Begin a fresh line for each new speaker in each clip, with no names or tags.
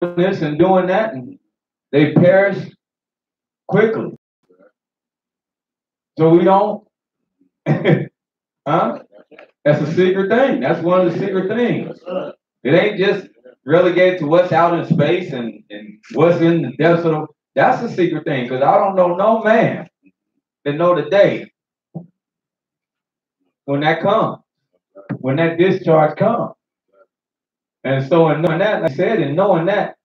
this and doing that, and they perish quickly. So we don't, huh? That's a secret thing. That's one of the secret things. It ain't just relegated to what's out in space and what's in the depths of the, that's a secret thing, because I don't know no man that know the day when that comes, when that discharge comes. And so in knowing that, like I said, in knowing that,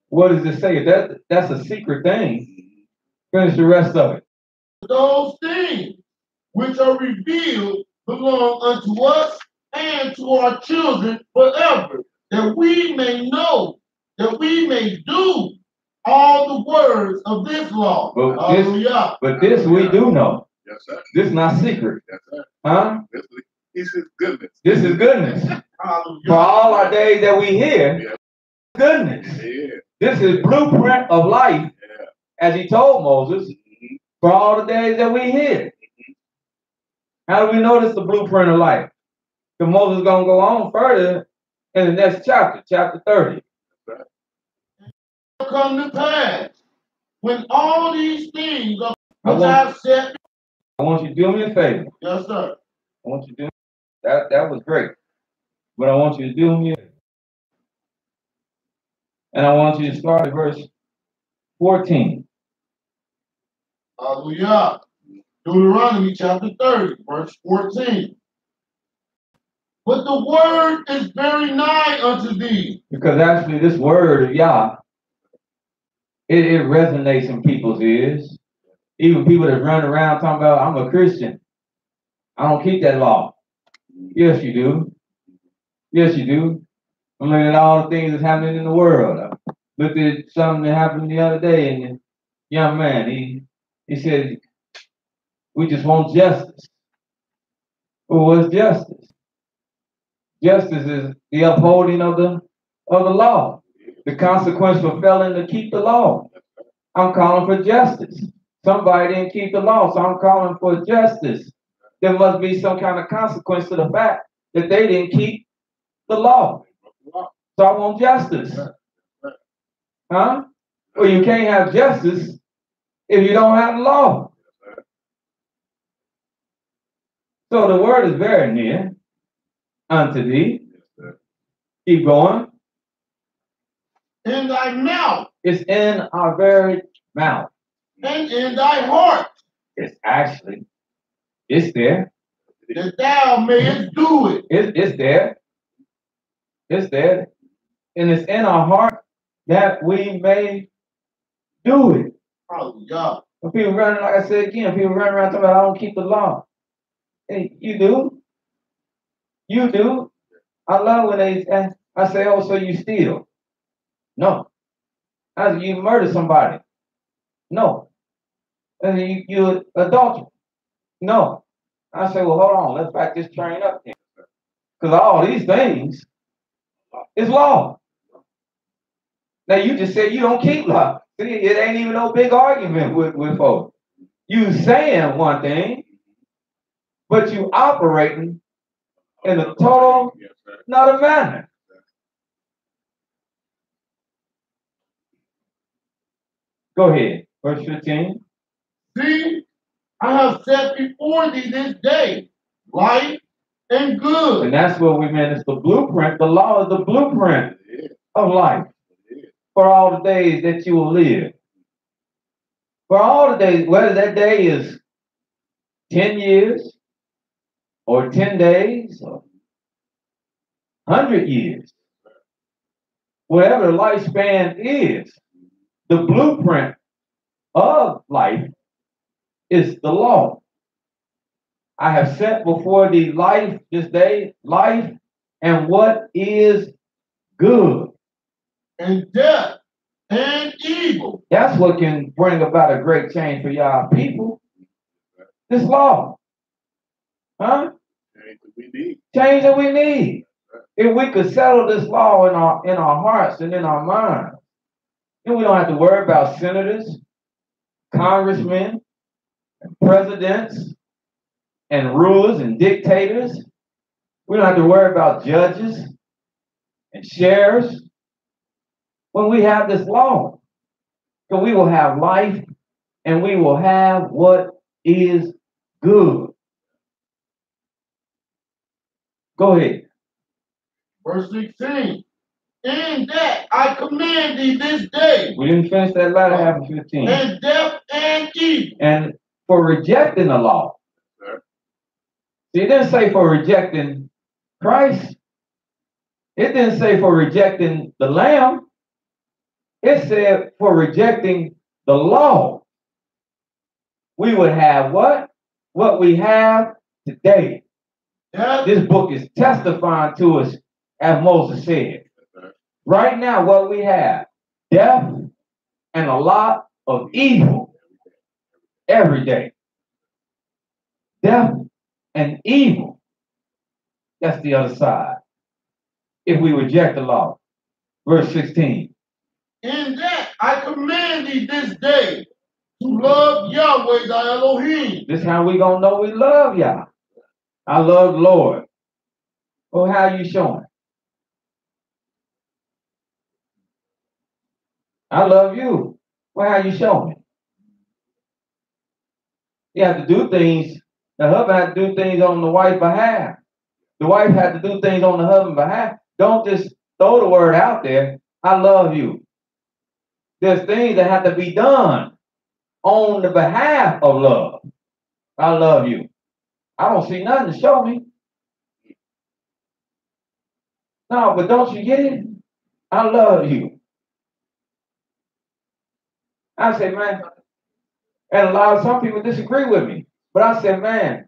what does it say? That's a secret thing. Finish the rest of it.
Those things which are revealed belong unto us and to our children forever, that we may know, that we may do all the words of this law.
But this we do know.
Yes, sir.
This is not secret.
Yes, sir.
Huh?
This is goodness.
This is goodness. For all our days that we hear,
yeah.
Goodness.
Yeah.
This is blueprint of life,
yeah.
as he told Moses, for all the days that we hear. How do we know this is the blueprint of life? Because Moses is going to go on further in the next chapter, chapter 30.
Come to pass when all these things are which I've said.
I want you to do me a favor.
Yes, sir.
I want you to do that was great. But I want you to do me a favor. And I want you to start at verse 14.
Hallelujah. Deuteronomy chapter 30, verse 14. But the word is very nigh unto thee.
Because actually this word of Yah, it resonates in people's ears. Even people that run around talking about, I'm a Christian. I don't keep that law. Yes, you do. Yes, you do. I'm looking at all the things that's happening in the world. I looked at something that happened the other day, and the young man, he said, we just want justice. Well, what's justice? Justice is the upholding of the law. The consequence for failing to keep the law. I'm calling for justice. Somebody didn't keep the law, so I'm calling for justice. There must be some kind of consequence to the fact that they didn't keep the law. So I want justice. Huh? Well, you can't have justice if you don't have the law. So the word is very near unto thee. Keep going.
In thy mouth.
It's in our very mouth.
And in thy heart.
It's there.
That thou mayest do it.
It's there. It's there. And it's in our heart that we may do it.
Oh, God.
When people running, like I said again, people running around talking about I don't keep the law. Hey, you do. You do. I love when I say, oh, so you steal. No. I say, you murder somebody. No. And you adultery. No. I say, well, hold on. Let's back this train up then. Because all these things is law. Now, you just said you don't keep law. See, it ain't even no big argument with folks. You saying one thing, but you operating in a total another manner. Go ahead. Verse 15.
See, I have set before thee this day life and good.
And that's what we meant. It's the blueprint. The law is the blueprint of life for all the days that you will live. For all the days, whether that day is 10 years or 10 days or 100 years, whatever the lifespan is, the blueprint of life is the law. I have set before thee life this day, life and what is good.
And death and evil.
That's what can bring about a great change for y'all people. This law. Huh? Change that we need. If we could settle this law in our hearts and in our minds, then we don't have to worry about senators, congressmen, and presidents, and rulers and dictators. We don't have to worry about judges and sheriffs. when we have this law. So we will have life and we will have what is good. Go ahead.
Verse 16. In that I command thee this day.
We didn't finish that latter half of 15.
And death and evil.
And for rejecting the law. See, it didn't say for rejecting Christ. It didn't say for rejecting the Lamb. It said for rejecting the law. We would have what? What we have today. This book is testifying to us, as Moses said. Right now, what we have, death and a lot of evil every day. Death and evil. That's the other side. If we reject the law. Verse 16.
In that I command thee this day to love Yahweh thy Elohim.
This is how we gonna know we love Yah. I love the Lord. Well, how you showing? I love you. Well, how you showing? You have to do things. The husband has to do things on the wife's behalf. The wife has to do things on the husband's behalf. Don't just throw the word out there. I love you. There's things that have to be done on the behalf of love. I love you. I don't see nothing to show me. No, but don't you get it? I love you. I say, man, and some people disagree with me. But I said, man,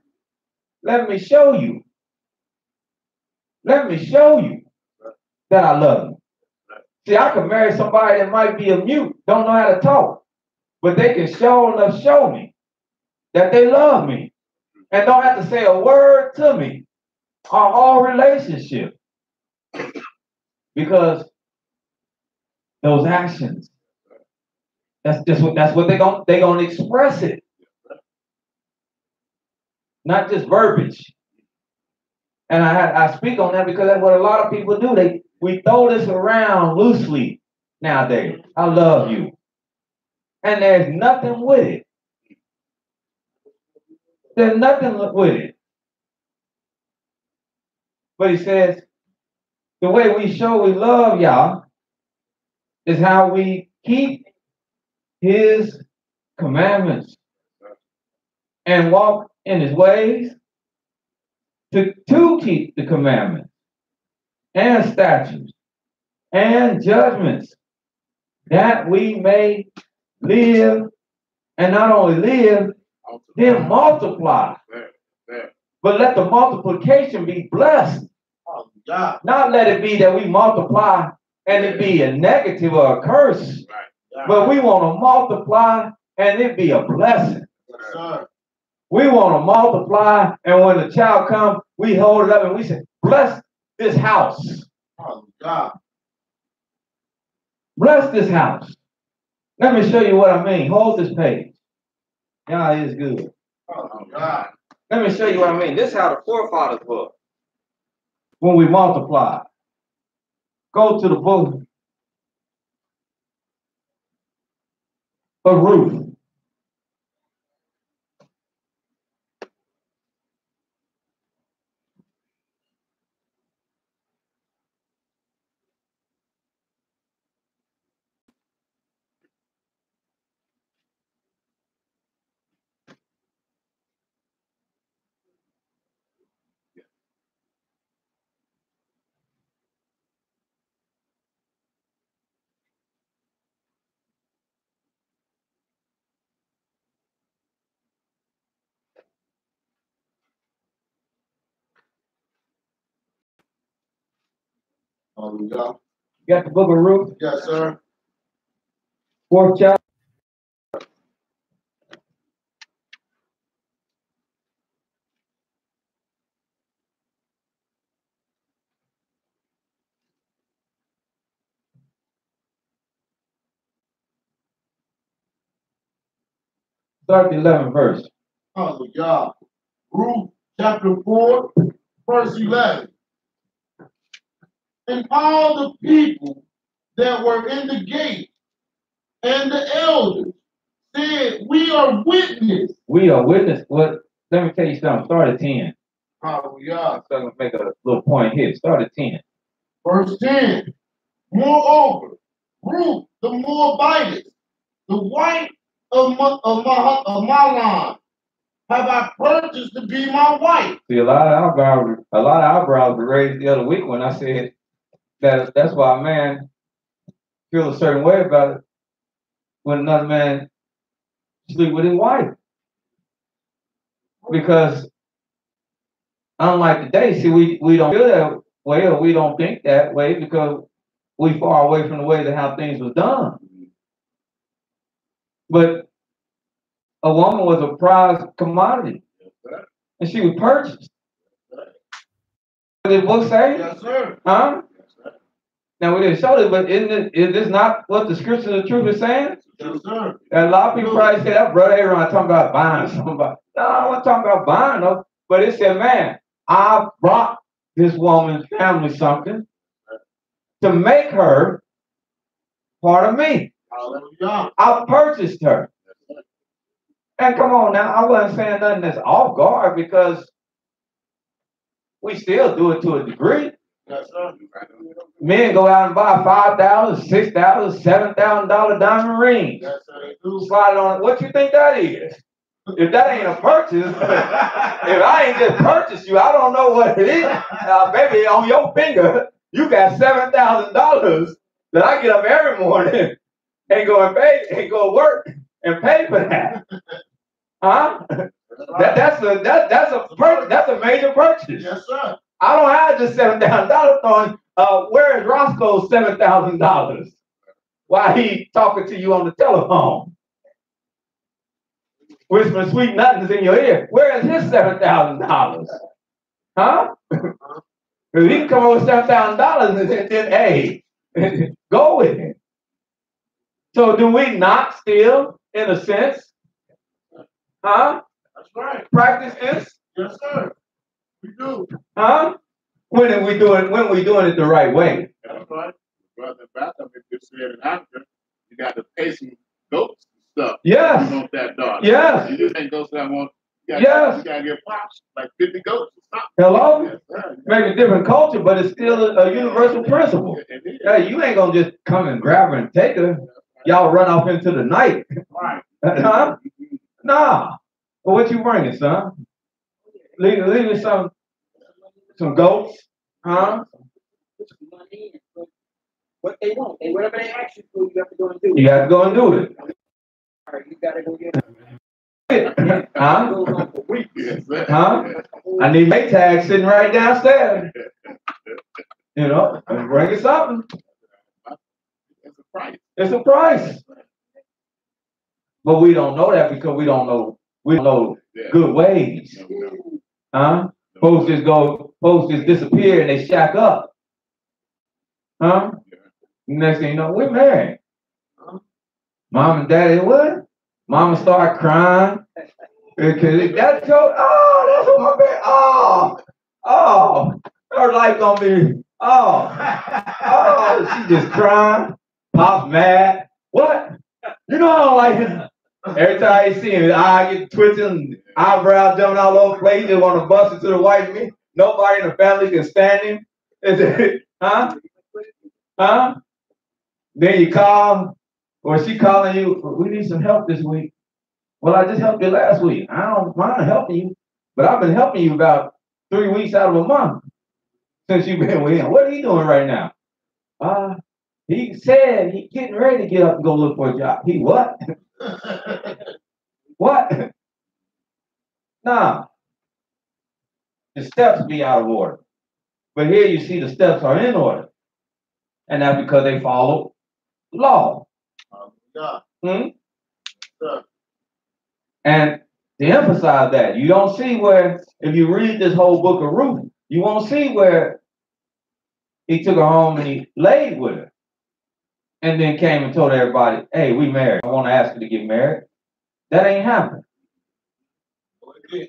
let me show you. Let me show you that I love you. See, I could marry somebody that might be a mute, don't know how to talk, but they can show me that they love me and don't have to say a word to me. Our whole relationship, because those actions, that's what they're gonna express it, not just verbiage. And I speak on that because that's what a lot of people do. We throw this around loosely nowadays. I love you. And there's nothing with it. There's nothing with it. But he says, the way we show we love y'all is how we keep his commandments and walk in his ways to keep the commandments and statutes and judgments, that we may live, and not only live, then multiply. But let the multiplication be blessed. Not let it be that we multiply and it be a negative or a curse. But we want to multiply and it be a blessing. We want to multiply, and when the child comes, we hold it up and we say, bless this house. Bless this house. Let me show you what I mean. Hold this page. Yeah, it is good. Let me show you what I mean. This is how the forefathers were when we multiply. Go to the book of Ruth. You got the book of Ruth?
Yes, sir.
4th chapter. Start the 11th verse.
Hallelujah. Ruth chapter 4, verse 11. And all the people that were in the gate and the elders said, we are witness.
We are witness. What? Let me tell you something. Start at 10.
Hallelujah.
So I'm going to make a little point here. Start at 10.
Verse 10. Moreover, Ruth the Moabitess, the wife of Mahlon, have I purchased to be my wife.
See, a lot of eyebrows were raised the other week when I said that's why a man feel a certain way about it when another man sleep with his wife. Because unlike today, see, we don't feel that way, or we don't think that way because we far away from the way that how things was done. But a woman was a prized commodity, and she was purchased. What did the book say?
Yes, sir.
Huh? Now we didn't show this, but is this not what the scripture of the truth is saying?
Yes, sir.
And a lot of people probably say that brother Aaron talking about buying somebody. No, I wasn't talking about buying them, but it said, man, I brought this woman's family something to make her part of me.
Hallelujah.
I purchased her. And come on now, I wasn't saying nothing that's off guard because we still do it to a degree.
Yes, sir.
Men go out and buy $5,000, $6,000, $7,000 diamond rings.
Yes, sir. They do.
Slide it on. What you think that is? If that ain't a purchase, if I ain't just purchased you, I don't know what it is. Baby, on your finger, you got $7,000 that I get up every morning and go and pay, and go work and pay for that. Huh? That's a major purchase.
Yes, sir.
I don't have just $7,000 throwing. Where is Roscoe's $7,000? While he talking to you on the telephone, whispering sweet nothings in your ear. Where is his $7,000? Huh? Because he can come over with $7,000 and then hey, go with it. So do we not still, in a sense, huh?
That's right.
Practice this?
Yes, sir. We do.
Huh? When are we doing it the right way?
That's right. Brother Bethlehem just said in Africa, you got to pay some goats and stuff.
Yes.
You want that dog.
Yes.
You just ain't go to that one. You
Yes.
gotta get pops, like 50 goats or something.
Hello?
Yes, sir.
Maybe a different culture, but it's still a universal principle.
It is.
Hey, you ain't gonna just come and grab her and take her. Y'all run off into the night.
Right.
Huh? Nah. Well, what you bringing, son? Leave me some goats, huh?
What they want, and whatever they ask you for, you have to go and do it.
You got to go and do it.
You gotta go get it.
Huh?
Goes on for weeks.
Yes, sir.
Huh? I need my tag sitting right downstairs. You know, bring it something.
It's a price.
It's a price. But we don't know that because we don't know
Yeah.
good ways.
No.
Huh? Folks just disappear and they shack up. Huh? Next thing you know, we're married. Mom and daddy, what? Mama start crying. Because that's your, that's what my baby, her life gonna be, she just crying, Pop mad. What? You know I don't like him. Every time you see him, his eye get twitching, eyebrows jumping all over the place, just want to bust into the white meat. Nobody in the family can stand him. Is it, huh? Huh? Then you call, or she calling you, we need some help this week. Well, I just helped you last week. I don't mind helping you, but I've been helping you about 3 weeks out of a month since you've been with him. What are you doing right now? He said he's getting ready to get up and go look for a job. He what? What? Nah. The steps be out of order. But here you see the steps are in order. And that's because they follow law. Hmm? And to emphasize that, you don't see where, if you read this whole book of Ruth, you won't see where he took her home and he laid with her. And then came and told everybody, hey, we married. I want to ask you to get married. That ain't happened.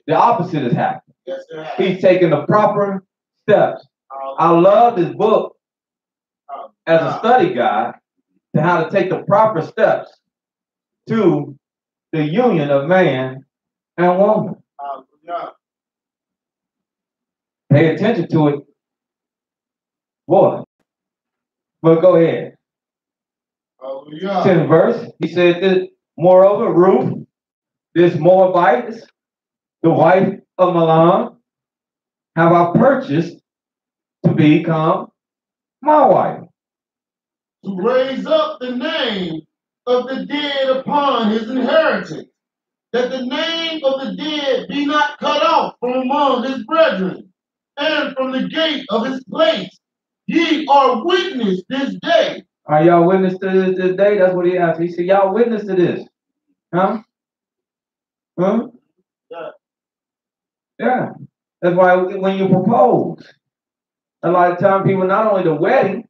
The opposite has happened.
Yes,
He's taken the proper steps. I love this book as a study guide to how to take the proper steps to the union of man and woman.
Hallelujah.
Pay attention to it. Boy. But go ahead.
Hallelujah.
10th verse. He said this, moreover, Ruth, this Moabite, the wife of Mahlon, have I purchased to become my wife.
To raise up the name of the dead upon his inheritance, that the name of the dead be not cut off from among his brethren, and from the gate of his place. Ye are witness this day.
Are y'all witness to this day? That's what he asked. He said, y'all witness to this. Huh? Huh?
Yeah.
Yeah. That's why when you propose, a lot of times people, not only the wedding,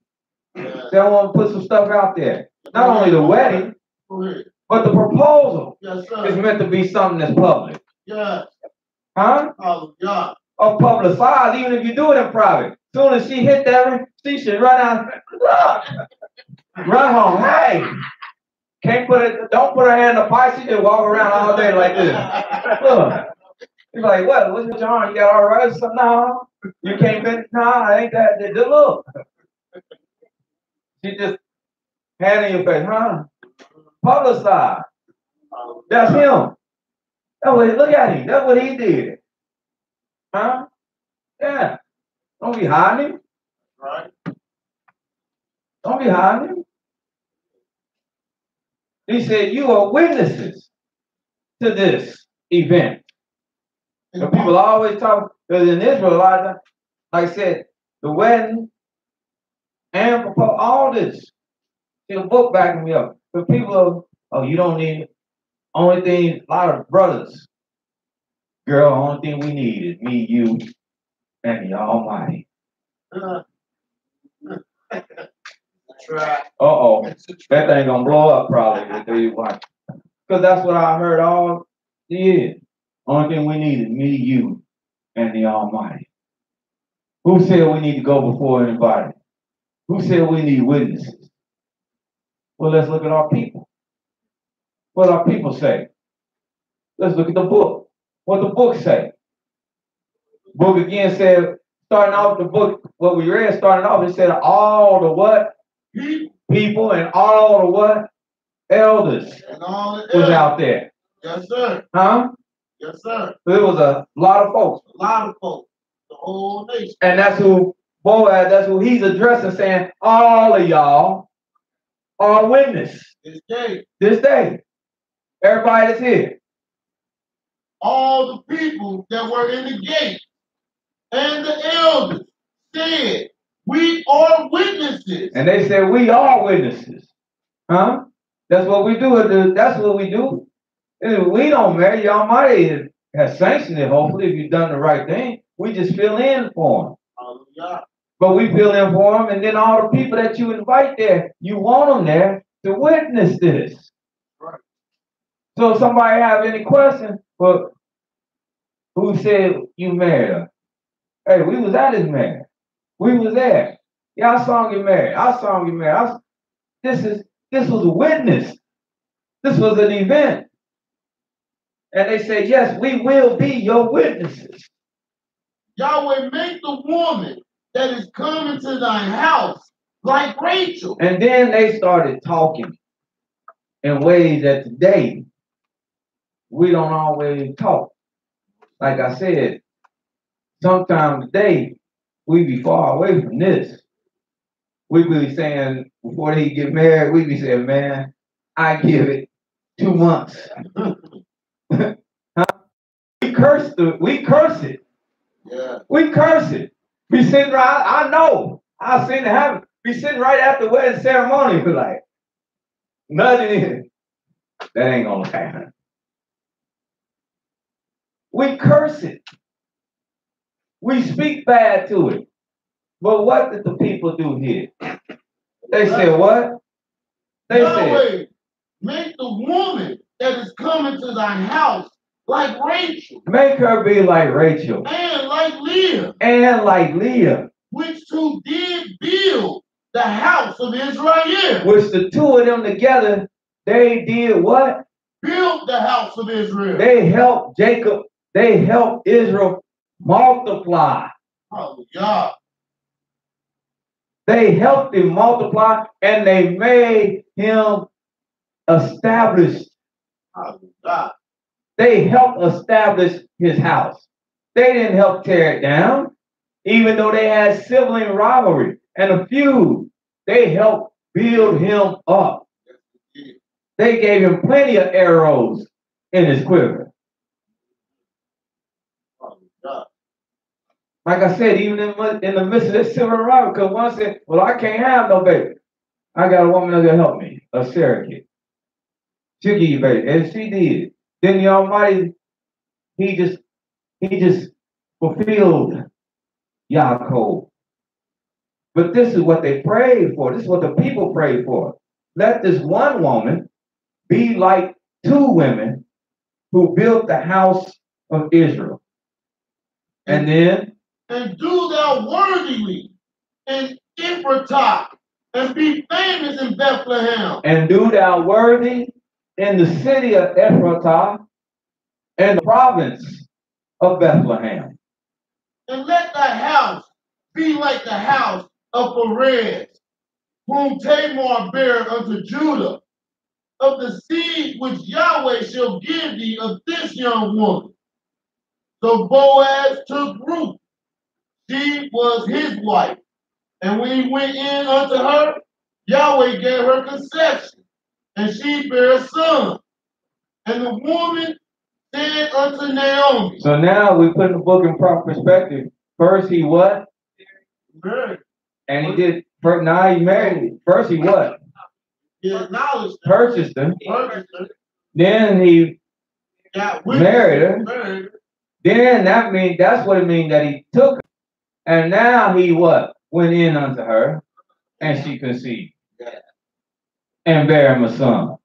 Yeah.
they want to put some stuff out there. Not only the wedding,
Go ahead.
but the proposal
Yes,
is
sir.
meant to be something that's public.
Yes.
Huh?
Hallelujah.
Or publicized, even if you do it in private. Soon as she hit that, she should run out. Look, run home. Hey, can't put it. Don't put her hand in the pipe. She just walk around all day like this. Look, you're like, what? What's your arm? You got all right? So, no, you can't fit. No, I ain't that. Just look. She just hand in your face, huh? Publicize. That's him. That's what. Look at him. That's what he did. Huh? Yeah. Don't be hiding him.
Right.
Don't be hiding him. He said, you are witnesses to this event. And people always talk, because in Israel, a lot of times, like I said, the wedding and propose, all this. See, the book backing me up. But people are, oh, you don't need it. Only thing, a lot of brothers, girl, only thing we need is me, you, and the Almighty.
That's right.
Uh-oh. That thing gonna blow up probably. Because that's what I heard all year. Only thing we need is me, you, and the Almighty. Who said we need to go before anybody? Who said we need witnesses? Well, let's look at our people. What our people say. Let's look at the book. What the book say. Book again said, starting off the book, what we read, starting off, it said all the what? People and all the what? Elders
And all the
was
elders.
out there.
Yes, sir.
Huh?
Yes, sir.
So it was a lot of folks.
A lot of folks. The whole nation.
And that's who Boaz, that's who he's addressing, saying, all of y'all are witness
This day.
this day. Everybody that's here.
All the people that were in the gate and the elders said, we are witnesses.
And they said, we are witnesses. Huh? That's what we do. That's what we do. We don't marry. The Almighty has sanctioned it, hopefully, if you've done the right thing. We just fill in for them.
Hallelujah.
But we fill in for them, and then all the people that you invite there, you want them there to witness this.
Right.
So if somebody have any questions, well, who said you married her? Hey, we was at his marriage. We was there. Yeah, I saw him get married. I saw him get married. This was a witness. This was an event. And they say, yes, we will be your witnesses.
Yahweh, make the woman that is coming to thy house like Rachel.
And then they started talking in ways that today we don't always talk. Like I said, sometimes today we be far away from this. We be saying, before they get married, we be saying, man, I give it 2 months. Huh? We curse it.
Yeah.
We curse it. Be sitting right, I know. I've seen it happen. Be sitting right after the wedding ceremony, be like, nothing in. That ain't gonna happen. We curse it. We speak bad to it. But what did the people do here? They said what? They said,
Yahweh, make the woman that is coming to thy house like Rachel.
make her be like Rachel
And like Leah,
and like Leah,
which two did build the house of Israel.
Which the two of them together, they did what?
Build the house of Israel.
They helped Jacob, they helped Israel multiply.
Hallelujah.
They helped him multiply and they made him established.
Hallelujah.
They helped establish his house. They didn't help tear it down, even though they had sibling rivalry and a feud. They helped build him up. They gave him plenty of arrows in his quiver.
Hallelujah.
Like I said, even in the midst of this civil rivalry, because one said, well, I can't have no baby. I got a woman that's going to help me, a surrogate. She'll give you baby. And she did. Then the Almighty, he just fulfilled Yaakov. But this is what they prayed for. This is what the people prayed for. Let this one woman be like two women who built the house of Israel. And then,
and do thou worthily in Ephratah, and be famous in Bethlehem.
And do thou worthy in the city of Ephratah and the province of Bethlehem.
And let thy house be like the house of Perez, whom Tamar bare unto Judah, of the seed which Yahweh shall give thee of this young woman. So Boaz took Ruth. She was his wife. And when he went in unto her, Yahweh gave her conception, and she bare a son. And the woman said unto Naomi.
So now we put the book in proper perspective. First he what?
Married.
And he did. Now he married. First he what?
He acknowledged her.
Purchased her.
Purchased her.
Then he
Got
married her.
Married her.
Then that's what it means that he took her. And now he what? Went in unto her, and she conceived. And bare him a son.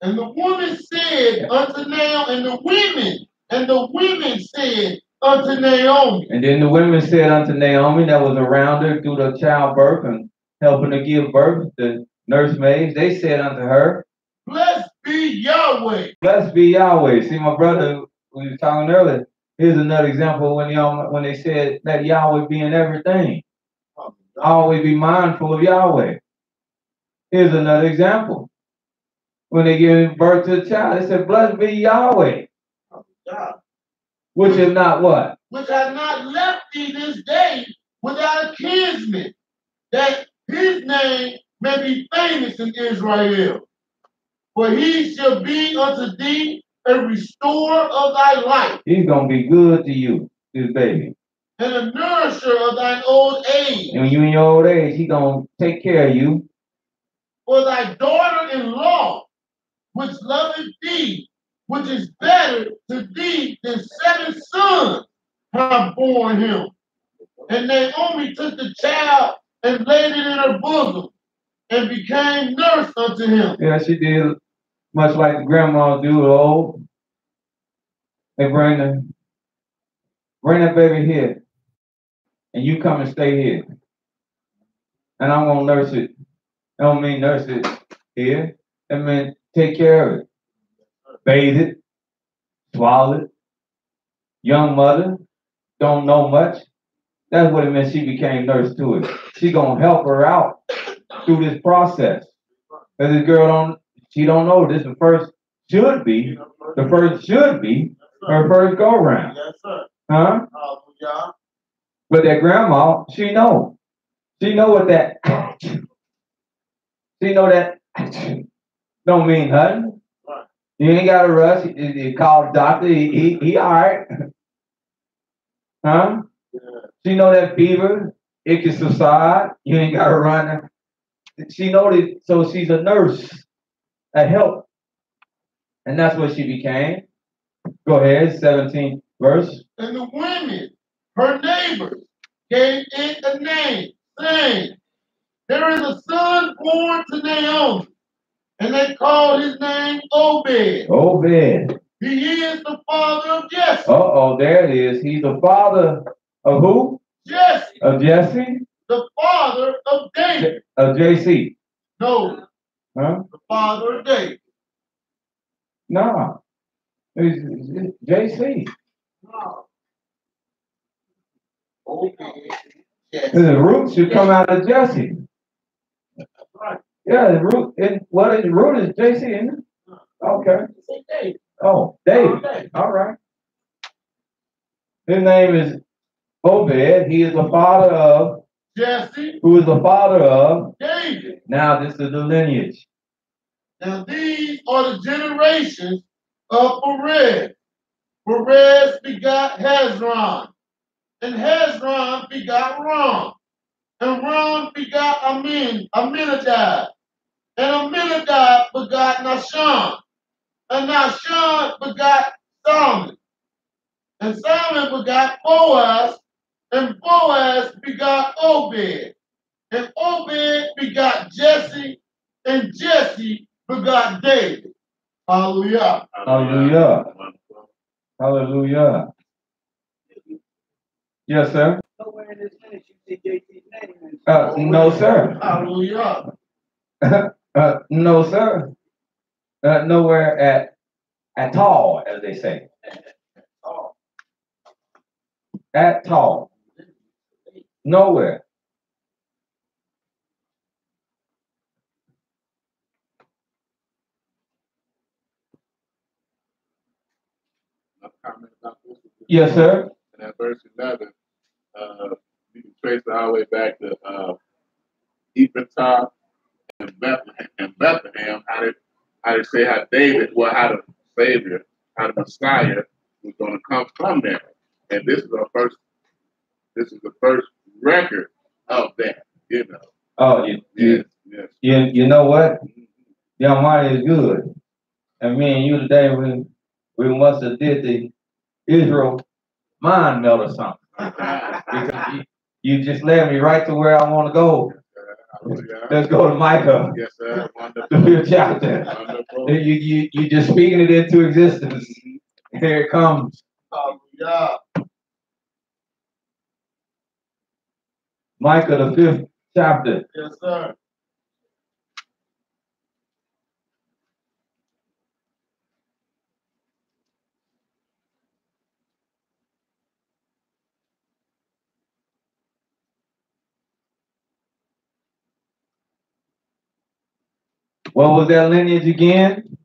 And the woman said unto Naomi, and the women said unto Naomi.
And then the women said unto Naomi, that was around her through the childbirth and helping to give birth, the nursemaids, they said unto her,
Blessed be Yahweh.
Blessed be Yahweh. See, my brother, we were talking earlier, here's another example when they said, let Yahweh be in everything. Always be mindful of Yahweh. Here's another example. When they give birth to a child, they said, blessed be Yahweh. Which is not what?
Which has not left thee this day without a kinsman, that his name may be famous in Israel. For he shall be unto thee a restorer of thy life.
He's going to be good to you, this baby.
And a nourisher of thine old age.
And when you in your old age, he's going to take care of you.
For thy daughter-in-law, which loveth thee, which is better to thee than 7 sons, have borne him. And Naomi took the child and laid it in her bosom, and became nurse unto him.
Yeah, she did much like the grandma do. Old, they bring that baby here, and you come and stay here, and I'm gonna nurse it. I don't mean nurse it here. I mean take care of it, bathe it, swallow it. Young mother, don't know much. That's what it meant. She became nurse to it. She gonna help her out through this process. Cause this girl she don't know. This the first should be her first go round.
Yes, sir.
Huh?
Hallelujah.
But that grandma, she know what that she know that don't mean nothing.
Right.
You ain't gotta rush. You call the doctor, he all right. Huh?
Yeah.
She know that fever, it can subside. You ain't gotta run. She know that, so she's a nurse, a help. And that's what she became. Go ahead, 17th verse.
And the women, her neighbors, gave it a name, saying, there is a son born to Naomi, and they called his name Obed.
Obed.
He is the father of Jesse.
There it is. He's the father of who?
Jesse,
Of Jesse.
the the father of David.
JC.
No,
Huh?
the father of David.
No. It's JC.
No. Okay. Yes.
The root should come out of Jesse.
Right.
Yeah, the root. The root is JC, isn't it? Okay.
Say David.
Oh, David.
Okay.
All right. His name is Obed. He is the father of.
Jesse.
Who is the father of.
David.
Now this is the lineage.
Now these are the generations of Perez. Perez begot Hezron. And Hezron begot Ram. And Ram begot Aminadab. And Aminadab begot Nahshon. And Nahshon begot Salmon. And Salmon begot Boaz. And Boaz begot Obed. And Obed begot Jesse. And Jesse begot David. Hallelujah.
Hallelujah. Hallelujah. Yes, sir.
Nowhere in this lineage you see JC's name.
No, sir.
Hallelujah.
No, sir. Nowhere at all, as they say. At all. Nowhere.
Comment about this.
Yes, sir.
And at verse 11, you can trace it all the way back to Ephrathah and Bethlehem. How they say how David, how the Savior, how the Messiah was going to come from there. And this is the first record of that, you know.
Oh,
Yes.
you know what? The Almighty is good. And me and you today, we must have did the Israel mind melt or something. Because you just led me right to where I want to go. Let's go to Micah.
Yes, sir. Wonderful.
The 5th chapter.
Wonderful.
You just speaking it into existence. Here it comes.
Hallelujah.
Micah, the 5th chapter.
Yes, sir.
What was that lineage again?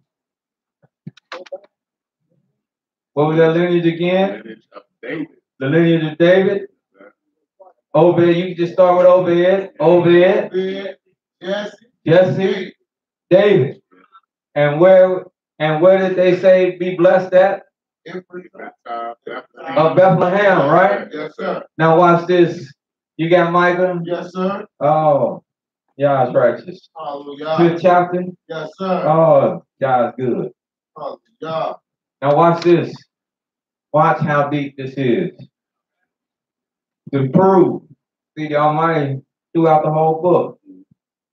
What was that lineage again?
Lineage of David.
The lineage of David. Obed, you can just start with Obed. Obed, Jesse, David. And where did they say be blessed at? Of Bethlehem, right?
Yes, sir.
Now watch this. You got Micah?
Yes, sir.
Oh, God's righteous.
Hallelujah.
5th chapter?
Yes, sir.
Oh, God's good.
Hallelujah.
Now watch this. Watch how deep this is. To prove, see the Almighty throughout the whole book.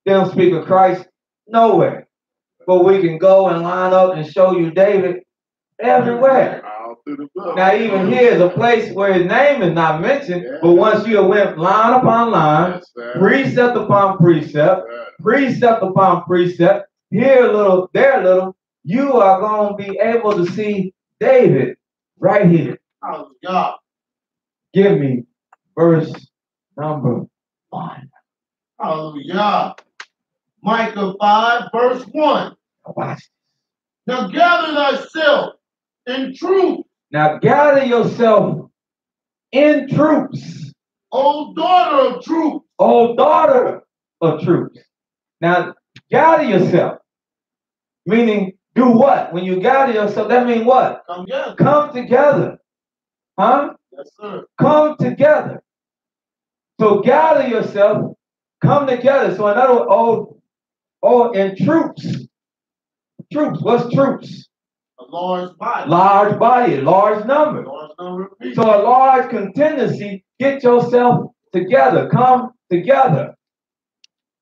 They don't speak of Christ nowhere. But we can go and line up and show you David everywhere.
All through the book.
Now even here is a place where his name is not mentioned, but once you went line upon line, precept upon precept, precept upon precept, here a little, there a little, you are going to be able to see David right here.
Hallelujah.
Give me verse number 1.
Hallelujah. Micah 5, verse 1.
Watch.
Now gather thyself in truth,
Now gather yourself in troops,
O daughter of truth.
O daughter of troops. Now gather yourself, meaning do what? When you gather yourself, that means what?
Come together.
Come together. Huh?
Yes, sir.
Come together. So gather yourself, come together. So in other words, in troops. Troops, what's troops?
A large body.
Large body, large number.
Large number of people.
So a large contingency, get yourself together, come together.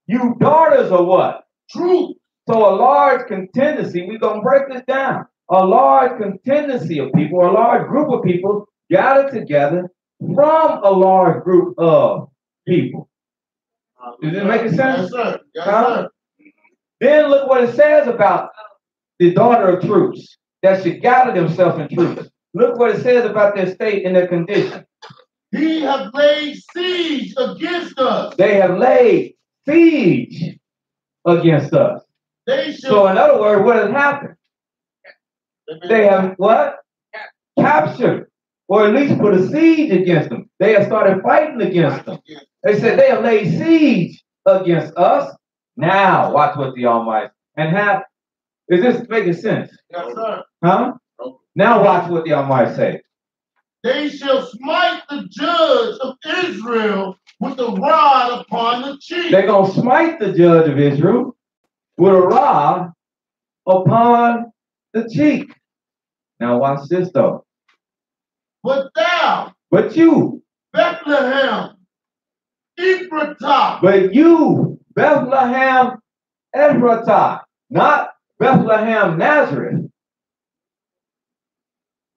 You daughters are what?
Truth.
So a large contingency, we're going to break this down. A large contingency of people, a large group of people gathered together from a large group of people. Is it making sense?
Yes, sir. Yes,
Huh?
sir.
Then look what it says about the daughter of troops, that should gather themselves in troops. Look what it says about their state and their condition.
He hath laid siege against us.
They have laid siege against us.
They
So
shall.
in other words, what has happened? They have what? Captured, or at least put a siege against them. They have started fighting against them. They said they have laid siege against us. Now, watch what the Almighty and have. Is this making sense?
Yes, sir.
Huh? Now watch what the Almighty say.
They shall smite the judge of Israel with a rod upon the cheek.
They're gonna smite the judge of Israel with a rod upon the cheek. Now watch this though.
But thou,
But you,
Bethlehem, Ephratah,
but you, Bethlehem, Ephratah, not Bethlehem, Nazareth.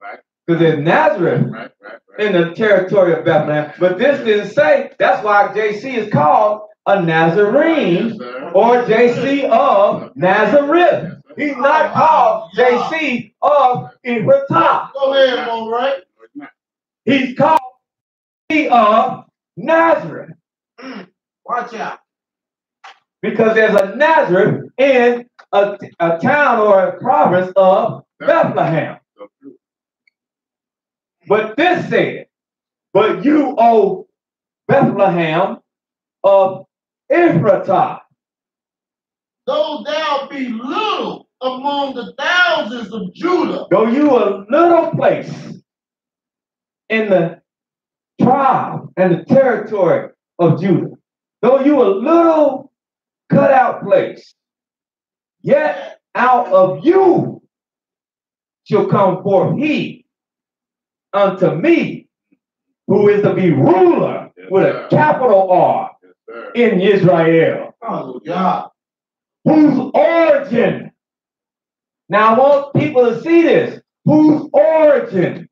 Right.
Because there's Nazareth
Right.
in the territory of Bethlehem. But this didn't say, that's why JC is called a Nazarene
Yes, sir.
or JC of Nazareth. He's not called JC of Ephratah.
Go ahead, all right.
No, it's not.
He's called JC of Nazareth.
Watch out.
Because there's a Nazareth in a town or a province of Bethlehem.
So true.
But this said, but you, O Bethlehem of Ephratah,
Though thou be little among the thousands of Judah,
though you a little place in the tribe and the territory of Judah, though you a little cut out place, yet out of you shall come forth he unto me, who is to be ruler with a capital R
Yes, sir.
in Israel,
hallelujah,
whose origin. Now I want people to see this. Whose origin,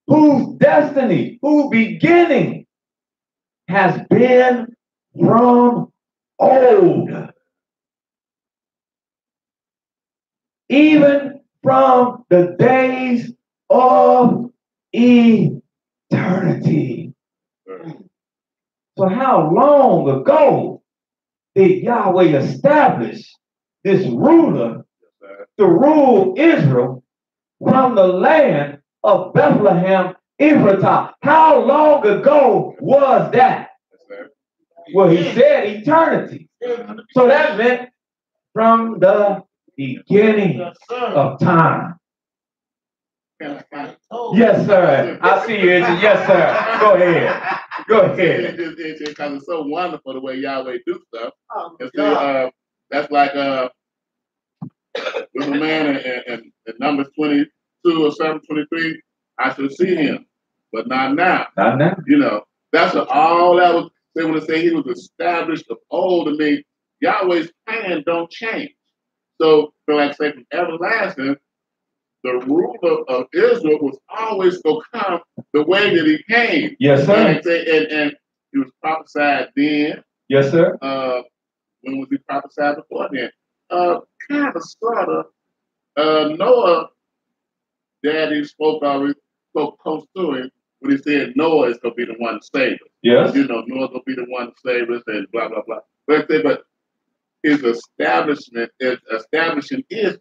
whose destiny, whose beginning has been from old, even from the days of eternity.
Sir.
So how long ago did Yahweh establish this ruler
Yes, sir.
to rule Israel from the land of Bethlehem, Ephratah? How long ago was that?
Yes, sir.
Well, he said eternity. So that meant from the beginning
yes, sir.
of time.
Can I-
Yes, sir. I see you. Yes, sir. Go ahead. Go ahead.
Because it's so wonderful the way Yahweh do stuff. And
Hallelujah.
so, that's like there's a man in Numbers 22 or 7:23. I shall see him, but not now.
Not now.
You know, that's all that was. They want to say he was established of old. I mean, Yahweh's plan don't change. So like say from everlasting, the ruler of Israel was always going to come the way that he came.
Yes, sir.
And he was prophesied then.
Yes, sir.
When was he prophesied before then? Kind of, sort of. Noah, Daddy spoke close to him when he said Noah is going to be the one to save us.
Yes.
You know, Noah's going to be the one to save us and blah, blah, blah. But his establishing is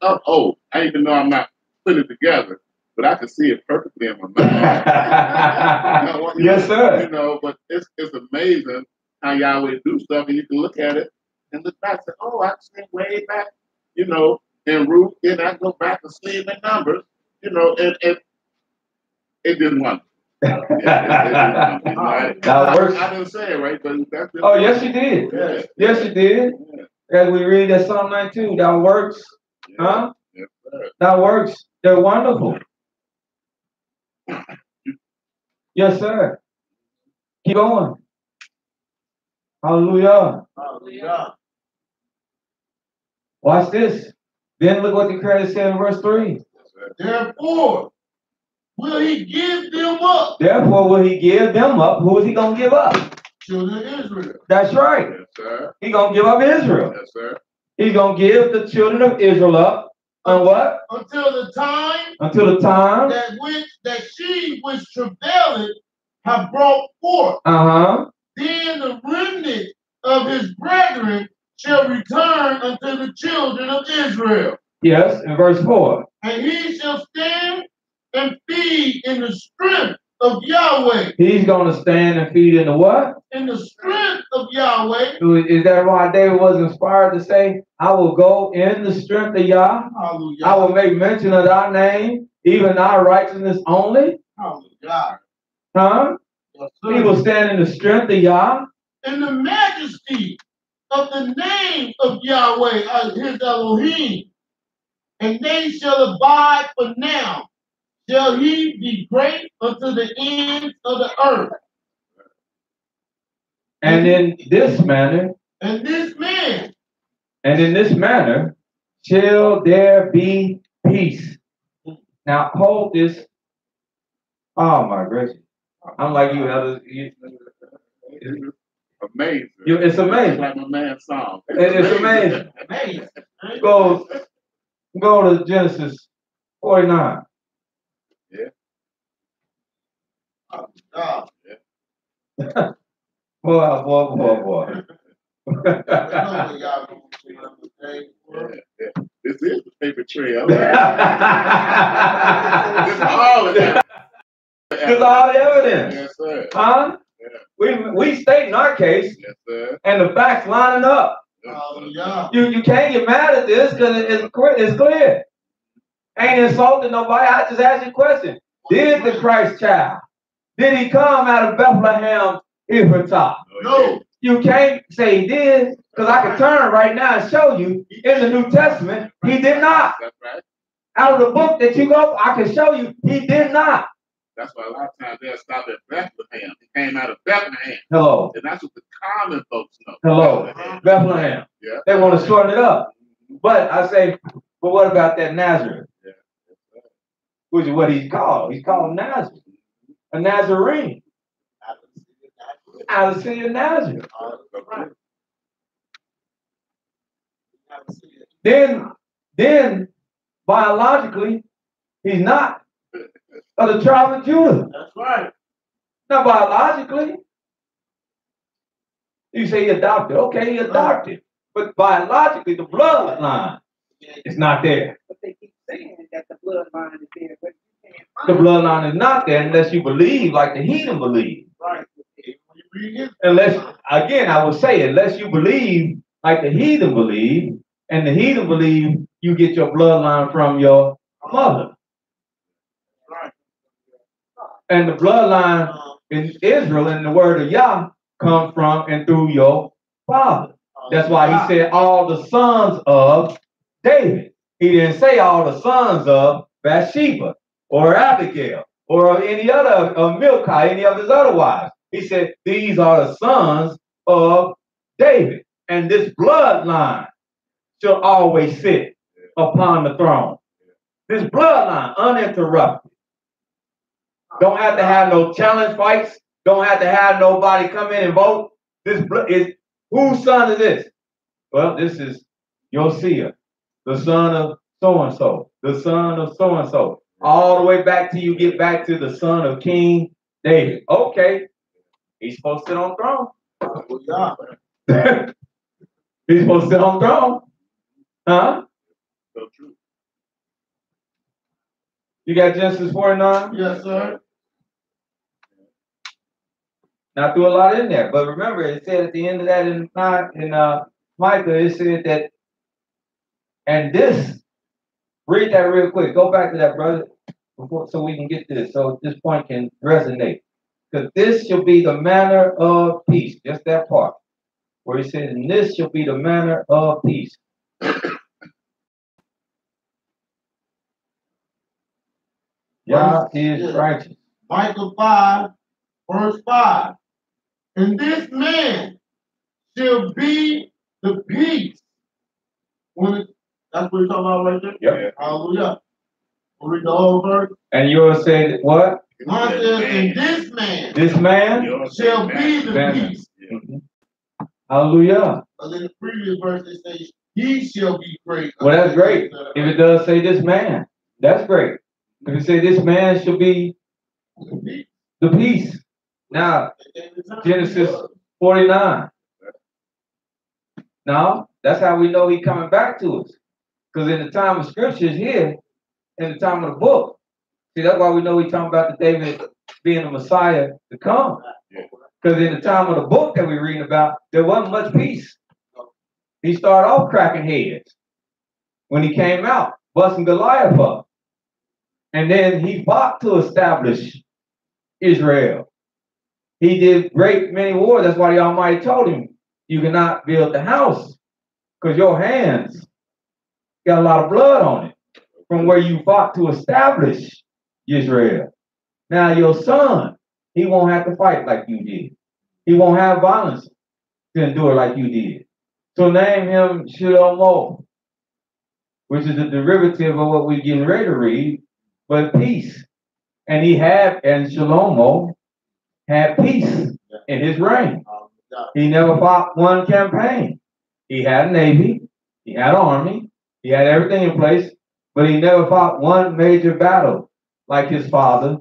of old. I even know I'm not putting it together, but I can see it perfectly in my mind.
Yes, sir.
You know, but it's amazing how Yahweh do stuff, and you can look at it and look back and say, oh, I can see way back, you know, in Ruth, then I go back and see him in Numbers, you know, and it didn't want.
That
I
works.
didn't say it right, but that's
Oh, yes, you did.
Yeah.
Yes, you did.
Yeah.
As we read that Psalm 92, that works. Huh?
Yes, sir.
That works. They're wonderful. Yes, sir. Keep going. Hallelujah.
Hallelujah.
Watch this. Then look what the credit said in verse 3.
Yes, sir.
Therefore, will he give them up
Therefore will he give them up. Who is he going to give up?
children of Israel.
That's right.
Yes, sir.
He's going to give up Israel.
Yes, sir.
He's going to give the children of Israel up on what?
Until the time that she which travaileth have brought forth. Then the remnant of his brethren shall return unto the children of Israel.
Yes, in verse 4.
And he shall stand and feed in the strength of Yahweh.
He's going to stand and feed in the what?
In the strength of Yahweh.
Is that why David was inspired to say, I will go in the strength of Yah?
Hallelujah.
I will make mention of thy name, even thy righteousness only.
Hallelujah.
Huh?
Yes,
he will stand in the strength of Yah.
In the majesty of the name of Yahweh as his Elohim. And they shall abide for now. Shall he be great unto the ends of the earth.
And in this manner.
And this man.
And in this manner shall there be peace. Now hold this. Oh my gracious. I'm like you, others.
Amazing.
It's amazing.
It's like my man's song.
It's amazing.
Amazing.
Go to Genesis 49.
Yeah.
Yeah.
Boy.
This is the paper trail. This is all of that.
This is all the evidence.
Yes, sir.
Huh? Yeah. We state in our case,
yes, sir.
And the facts lining up.
Yes,
you can't get mad at this because it's clear. Ain't insulting nobody. I just asked you a question. Did the Christ child, did he come out of Bethlehem, Ephratah?
No.
You can't say he did, because I can turn right now and show you in the New Testament, he did not.
That's right.
Out of the book that you go, I can show you he did not.
That's why a lot of times they'll stop at Bethlehem. He came out of Bethlehem.
Hello.
And that's what the common folks know.
Hello. Bethlehem.
Yeah.
They want to shorten it up. But I say, but what about that Nazareth?
Yeah.
Which is what he's called. He's called Nazareth. A Nazarene. Out of the city of Nazareth. Then biologically, he's not of the tribe of Judah.
That's right.
Not biologically. You say he adopted. Okay, he adopted. But biologically, the bloodline is not there.
But they keep saying that the bloodline is there, but you can't
The
find
bloodline is not there unless you believe like the heathen believe.
Right.
Unless, again, I would say, unless you believe like the heathen believe, and the heathen believe you get your bloodline from your mother.
Right.
And the bloodline in Israel, in the word of Yah, comes from and through your father. That's why he said all the sons of David. He didn't say all the sons of Bathsheba or Abigail or any other Milcah, any of his other wives. He said these are the sons of David. And this bloodline shall always sit upon the throne. This bloodline, uninterrupted. Don't have to have no challenge fights. Don't have to have nobody come in and vote. This is whose son is this? Well, this is Josiah, the son of so-and-so, the son of so-and-so. All the way back till you get back to the son of King David. Okay. He's supposed to sit on the throne. He's supposed to sit on the throne. Huh?
So true.
You got Genesis 49?
Yes, sir.
Now, I threw a lot in there, but remember, it said at the end of that in Micah, it said that, and this, read that real quick. Go back to that, brother, so we can get this, so this point can resonate. Because this shall be the manner of peace. Just that part. Where he says, and this shall be the manner of peace. Yah is righteous.
Micah 5, verse 5. And this man shall be the peace. That's what we're talking about right there?
Yep.
Hallelujah. We'll read the whole verse.
And yours said what?
Mine says, and this man
This man
shall be the
man.
peace.
Yeah.
Hallelujah.
But in the previous verse, it says, "He shall be great."
Well, that's great. If it does say this man, that's great. If it say this man shall be the peace. Now, Genesis 49. Now, that's how we know he's coming back to us. Because in the time of scriptures here, in the time of the book, see, that's why we know he's talking about the David being the Messiah to come. Because in the time of the book that we're reading about, there wasn't much peace. He started off cracking heads when he came out, busting Goliath up. And then he fought to establish Israel. He did great many wars. That's why the Almighty told him, you cannot build the house because your hands got a lot of blood on it from where you fought to establish Israel. Now your son, he won't have to fight like you did. He won't have violence to endure like you did. So name him Shlomo, which is a derivative of what we're getting ready to read, but peace. And Shlomo had peace in his reign. He never fought one campaign. He had a navy, he had an army, he had everything in place, but he never fought one major battle like his father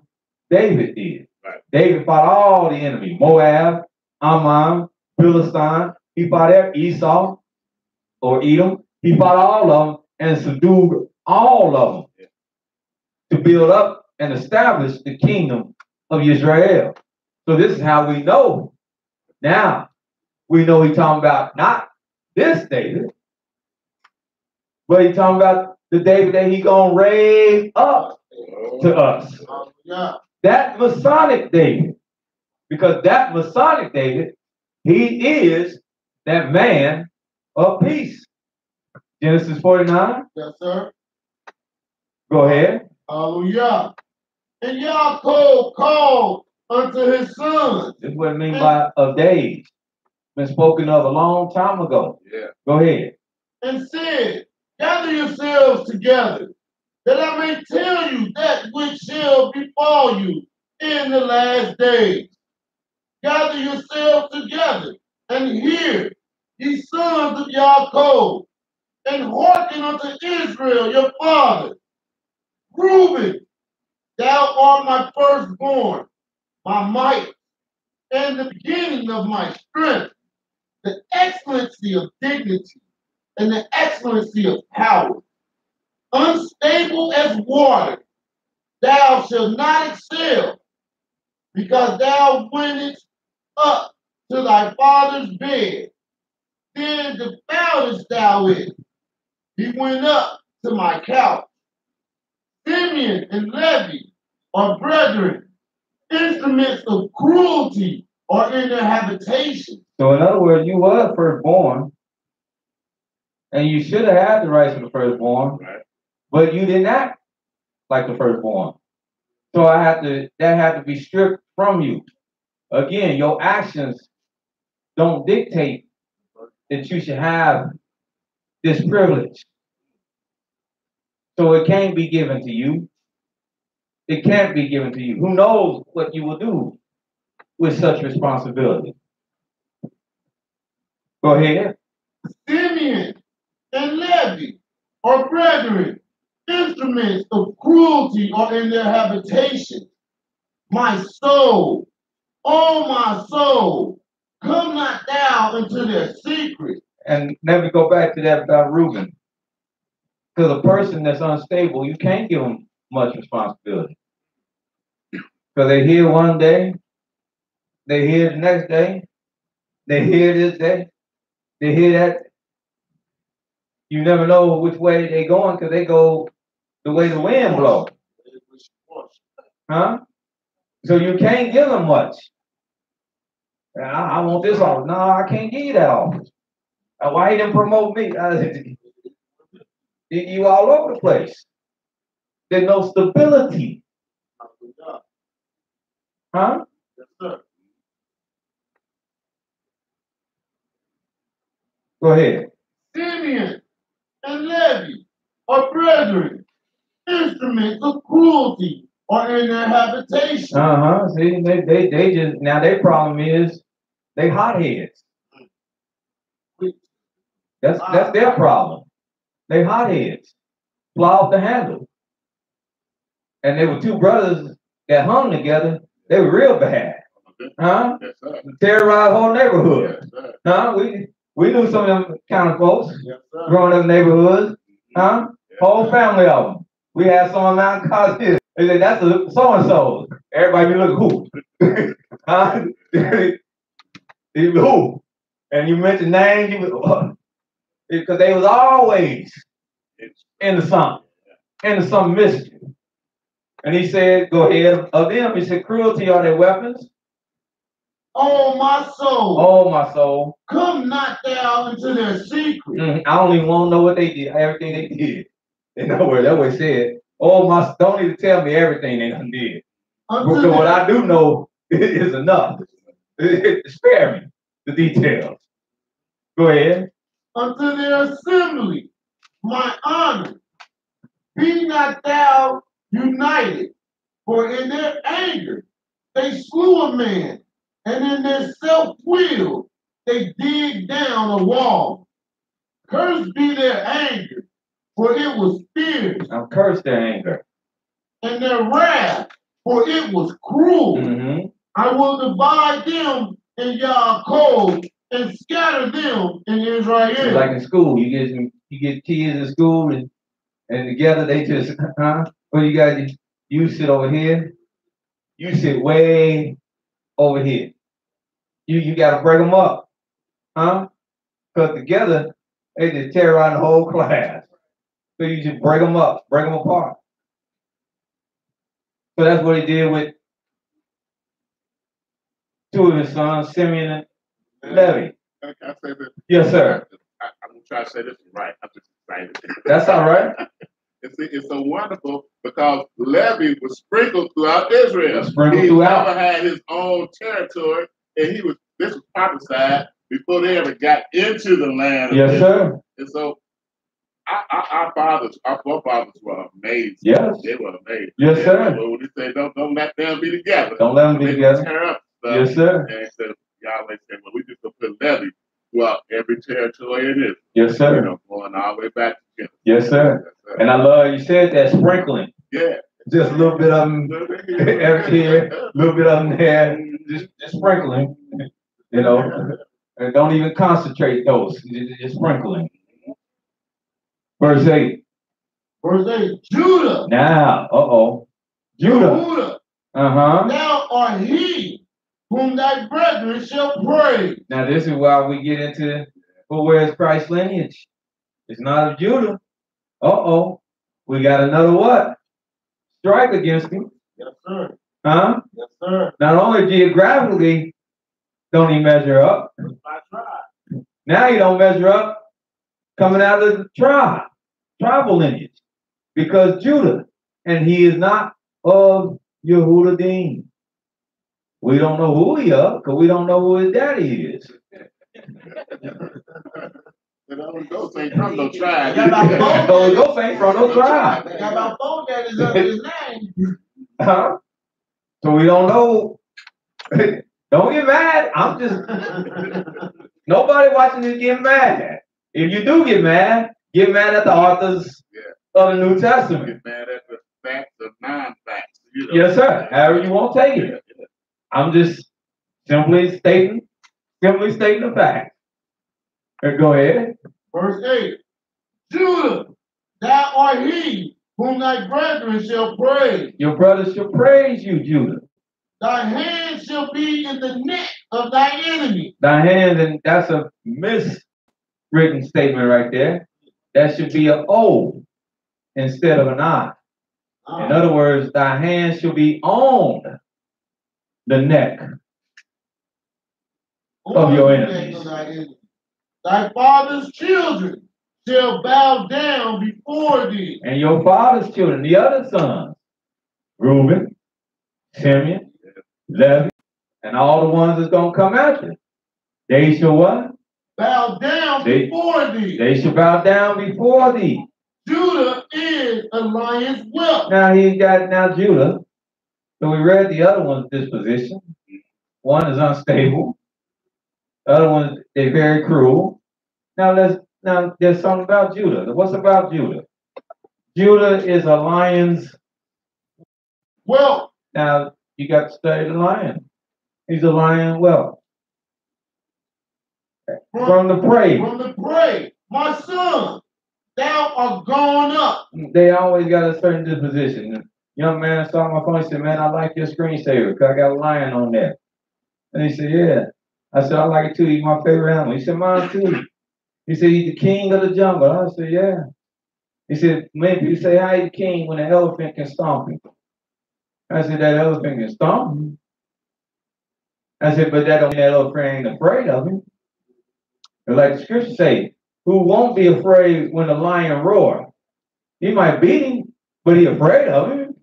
David did. Right. David fought all the enemy, Moab, Ammon, Philistine. He fought Esau or Edom. He fought all of them and subdued all of them to build up and establish the kingdom of Israel. So this is how we know. Now, we know he's talking about not this David, but he's talking about the David that he's going to raise up to us. That Masonic David. Because that Masonic David, he is that man of peace. Genesis 49.
Yes, sir.
Go ahead.
Hallelujah. And Yaakov called unto his sons.
This is what I mean by of days. Been spoken of a long time ago.
Yeah.
Go ahead.
And said, gather yourselves together, that I may tell you that which shall befall you in the last days. Gather yourselves together, and hear, ye sons of Yaakov, and hearken unto Israel your father. Reuben, thou art my firstborn, my might, and the beginning of my strength, the excellency of dignity, and the excellency of power. Unstable as water, thou shalt not excel, because thou wentest up to thy father's bed. Then defoulest thou it. He went up to my couch. Simeon and Levi are brethren. Instruments of cruelty are in their habitation.
So in other words, you were firstborn, and you should have had the rights of the firstborn, right, but you didn't act like the firstborn. So that had to be stripped from you. Again, your actions don't dictate that you should have this privilege. So it can't be given to you. It can't be given to you. Who knows what you will do with such responsibility? Go ahead.
Simeon and Levi are brethren. Instruments of cruelty are in their habitation. My soul, oh my soul, come not thou into their secret. And
let me go back to that about Reuben. Because a person that's unstable, you can't give them much responsibility. Because they hear one day, they hear the next day, they hear this day, they hear that. You never know which way they're going because they go the way the wind blows. Huh? So you can't give them much. I want this office. No, I can't give you that office. Why he didn't promote me? You all over the place. There's no stability. Huh?
Yes, sir.
Go ahead.
Simeon and Levi are brethren. Instruments of cruelty are in their habitation.
See, they just now their problem is they hotheads. That's their problem. They hotheads. Fly off the handle. And they were two brothers that hung together. They were real bad. Huh?
Yes, sir.
Terrorized whole neighborhood.
Yes, sir.
Huh? We knew some of them kind of folks
Yes, sir.
growing up in neighborhoods. Huh?
Yes,
Whole
sir.
family of them. We had some of Mount Cosby. They said, that's the so-and-so. Everybody be looking, who? Huh? Who? And you mentioned names, because they was always into some mischief. And he said, go ahead of them. He said, cruelty are their weapons.
Oh, my soul.
Oh, my soul.
Come not thou into their secret.
I don't even want to know what they did, everything they did. In other words, that's what he said. Oh, my, don't even tell me everything they done did. Because what I do know is enough. Spare me the details. Go ahead.
Unto their assembly, my honor. Be not thou united, for in their anger they slew a man, and in their self-will they dig down a wall. Cursed be their anger, for it was fierce,
I'm cursed their anger.
and their wrath, for it was cruel.
Mm-hmm.
I will divide them in Yaakov and scatter them in Israel.
It's like in school, you get kids in school and together they just, well, you sit over here, you sit way over here. You got to break them up, because together they just terrorize the whole class. So you just break them up, break them apart. So that's what he did with two of his sons, Simeon and Levi.
Can I say this?
Yes, sir.
I'm gonna try to say this right. I'm just excited.
That's all right.
It's so wonderful because Levi was sprinkled throughout Israel.
Sprinkled
He
throughout.
never had his own territory, and this was prophesied before they ever got into the land.
Yes,
Israel.
sir.
And so our forefathers were amazing.
Yes.
They were amazing.
Yes, sir.
When we say don't let them be together.
Don't let them be
They
together.
tear up stuff.
Yes, sir.
And so Yahweh said, well, we just gonna put Levi throughout every territory it is.
Yes, sir.
Going all the way back to Genesis.
Yes, sir.
Yes, sir.
And I love you said that sprinkling.
Yeah.
Just a little bit of them every here, a little bit of them there. Just sprinkling, and don't even concentrate those. Just sprinkling. Verse 8.
Verse 8, Judah.
Now, Judah.
Thou art he whom thy brethren shall praise.
Now this is why we get into, well, where's Christ's lineage? It's not of Judah. We got another what? Strike against him.
Yes, sir.
Huh?
Yes, sir.
Not only geographically don't he measure up,
That's right.
now he don't measure up coming out of the tribal lineage. Because Judah, and he is not of Yehudadim. We don't know who he is, because we don't know who his daddy is.
The Holy Ghost ain't from no tribe.
The Holy Ghost ain't from no tribe.
Got about four daddies under his name.
So we don't know. Don't get mad. I'm just, nobody watching this get mad. If you do get mad at the authors of the New Testament.
Get mad at the facts of non-facts.
Yes, sir. However you want to take it. I'm just simply stating the fact. Go ahead.
Verse 8, Judah, thou art he whom thy brethren shall praise.
Your brothers shall praise you, Judah.
Thy hand shall be in the neck of thy enemy.
Thy hand, and that's a miswritten statement right there. That should be an O instead of an I. In other words, thy hand shall be on the neck of your enemies.
Thy father's children shall bow down before thee.
And your father's children, the other sons, Reuben, Simeon, Levi, and all the ones that's going to come after. They shall what?
Bow down before thee.
They shall bow down before thee.
Judah is a lion's whelp.
Now Judah. So we read the other one's disposition. One is unstable. The other one, they're very cruel. Now let's Now, there's something about Judah. What's about Judah? Judah is a lion's.
Well,
Now, you got to study the lion. He's a lion well. From the prey.
From the prey. My son, thou art gone up.
They always got a certain disposition. Young man saw my phone. He said, "Man, I like your screensaver because I got a lion on there." And he said, "Yeah." I said, "I like it too. He's my favorite animal." He said, "Mine too." He said, "He's the king of the jungle." I said, "Yeah." He said, "Many people say, how he's king when an elephant can stomp him?" I said, "That elephant can stomp him." I said, "But that don't mean that elephant ain't afraid of him." And like the scripture say, who won't be afraid when the lion roars? He might beat him, but he afraid of him.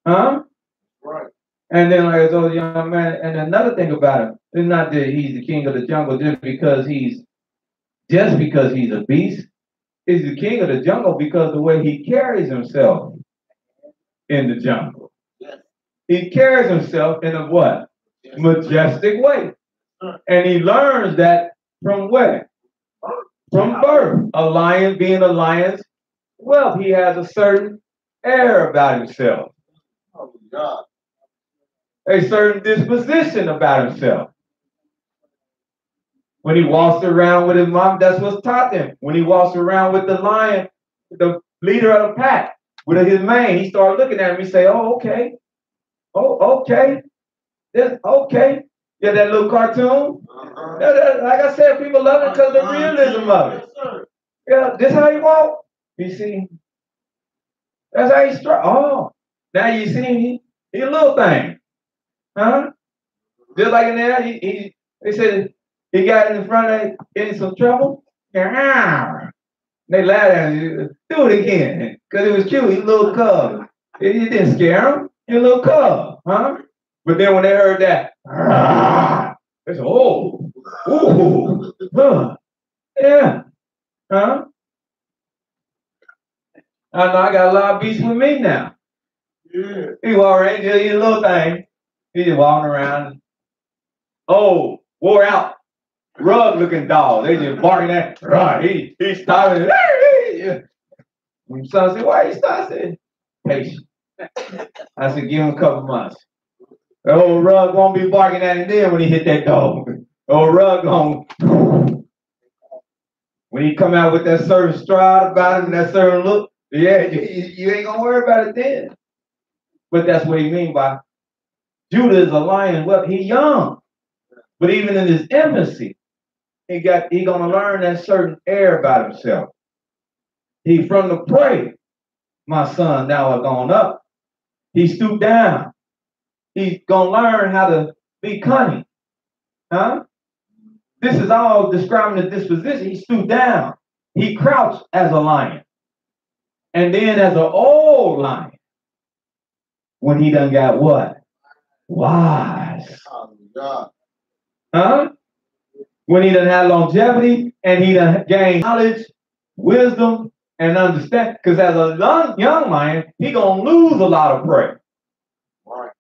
Huh?
Right.
And then like I told the young man, and another thing about him, it's not that he's the king of the jungle just because he's a beast. He's the king of the jungle because the way he carries himself in the jungle.
Yes.
He carries himself in a what?
Yes.
Majestic way. And he learns that from where? From birth. A lion being a lion's wealth. He has a certain air about himself.
Oh, God.
A certain disposition about himself. When he walks around with his mom, that's what's taught him. When he walks around with the lion, the leader of the pack, with his mane, he started looking at him. He say, "Oh, okay. Oh, okay. This, okay." Yeah, that little cartoon. Like I said, people love it because of the realism of it. Yeah, this how he walk. You see, that's how he struck. Oh, now you see, he a little thing, huh? Just like in there, they said he got in front of in some trouble. Yeah. They laughed at him. Do it again, because it was cute. He's a little cub. It didn't scare him. He's a little cub, huh? But then when they heard that, they said, "Oh, ooh, huh, yeah, huh?" I know I got a lot of beasts with me now.
Yeah.
He already he's a little thing. He's just walking around. Oh, wore out, rug looking dog. They just barking at. Right, he's stopping. My son said, "Why you stop?" I said, "Patient." I said, "Give him a couple months. The old rug won't be barking at him then when he hit that dog. The old rug gon' when he come out with that certain stride about him, that certain look, yeah, you ain't gonna worry about it then." But that's what he mean by Judah is a lion. Well, he young, but even in his infancy, he gonna learn that certain air about himself. He from the prey, my son, thou art gone up. He stooped down. He's gonna learn how to be cunning. Huh? This is all describing the disposition. He stooped down. He crouched as a lion. And then as an old lion, when he done got what? Wise.
Oh, God.
Huh? When he done had longevity and he done gained knowledge, wisdom, and understand. Because as a young lion, he gonna lose a lot of prey.
Right.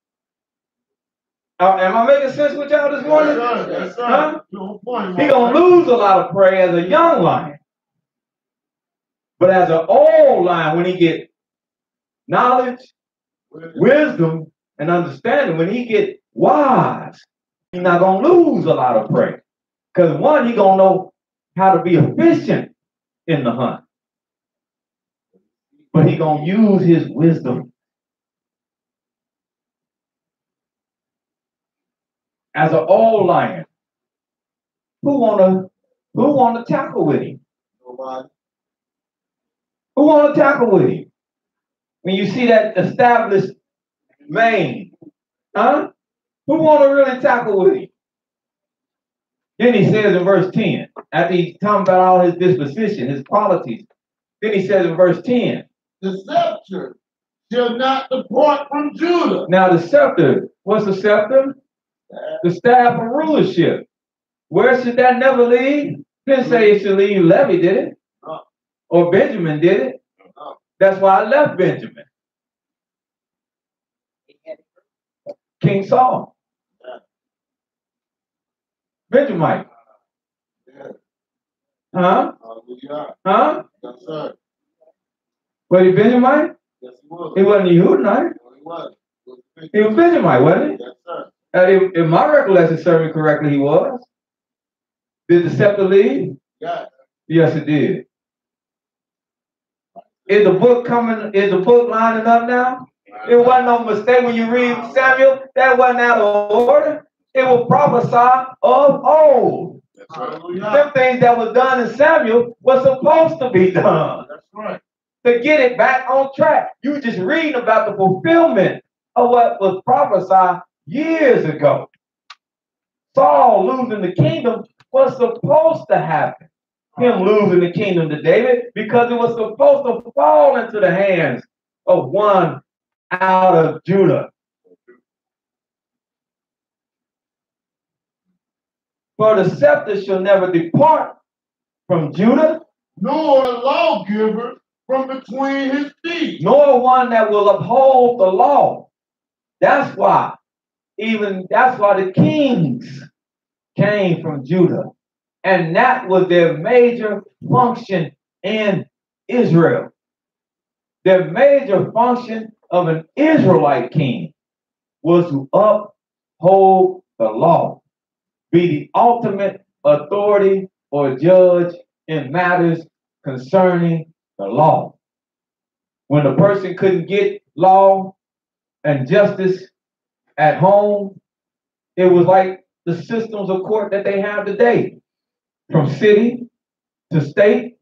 Am I making sense with y'all this morning?
Yes, sir.
Huh?
Point,
He gonna lose a lot of prey as a young lion. But as an old lion, when he get knowledge, wisdom, and understanding, when he get wise, he's not gonna lose a lot of prey. Because one, he gonna know how to be efficient in the hunt. But he gonna use his wisdom. As an old lion, who wanna tackle with him?
Nobody.
Who wanna tackle with him? When you see that established mane, huh? Who wanna really tackle with him? Then he says in verse 10, after he's talking about all his disposition, his qualities, then he says in verse 10,
"The scepter shall not depart from Judah."
now the scepter, what's the scepter? The staff of rulership. Where should that never leave? Didn't say it should leave Levi, did it?
No.
Or Benjamin, did it?
No.
That's why I left Benjamin. King Saul.
Yeah.
Benjamin.
Yeah.
Huh?
Hallelujah.
Huh?
Yes, sir.
Was he Benjamite?
Yes, he was.
He wasn't Yehudite.
No, he was.
He was Benjamite, wasn't he?
Yes, sir.
If my recollection served me correctly, he was. Did the scepter leave?
Yes.
Yes, it did. Is the book coming? Is the book lining up now? It wasn't no mistake when you read Samuel. That wasn't out of order. It was prophesied of old. Them things that was done in Samuel was supposed to be done.
That's right.
To get it back on track. You just reading about the fulfillment of what was prophesied years ago. Saul losing the kingdom was supposed to happen. Him losing the kingdom to David because it was supposed to fall into the hands of one out of Judah. For the scepter shall never depart from Judah,
nor a lawgiver from between his feet,
nor one that will uphold the law. That's why the kings came from Judah. And that was their major function in Israel. Their major function of an Israelite king was to uphold the law, be the ultimate authority or judge in matters concerning the law. When a person couldn't get law and justice at home, it was like the systems of court that they have today, from city to state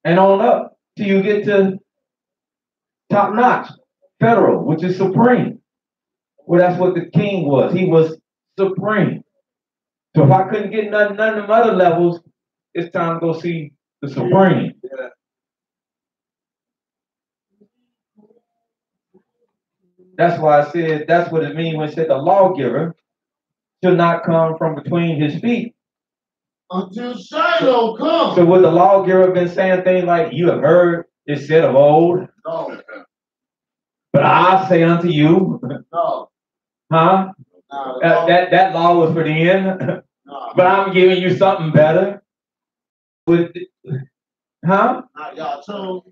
and on up till you get to top notch, federal, which is supreme. Well, that's what the king was. He was supreme. So if I couldn't get none of them other levels, it's time to go see the supreme.
Yeah.
That's why I said that's what it means when it said the lawgiver should not come from between his feet.
Until Shiloh comes.
So would the lawgiver have been saying things like, you have heard it said of old?
No.
But I say unto you.
No.
Huh?
No,
that law was for the end.
no.
But I'm giving you something better. Huh?
Not y'all chose.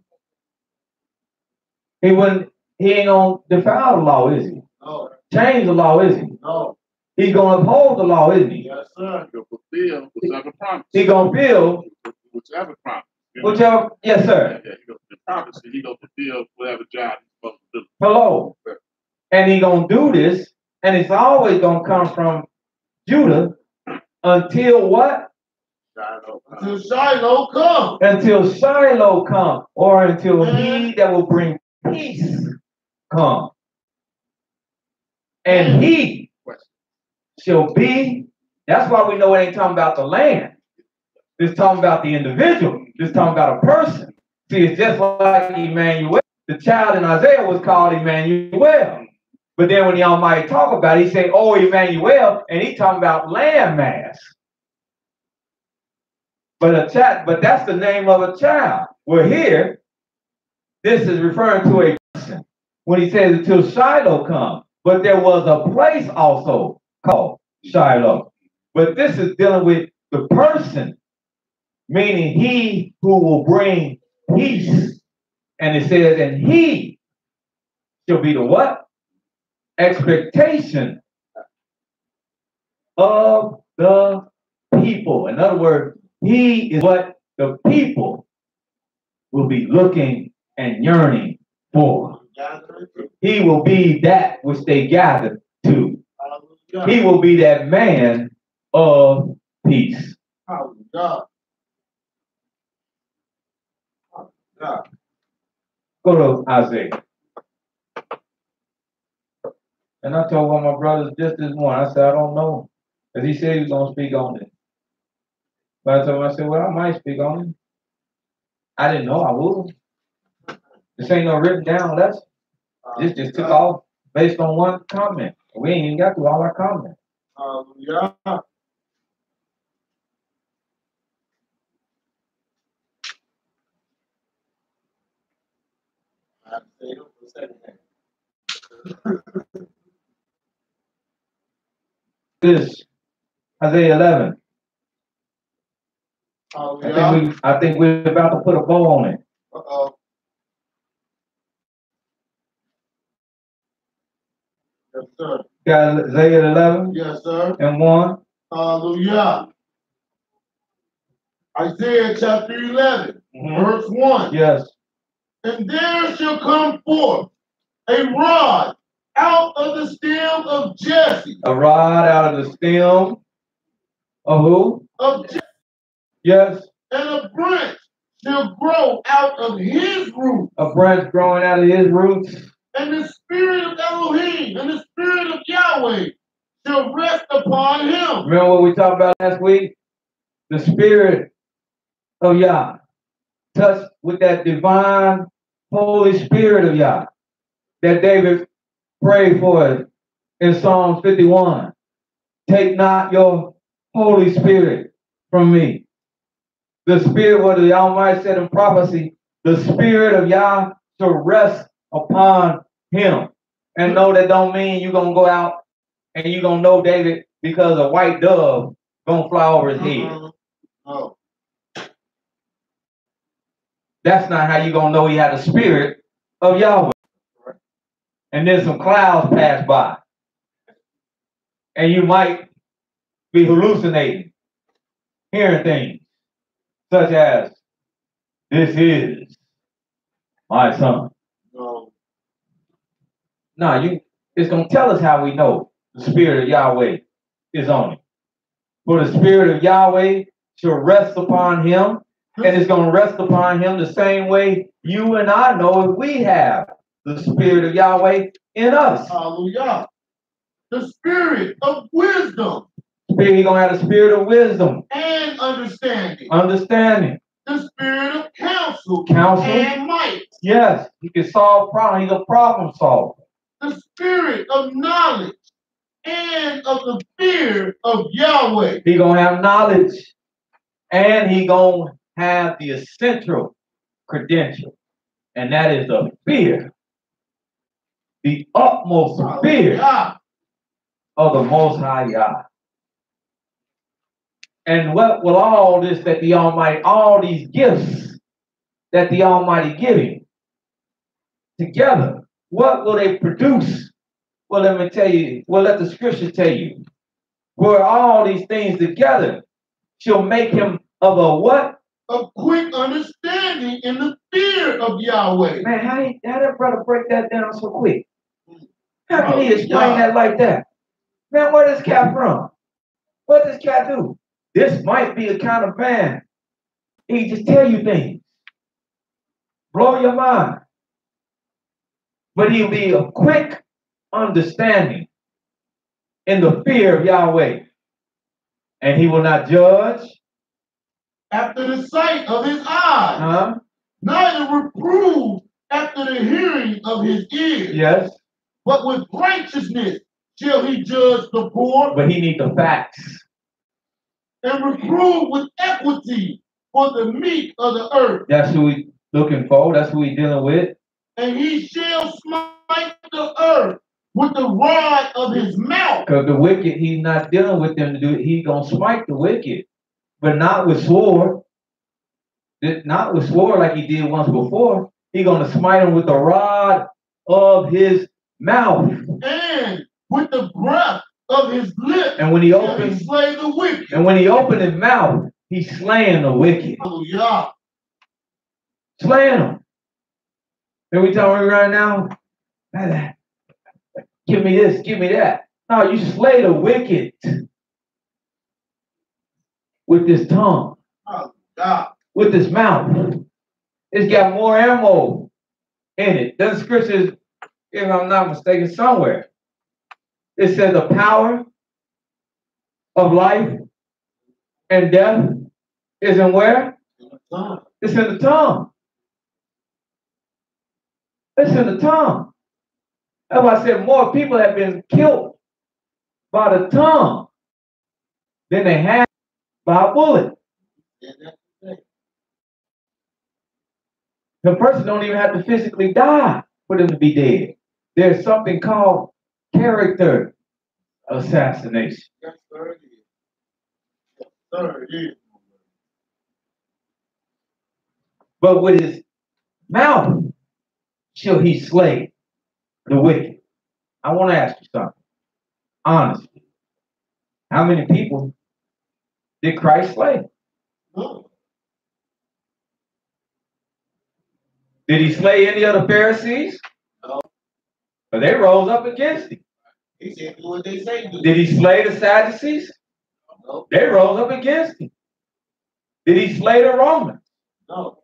He ain't gonna defile the law, is he?
No.
Change the law, is he?
No.
He's gonna uphold the law, isn't he?
Yes, sir.
He'll fulfill whichever promise.
He's gonna build
Whichever promise.
whichever, yes, sir.
Yeah, the promise, he gonna fulfill whatever job he's supposed to do.
Hello. And he gonna do this, and it's always gonna come from Judah until what?
Until Shiloh comes.
Until Shiloh come, or until he that will bring peace come. And he shall be, that's why we know it ain't talking about the land. It's talking about the individual. It's talking about a person. See, it's just like Emmanuel. The child in Isaiah was called Emmanuel. But then when the Almighty talk about it, he say, oh, Emmanuel, and he talking about landmass. But that's the name of a child. Well, here, this is referring to a person. When he says until Shiloh come. But there was a place also called Shiloh. But this is dealing with the person, meaning he who will bring peace. And it says, and he shall be the what? Expectation of the people. In other words, he is what the people will be looking and yearning for. He will be that which they gathered to. He will be that man of peace.
Hallelujah.
Go to Isaiah. And I told one of my brothers just this morning, I said, I don't know. Because he said he was going to speak on it. But I told him, I said, well, I might speak on it. I didn't know I would. This ain't no written down lesson. This just took off based on one comment. We ain't even got through all our comments.
Hallelujah.
This, Isaiah 11.
Hallelujah.
I think we're about to put a bow on it.
Uh-oh. Yes, sir.
Got Isaiah 11
Yes, sir.
and 1.
Hallelujah. Isaiah chapter 11, verse 1.
Yes.
And there shall come forth a rod out of the stem of Jesse.
A rod out of the stem of who?
Of Jesse.
Yes.
And a branch shall grow out of his root.
A branch growing out of his roots.
And the spirit of Elohim and the spirit of Yahweh shall rest upon him.
Remember what we talked about last week? The spirit of Yah. Touched with that divine Holy Spirit of Yah that David prayed for in Psalm 51. Take not your Holy Spirit from me. The Spirit, what the Almighty said in prophecy, the Spirit of Yah shall rest upon him. And no, that don't mean you're going to go out and you're going to know David because a white dove going to fly over his head.
Oh.
That's not how you're going to know he had the Spirit of Yahweh. And then some clouds pass by. And you might be hallucinating, hearing things such as, this is my son.
No.
No, it's going to tell us how we know the Spirit of Yahweh is on him. For the Spirit of Yahweh shall rest upon him, and it's going to rest upon him the same way you and I know if we have the Spirit of Yahweh in us.
Hallelujah. The spirit of wisdom.
He's going to have the spirit of wisdom.
And understanding.
Understanding.
The spirit of counsel.
Counsel.
And might.
Yes, he can solve problems. He's a problem solver.
The spirit of knowledge and of the fear of Yahweh.
He's going to have knowledge. And he's going to have the essential credential. And that is the fear. The utmost fear of the Most High Yah. And what will all this that the Almighty, all these gifts that the Almighty give him together, what will they produce? Well, let me tell you, well, let the scripture tell you. Where all these things together shall make him of a what?
A quick understanding in the fear of Yahweh.
Man, how that brother break that down so quick? How can he explain that like that? Man, where this cat from? What does cat do? This might be a kind of man. He just tell you things. Blow your mind. But he'll be a quick understanding in the fear of Yahweh. And he will not judge.
After the sight of his eyes. Neither reprove after the hearing of his ears.
Yes.
But with righteousness shall he judge the poor.
But he needs the facts.
And reprove with equity for the meek of the earth.
That's who we looking for. That's who we dealing with.
And he shall smite the earth with the rod of his mouth.
Because the wicked, he's not dealing with them to do it. He's going to smite the wicked. But not with sword. Not with sword like he did once before. He's going to smite him with the rod of his mouth.
And with the breath of his lips.
And when he opens,
slay the wicked.
And when he opened his mouth, he's slaying the wicked.
Hallelujah.
Slaying them. Every time we right now, give me this, give me that. No, you slay the wicked with this tongue.
Hallelujah.
With this mouth. It's got more ammo in it. Doesn't scriptures, if I'm not mistaken, somewhere. It says the power of life and death is in where? It's in the tongue. It's in the tongue. That's why I said more people have been killed by the tongue than they have by a bullet. The person don't even have to physically die for them to be dead. There's something called character assassination.
Yes, sir, it is. Yes, sir, it is.
but with his mouth shall he slay the wicked. I want to ask you something. Honestly, how many people did Christ slay?
No.
Did he slay any of the Pharisees?
No.
But they rose up against him.
He said, do what they say do.
Did he slay the Sadducees?
No.
They rose up against him. Did he slay the Romans?
No.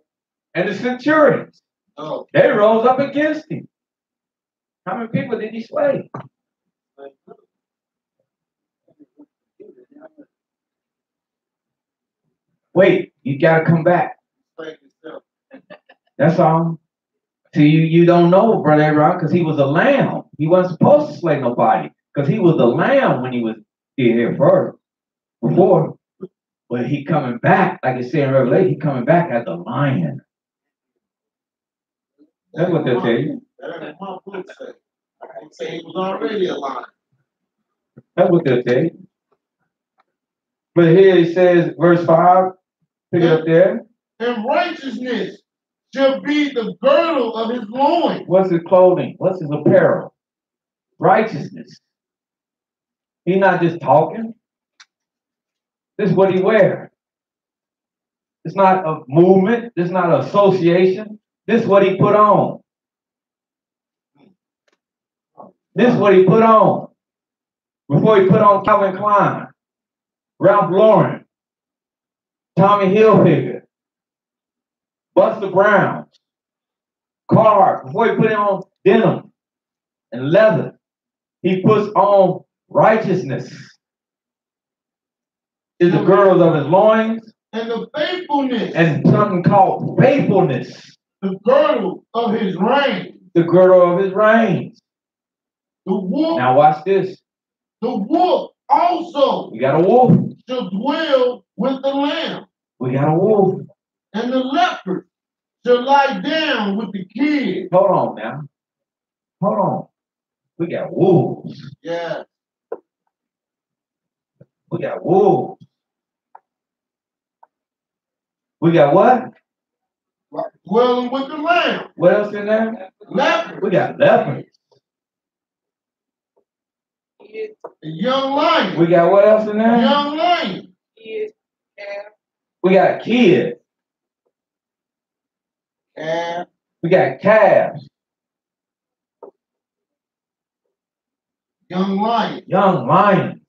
And the centurions?
No.
They rose up against him. How many people did he slay? Wait, you gotta come back. That's all. See, you don't know, Brother Aaron, because he was a lamb. He wasn't supposed to slay nobody, because he was a lamb when he was here first, before. But he coming back, like it said in Revelation, he coming back as a lion. That's what they'll tell you.
That's what my book say. I say he was already a lion.
That's what they'll tell you. But here he says, verse 5, pick it up there.
And righteousness shall be the girdle of his loins.
What's his clothing? What's his apparel? Righteousness. He's not just talking. This is what he wears. It's not a movement. It's not an association. This is what he put on. This is what he put on. Before he put on Calvin Klein, Ralph Lauren, Tommy Hilfiger, Buster Brown, Carr. Before he put on denim and leather, he puts on righteousness. Is the girdles of his loins.
And the faithfulness.
And something called faithfulness.
The girdle of his reign.
The girdle of his reigns.
The wolf.
Now watch this.
The wolf also.
We got a wolf.
Shall dwell with the lamb.
We got a wolf.
And the leopard shall lie down with the kid.
Hold on now. Hold on. We got wolves.
Yeah.
We got wolves. We got what?
Dwelling with the lamb.
What else in there?
Leopard.
We got leopards.
The young lion.
We got what else in there?
Young lion.
We got kids.
Calf.
We got calves.
Young lion.
Young lions.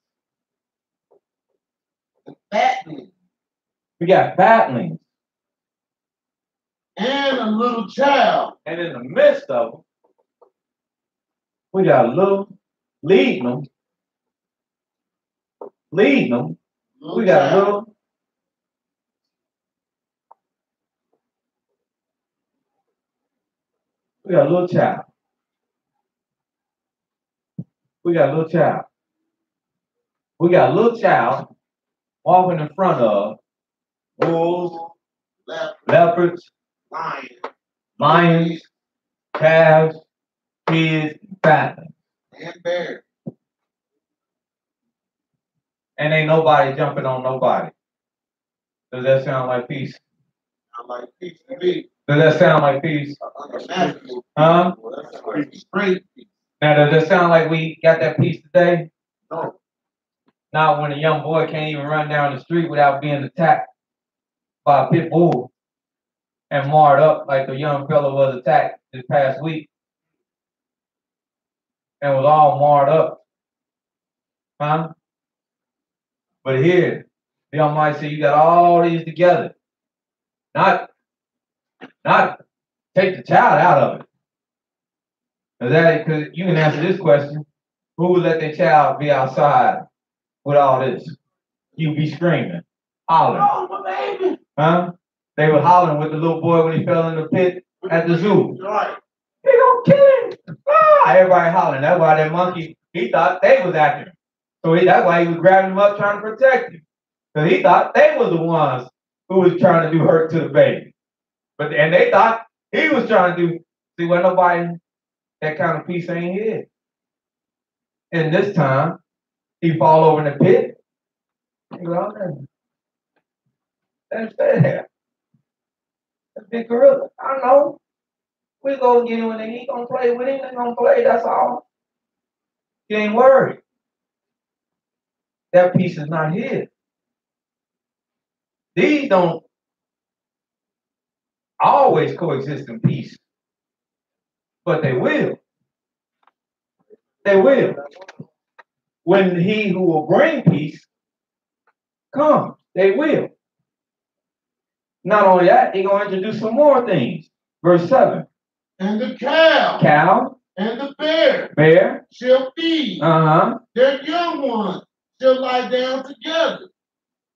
The fatling.
We got fatlings.
And a little child.
And in the midst of them, we got a little leading them. Leading them. We got a little. We got a little child. We got a little child. We got a little child walking in front of wolves, leopards, lions, calves, kids, fatlings.
And bears.
And ain't nobody jumping on nobody. Does that sound like peace?
I'm like peace to me.
Does that sound like peace?
Unimaginable.
Huh?
Straight peace.
Now, does that sound like we got that peace today?
No.
Not when a young boy can't even run down the street without being attacked by a pit bull and marred up like the young fellow was attacked this past week and was all marred up. Huh? But here, the Almighty said, you got all these together. Not take the child out of it. Because you can answer this question. Who would let their child be outside with all this? You be screaming, hollering.
Oh, my baby.
Huh? They were hollering with the little boy when he fell in the pit at the zoo.
Right.
They gonna kill him. Ah, everybody hollering. That's why that monkey, he thought they was after him. So that's why he was grabbing him up trying to protect him. Because he thought they was the ones who was trying to do hurt to the baby. And they thought he was trying to do, see, well, nobody, that kind of peace ain't here. And this time, he fall over in the pit. He go, oh, that's fair. A big gorilla. I know. We go get him and he gonna play with him. They gonna play. That's all. You ain't worried. That peace is not his. These don't always coexist in peace, but they will. They will. When he who will bring peace comes, they will. Not only that, he's going to introduce some more things. Verse 7.
And the cow and the bear shall feed. Their young ones shall lie down together.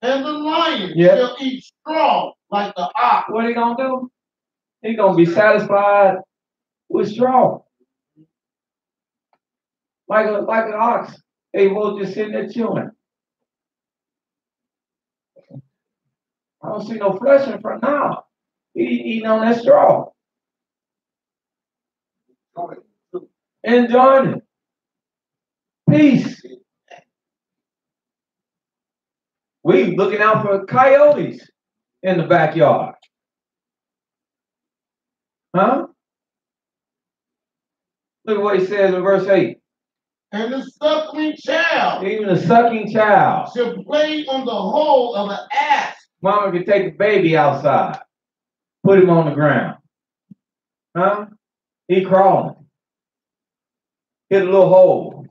And the lion shall eat straw like the ox.
What he going to do? He's going to be satisfied with straw. Like an ox. They will just sitting there chilling. I don't see no flesh in front now. He eating on that straw. Enjoying it. Peace. We looking out for coyotes in the backyard. Huh? Look at what he says in verse 8.
And the suckling child,
even the sucking child,
shall play on the hole of an ass.
Mama can take the baby outside, put him on the ground. Huh? He crawling. Hit a little hole.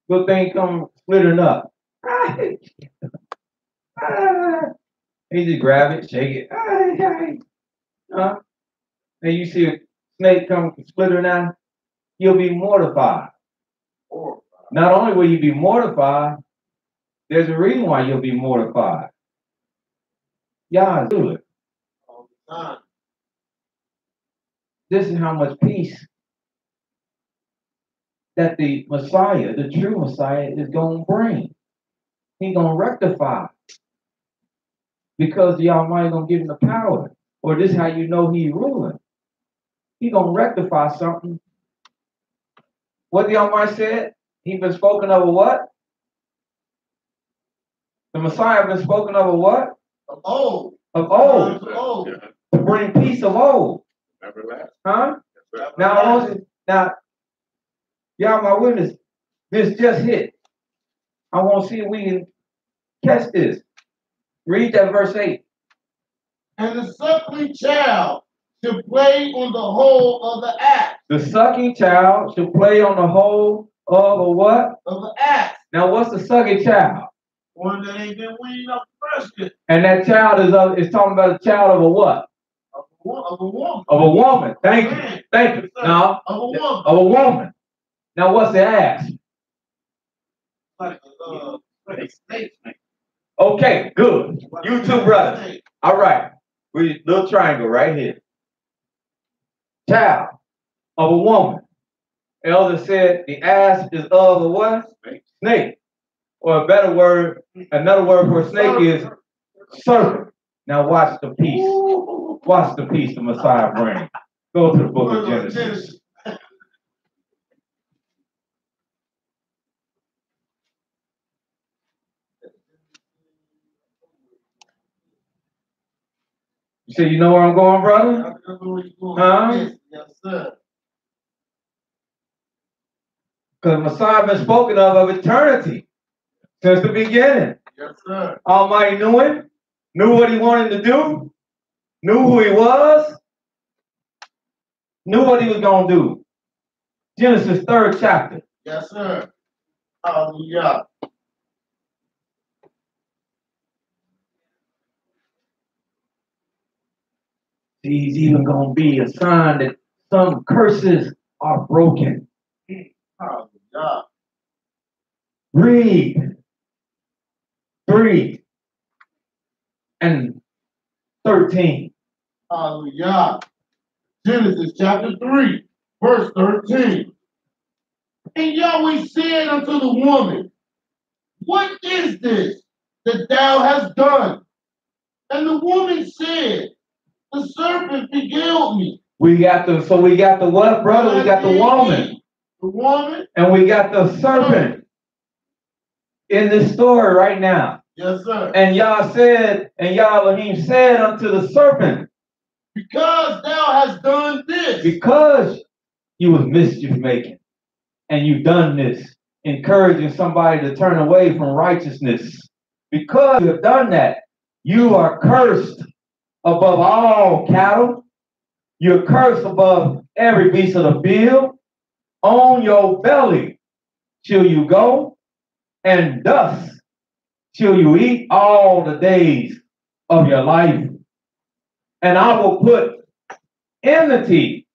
Good thing come splitting up. He just grab it, shake it. Huh? And you see a snake come splittering out, you'll be mortified. Not only will you be mortified, there's a reason why you'll be mortified. Y'all do it.
All the time.
This is how much peace that the Messiah, the true Messiah, is going to bring. He's going to rectify. Because the Almighty going to give him the power. Or this is how you know he's ruling. He's going to rectify something. What the Almighty said? He's been spoken of a what? The Messiah been spoken of a what?
Of old.
Of old.
Of old.
To bring peace of old.
Everlasting.
Huh? Now, y'all my witness, this just hit. I want to see if we can catch this. Read that verse 8.
And the suckling child shall play on the hole of the axe.
The sucking child shall play on the hole of a what?
Of the axe.
Now, what's the sucking child?
One that ain't been weaned up fresh yet.
And that child is talking about a child of a what?
Of a woman.
Of a woman. Thank you. Thank you. No.
Of a woman.
Of a woman. Now, what's the ass?
Like a snake.
Okay, good. You two brothers. All right. We little triangle right here. Child of a woman. Elder said the ass is of a what? Snake. Or a better word, another word for a snake is serpent. Now watch the peace. Watch the peace the Messiah brings. Go to the book of Genesis. You say you know where I'm going, brother? Huh?
Yes, sir.
Because Messiah been spoken of eternity since the beginning.
Yes, sir.
Almighty knew him, knew what he wanted to do, knew who he was, knew what he was going to do. Genesis 3rd chapter.
Yes, sir. Hallelujah.
He's even going to be a sign that some curses are broken.
Hallelujah.
Read 3 and 13.
Hallelujah. Genesis chapter 3, verse 13. And Yahweh said unto the woman, what is this that thou hast done? And the woman said, the serpent beguiled me.
We got the what, brother? We got the woman.
The woman.
And we got the serpent in this story right now.
Yes, sir.
And Yah said, and Yah Elohim said unto the serpent,
Because thou hast done this.
Because you was mischief making and you done this, encouraging somebody to turn away from righteousness. Because you have done that, you are cursed above all cattle. You're cursed above every beast of the field. On your belly shall you go, and dust shall you eat all the days of your life. And I will put enmity.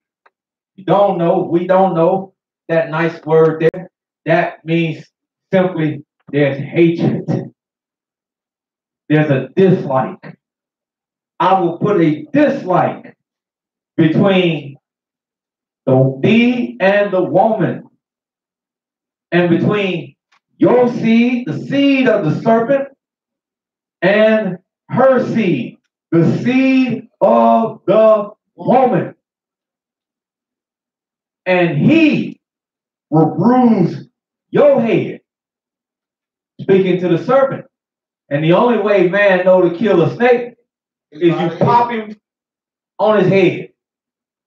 We don't know that nice word there. That means simply there's hatred. There's a dislike. I will put a dislike between thee and the woman, and between your seed, the seed of the serpent, and her seed, the seed of the woman. And he will bruise your head. Speaking to the serpent. And the only way man know to kill a snake is you pop him on his head.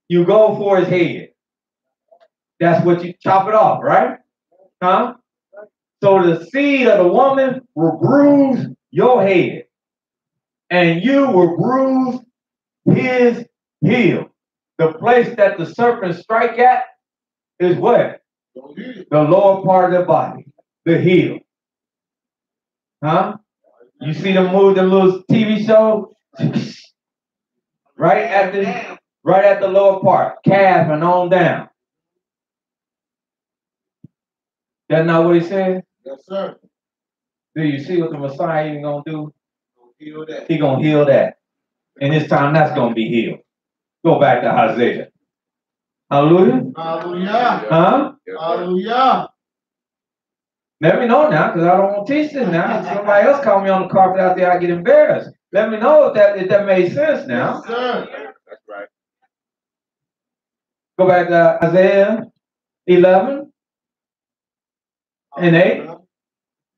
You go for his head. That's what you chop it off, right? Huh? So the seed of the woman will bruise your head. And you will bruise his heel. The place that the serpent strike at is what? The lower part of the body. The heel. Huh? You see them move them little TV show? right at the lower part, calf and on down. That's not what he said?
Yes, sir.
Do you see what the Messiah ain't gonna do?
Heal that.
He gonna heal that. And this time that's gonna be healed. Go back to Isaiah. Hallelujah.
Hallelujah.
Huh?
Hallelujah.
Let me know now, because I don't want to teach this now. If somebody else call me on the carpet out there, I get embarrassed. Let me know if that made sense now.
Yes, sir.
That's right.
Go back to Isaiah 11 and 8.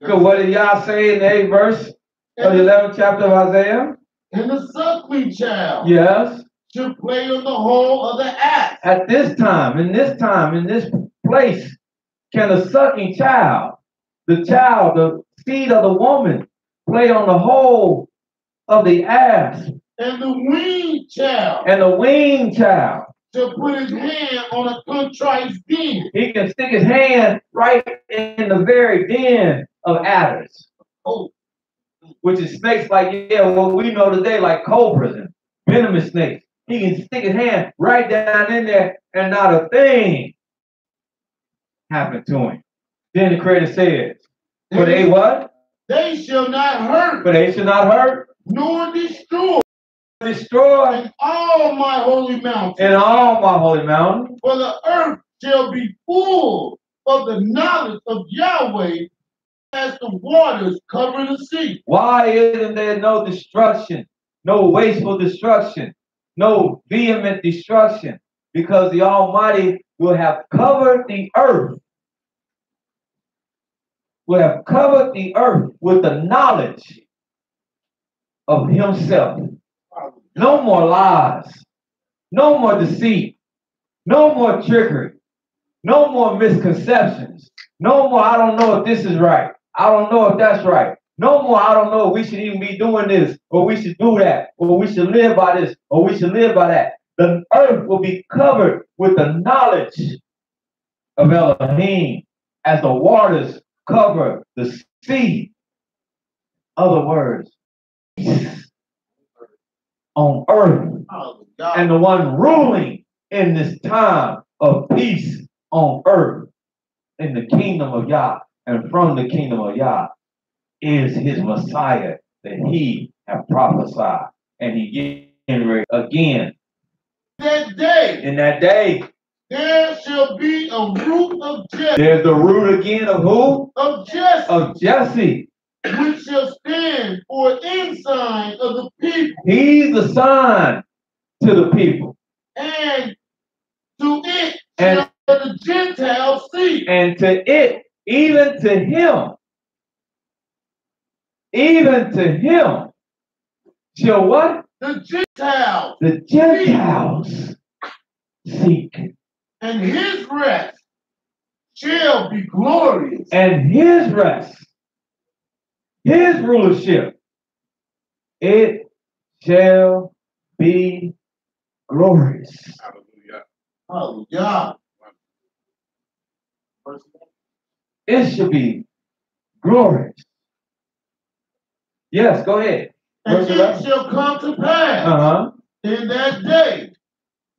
So what did y'all say in the 8th verse of the 11th chapter of Isaiah?
And the suckling child
Yes.
should play on the hole of the ass.
At this time, in this place, can a sucking child, the seed of the woman, play on the hole of the ass?
And the weaned child.
And the weaned child.
To put his hand on a contrite den.
He can stick his hand right in the very den of adders.
Oh.
Which is snakes like, what we know today, like cobras and venomous snakes. He can stick his hand right down in there and not a thing happened to him. Then the Creator says, but they what?
They shall not hurt.
But they shall not hurt.
Nor destroy.
Destroy.
In all my holy mountains.
In all my holy mountains.
For the earth shall be full of the knowledge of Yahweh as the waters cover the sea.
Why isn't there no destruction? No wasteful destruction? No vehement destruction? Because the Almighty will have covered the earth. Will have covered the earth with the knowledge of himself. No more lies. No more deceit. No more trickery. No more misconceptions. No more, I don't know if this is right. I don't know if that's right. No more, I don't know if we should even be doing this, or we should do that, or we should live by this, or we should live by that. The earth will be covered with the knowledge of Elohim as the waters cover the sea. Other words, on earth. And the one ruling in this time of peace on earth in the kingdom of Yah and from the kingdom of Yah is his Messiah that he have prophesied. And he getting ready again.
That day.
In that day.
There shall be a root of Jesse.
There's the root again of who?
Of Jesse.
Of Jesse.
Which shall stand for an ensign of the people.
He's the sign to the people.
And to it shall the Gentiles see.
And to it, even to him, shall what?
the Gentiles
The Gentiles seek.
and his rest shall be glorious.
And his rest, his rulership, it shall be glorious.
Hallelujah.
Hallelujah.
It should be glorious. Yes, go ahead.
And
Verse
it
11.
shall come to pass
Uh-huh.
in that day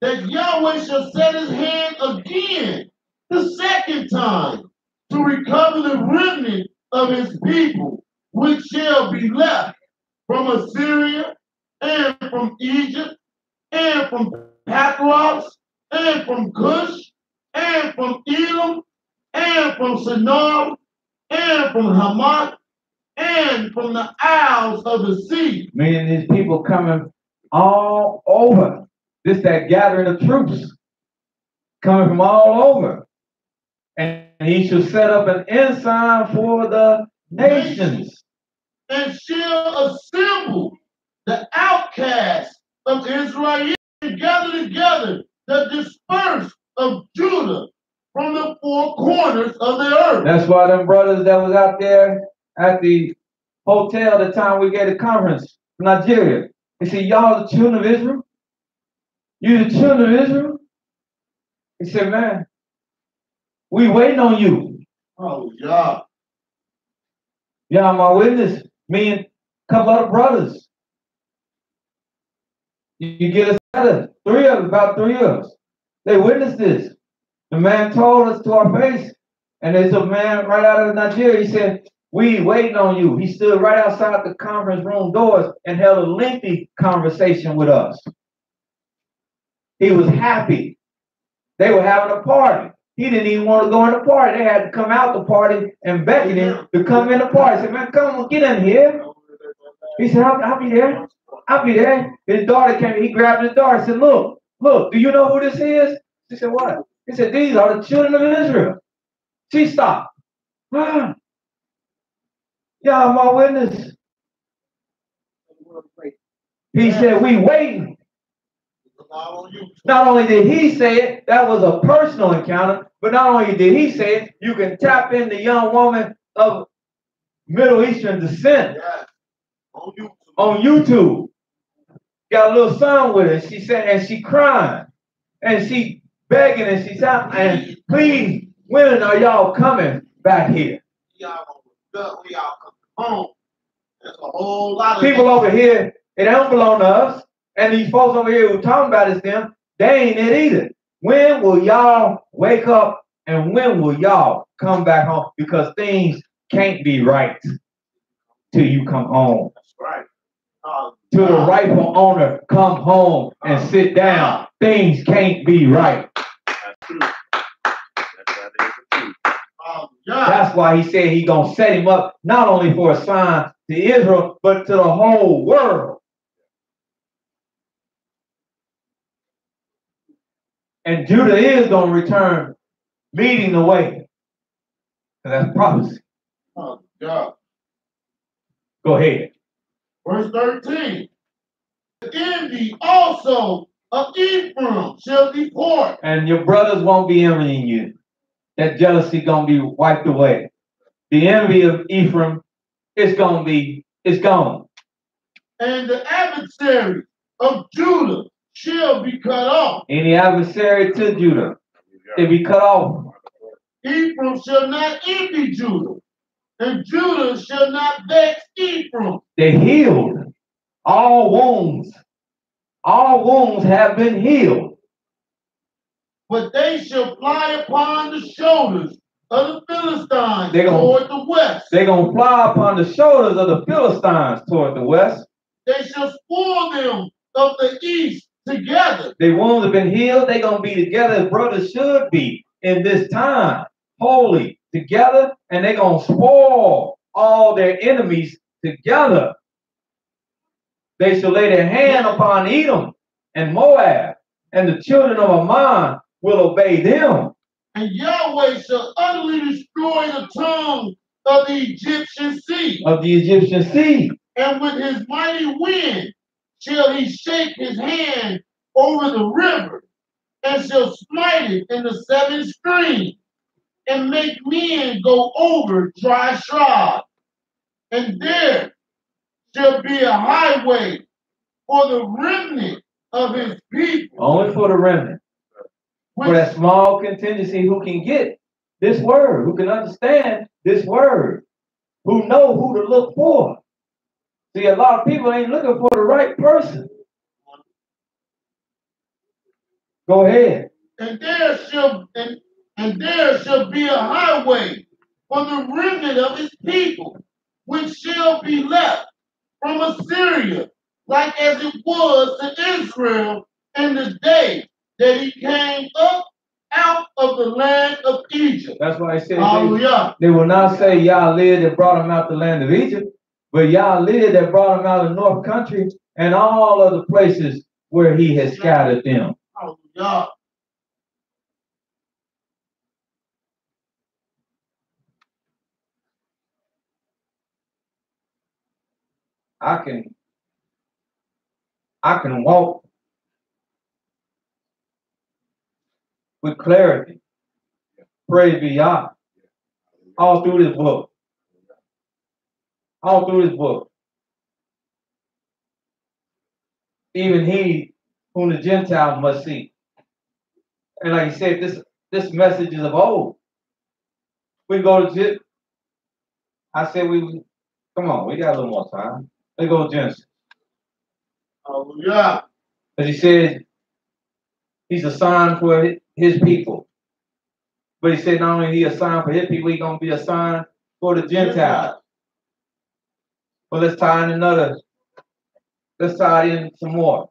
that Yahweh shall set his hand again the second time to recover the remnant of his people, which shall be left from Assyria and from Egypt and from Pathros and from Cush and from Elam and from Shinar and from Hamath and from the isles of the sea.
Meaning these people coming all over. This that gathering of troops coming from all over. And he shall set up an ensign for the nations.
And shall assemble the outcasts of Israel and gather together the dispersed of Judah from the four corners of the earth.
That's why them brothers that was out there at the hotel the time we gave the conference from Nigeria, they said, y'all the children of Israel? You the children of Israel? He said, man, we waiting on you.
Oh, yeah.
Yeah, my witness. Me and a couple other brothers. You get us together. About three of us. They witnessed this. The man told us to our face. And there's a man right out of Nigeria. He said, we waiting on you. He stood right outside the conference room doors and held a lengthy conversation with us. He was happy. They were having a party. He didn't even want to go in the party. They had to come out the party and beckon him to come in the party. He said, man, come on, get in here. He said, I'll be there. I'll be there. His daughter came. He grabbed his daughter and said, look, do you know who this is? She said, what? He said, these are the children of Israel. She stopped. Yeah, my witness. He said, we waiting. Not only did he say it, that was a personal encounter, but not only did he say it, you can tap in the young woman of Middle Eastern descent on YouTube. Got a little song with her. She said, and she crying, and she begging, and she's out, and please, when are y'all coming back here?
Y'all come home. There's a whole lot of
people over here, it don't belong to us. And these folks over here who talking about is them, they ain't it either. When will y'all wake up and when will y'all come back home? Because things can't be right till you come home.
That's right.
Till the rightful owner come home and sit down. Things can't be right.
That's true. That is the truth.
That's why he said he gonna set him up not only for a sign to Israel, but to the whole world. And Judah is going to return leading the way. That's prophecy.
Oh, God.
Go ahead.
Verse 13. The envy also of Ephraim shall depart.
And your brothers won't be envying you. That jealousy going to be wiped away. The envy of Ephraim is going to be, it's gone.
And the adversary of Judah shall be cut off.
Any adversary to Judah, they be cut off.
Ephraim shall not envy Judah, and Judah shall not vex Ephraim.
They healed. All wounds have been healed.
But they shall fly upon the shoulders of the Philistines toward the west.
They're going to fly upon the shoulders of the Philistines toward the west.
They shall spoil them of the east together.
Their wounds have been healed. They're going to be together as brothers should be in this time. Holy together. And they're going to spoil all their enemies together. They shall lay their hand upon Edom and Moab. And the children of Ammon will obey them.
And Yahweh shall utterly destroy the tongue of the Egyptian sea.
Of the Egyptian sea.
And with his mighty wind shall he shake his hand over the river, and shall smite it in the 7 streams, and make men go over dry shod. And there shall be a highway for the remnant of his people.
Only for the remnant. For that small contingency who can get this word, who can understand this word, who know who to look for. See, a lot of people ain't looking for the right person. Go ahead.
And there shall be a highway for the remnant of his people, which shall be left from Assyria, like as it was to Israel in the day that he came up out of the land of Egypt.
That's why I said
they
will not say Yahweh that brought them out the land of Egypt, but Yahweh that brought them out of the north country and all other places where he has scattered them.
Hallelujah.
I can walk with clarity. Praise be Yah. All through this book. All through this book. Even he whom the Gentiles must see. And like he said, this message is of old. We go to I said come on, we got a little more time. Let's go to Genesis.
Hallelujah.
As he said, he's a sign for his people. But he said not only he a sign for his people, he's going to be a sign for the Gentiles. But let's tie in some more.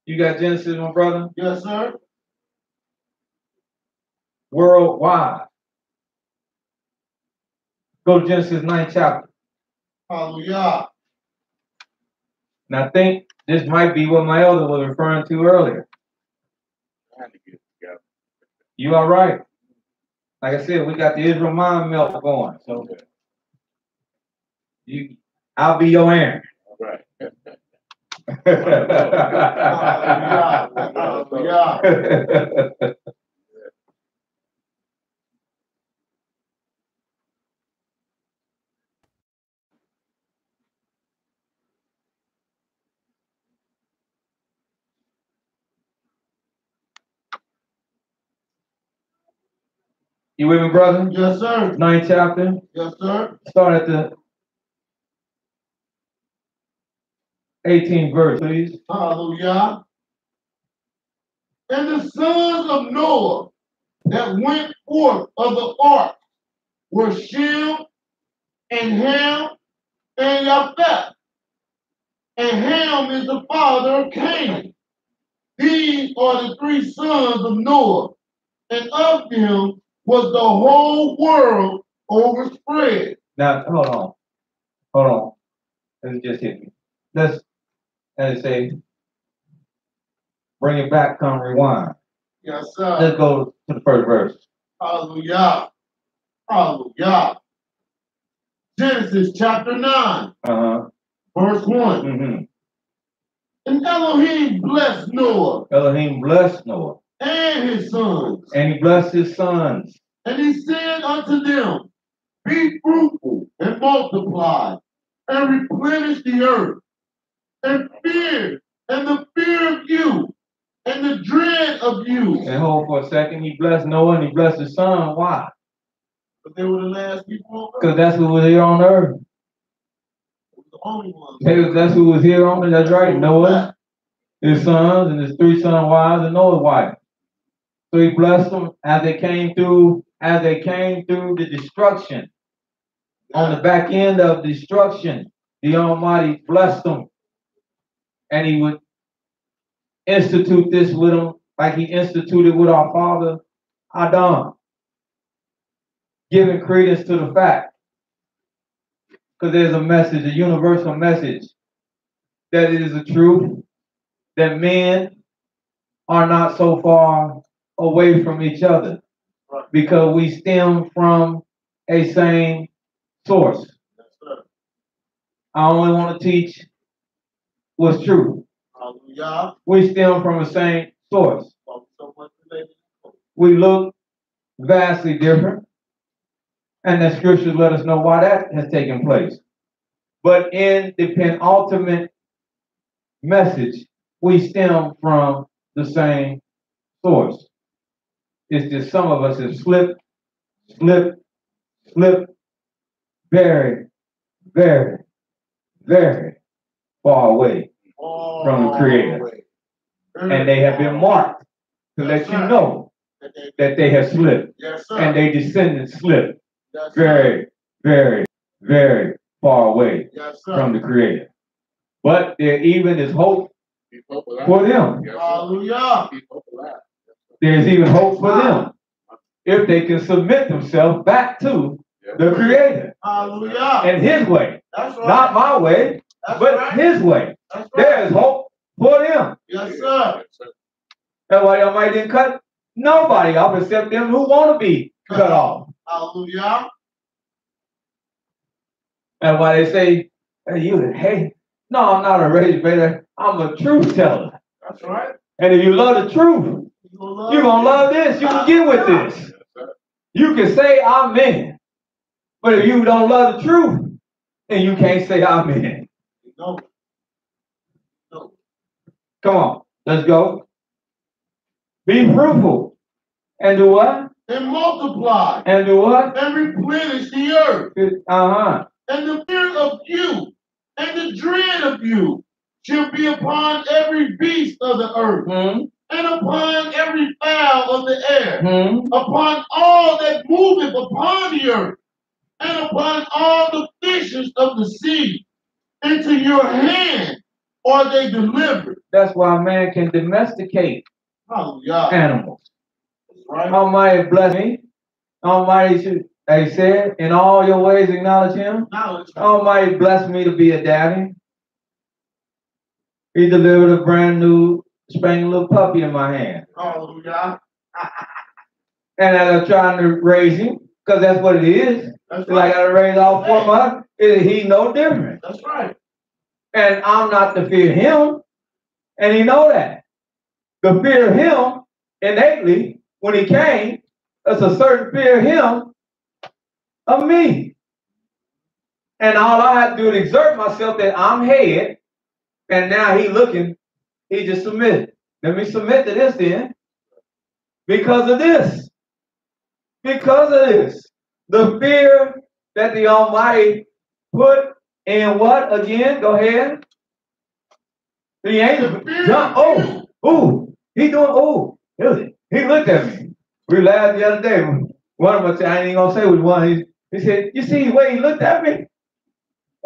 You got Genesis, my brother?
Yes, sir.
Worldwide. Go to Genesis 9th chapter.
Hallelujah.
And I think this might be what my elder was referring to earlier. You all right? Like I said, we got the Israel mind melt going. So I'll be your Aaron.
All right.
Hallelujah.
You with me, brother?
Yes, sir.
9th chapter.
Yes, sir.
Start at the 18th verse, please.
Hallelujah. And the sons of Noah that went forth of the ark were Shem and Ham and Japheth. And Ham is the father of Canaan. These are the 3 sons of Noah, and of them was the whole world overspread.
Now, hold on. Let me just hit me. Let's, as I say, bring it back, come rewind.
Yes, sir.
Let's go to the first verse.
Hallelujah. Hallelujah. Genesis chapter 9, verse 1.
Mm-hmm.
And Elohim blessed Noah.
Elohim blessed Noah.
And his sons.
And he blessed his sons.
And he said unto them, be fruitful and multiply and replenish the earth. And the fear of you and the dread of you.
And hold for a second. He blessed Noah and he blessed his son. Why?
But they were the last people on earth.
Because that's who was here on earth.
The only ones.
That's who was here on earth. That's right. Noah, his sons, and his 3 son wives, and Noah's wife. So he blessed them as they came through the destruction. On the back end of destruction, the Almighty blessed them. And he would institute this with them like he instituted with our father Adam. Giving credence to the fact. Because there's a message, a universal message, that it is a truth that men are not so far away from each other because we stem from a same source. I only want to teach was true.
Hallelujah.
We stem from the same source.
So much related.
We look vastly different. And the scriptures let us know why that has taken place. But in the penultimate message, we stem from the same source. It's just some of us have slipped very, very, very far away from the Creator. And they have been marked to let you know that they have slipped.
Yes, sir.
And their descendants slipped
Yes, sir.
very, very, very far away
Yes, sir.
from the Creator. But there even is hope
Keep hope alive.
for them.
Yes, sir.
Hallelujah.
Keep hope alive.
There's even hope for them if they can submit themselves back to
Yes,
the
sir.
Creator
Hallelujah.
and His way.
That's right.
Not my way,
That's
but
right.
His way.
That's right.
There is hope for them.
Yes, sir.
Yes, sir.
That's why Almighty didn't cut nobody off except them who want to be cut off.
Hallelujah.
That's why they say, hey, no, I'm not a razor, I'm a truth teller.
That's right.
And if you love the truth, you're going to love this. You can get with this.
Yes, sir.
You can say amen. But if you don't love the truth, then you can't say amen.
No. No.
Come on, let's go. Be fruitful. And do what?
And multiply.
And do what?
And replenish the earth.
Uh-huh.
And the fear of you and the dread of you shall be upon every beast of the earth,
Hmm.
and upon every fowl of the air,
Hmm.
upon all that moveth upon the earth, and upon all the fishes of the sea. Into your hand are they delivered.
That's why man can domesticate
Hallelujah.
animals.
That's right.
Almighty bless me. Almighty should, he said, in all your ways acknowledge Him.
Knowledge.
Almighty bless me to be a daddy. He delivered a brand new spanking little puppy in my hand.
Hallelujah.
And as I'm trying to raise him, because that's what it is.
That's
Like I gotta raise all 4 months. He no different.
That's right.
And I'm not to fear him. And he know that. To fear him innately, when he came, there's a certain fear of him of me. And all I have to do is exert myself that I'm head. And now he looking, he just submitted. Let me submit to this then. Because of this. Because of this. The fear that the Almighty put in what again? Go ahead. The angel jump. He looked at me. We laughed the other day. One of us said, I ain't even gonna say which one. He said, you see the way he looked at me?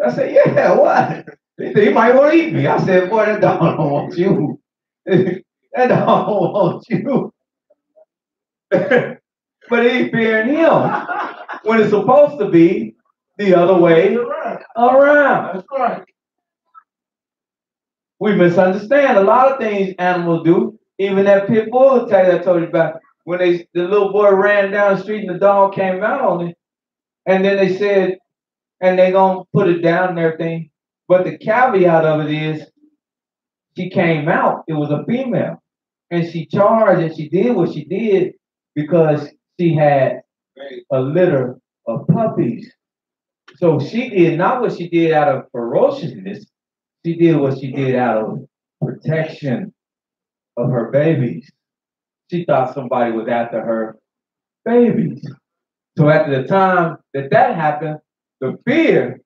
I said, yeah, what? He said, he might want to eat me. I said, boy, that dog don't want you. That dog don't want you. But he fearing him when it's supposed to be the other way around.
That's right.
We misunderstand a lot of things animals do. Even that pit bull attack I told you about, when the little boy ran down the street and the dog came out on him, and then they said, and they gonna put it down and everything. But the caveat of it is, she came out. It was a female, and she charged and she did what she did because she had a litter of puppies. So she did not what she did out of ferociousness. She did what she did out of protection of her babies. She thought somebody was after her babies. So at the time that happened, the fear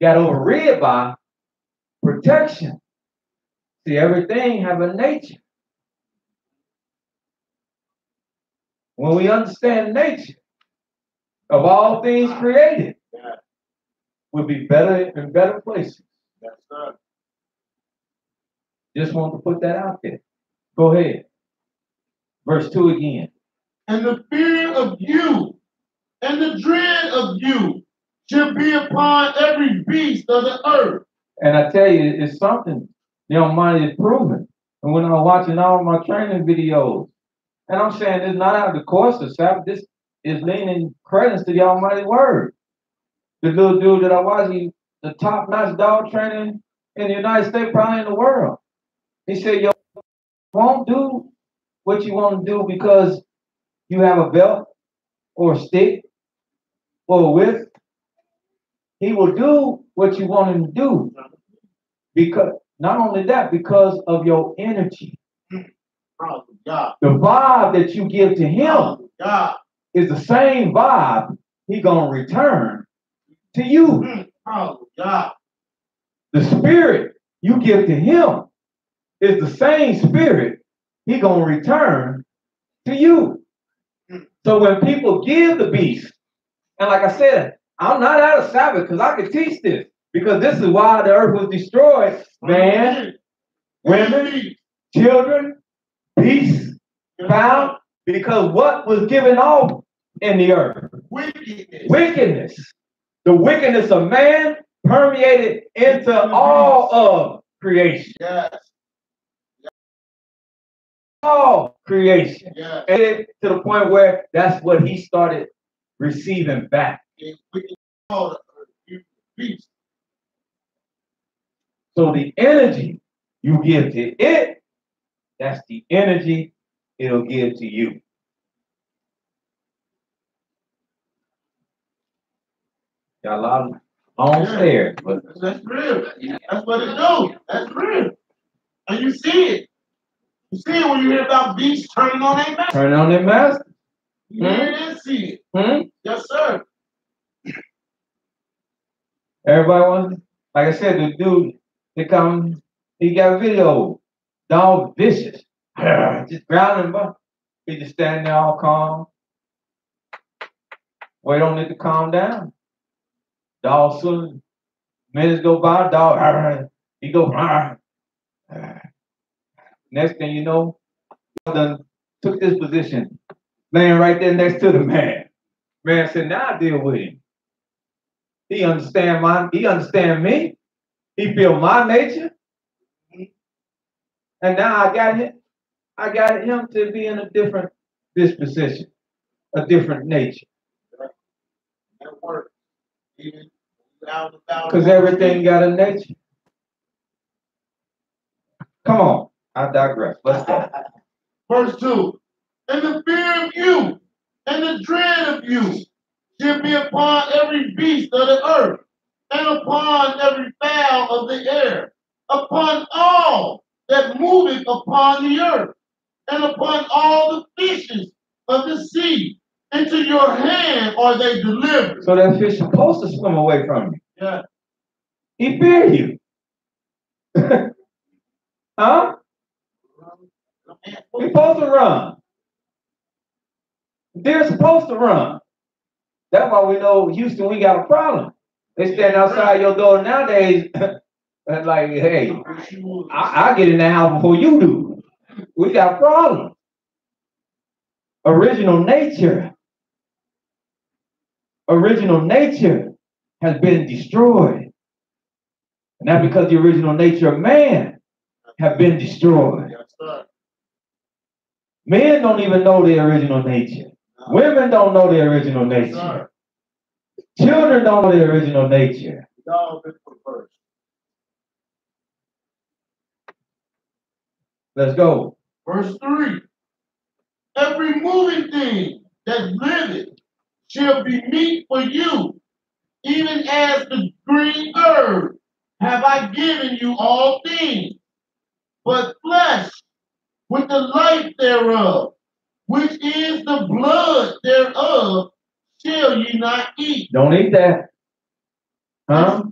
got overridden by protection. See, everything have a nature. When we understand nature of all things created, we'll be better in better places.
Yes, sir.
Just want to put that out there. Go ahead. Verse 2 again.
And the fear of you and the dread of you shall be upon every beast of the earth.
And I tell you, it's something the Almighty is proving. And when I'm watching all my training videos, and I'm saying this not out of the course of Sabbath, this is leaning credence to the Almighty Word. The little dude that I watch, the top-notch dog training in the United States, probably in the world. He said, "Yo, won't do what you want to do because you have a belt or a stick or a whip. He will do what you want him to do because not only that, because of your energy.
God.
The vibe that you give to him
God.
is the same vibe he gonna return to you.
God.
The spirit you give to him is the same spirit he gonna return to you. So when people give the beast, and like I said, I'm not out of Sabbath because I can teach this. Because this is why the earth was destroyed. Man, women, children, beasts, found, because what was given off in the earth? Wickedness. The wickedness of man permeated into all of creation.
Yes.
All creation.
Yes.
And to the point where that's what he started receiving back. So the energy you give to it, that's the energy it'll give to you. Got a lot of long stairs, but
that's real. That's what it do. That's real. And you see it. You see it when you hear about beasts turning on their master.
Turning on their master.
You hear it and see it. Yes, sir.
Everybody wants, like I said, the dude, he got a video. Dog vicious. Just growling, but he just standing there all calm. Wait on it to calm down. Dog soon. Minutes go by, dog, he go, next thing you know, done took this position, laying right there next to the man. Man said, now I deal with him. He understand me. He feel my nature. And now I got him to be in a different disposition, a different nature.
That works.
Because everything got a nature. Come on, I digress. Let's go.
Verse 2. And the fear of you and the dread of you shall be upon every beast of the earth, and upon every fowl of the air, upon all that moveth upon the earth, and upon all the fishes of the sea. Into your hand are they delivered.
So that fish is supposed to swim away from you.
Yeah.
He fear you. Huh? He's supposed to run. They're supposed to run. That's why we know Houston, we got a problem. They stand outside your door nowadays and like, hey, I get in the house before you do. We got a problem. Original nature has been destroyed. And that's because the original nature of man have been destroyed. Men don't even know their original nature. Women don't know their original nature. Children don't know their original nature. Let's go.
Verse 3. Every moving thing that liveth shall be meat for you, even as the green herb have I given you all things. But flesh with the life thereof, which is the blood thereof, shall ye not eat.
Don't eat that. Huh?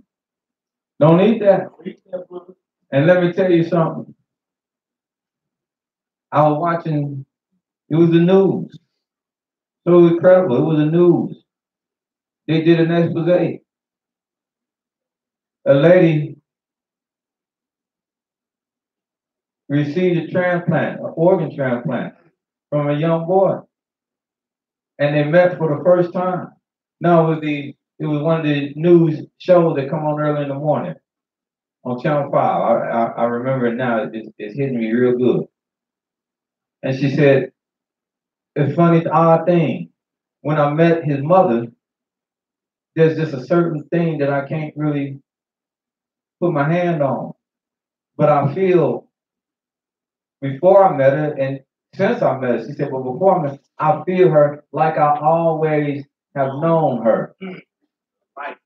Don't eat that. And let me tell you something. I was watching, it was the news. So incredible. It was the news. They did an expose. A lady received a transplant, an organ transplant from a young boy. And they met for the first time. No, it was one of the news shows that come on early in the morning on Channel 5. I remember it now. It's hitting me real good. And she said, it's funny, the odd thing. When I met his mother, there's just a certain thing that I can't really put my hand on. But I feel before I met her, and since I met her, she said, well, before I met her, I feel her like I always have known her.
Right.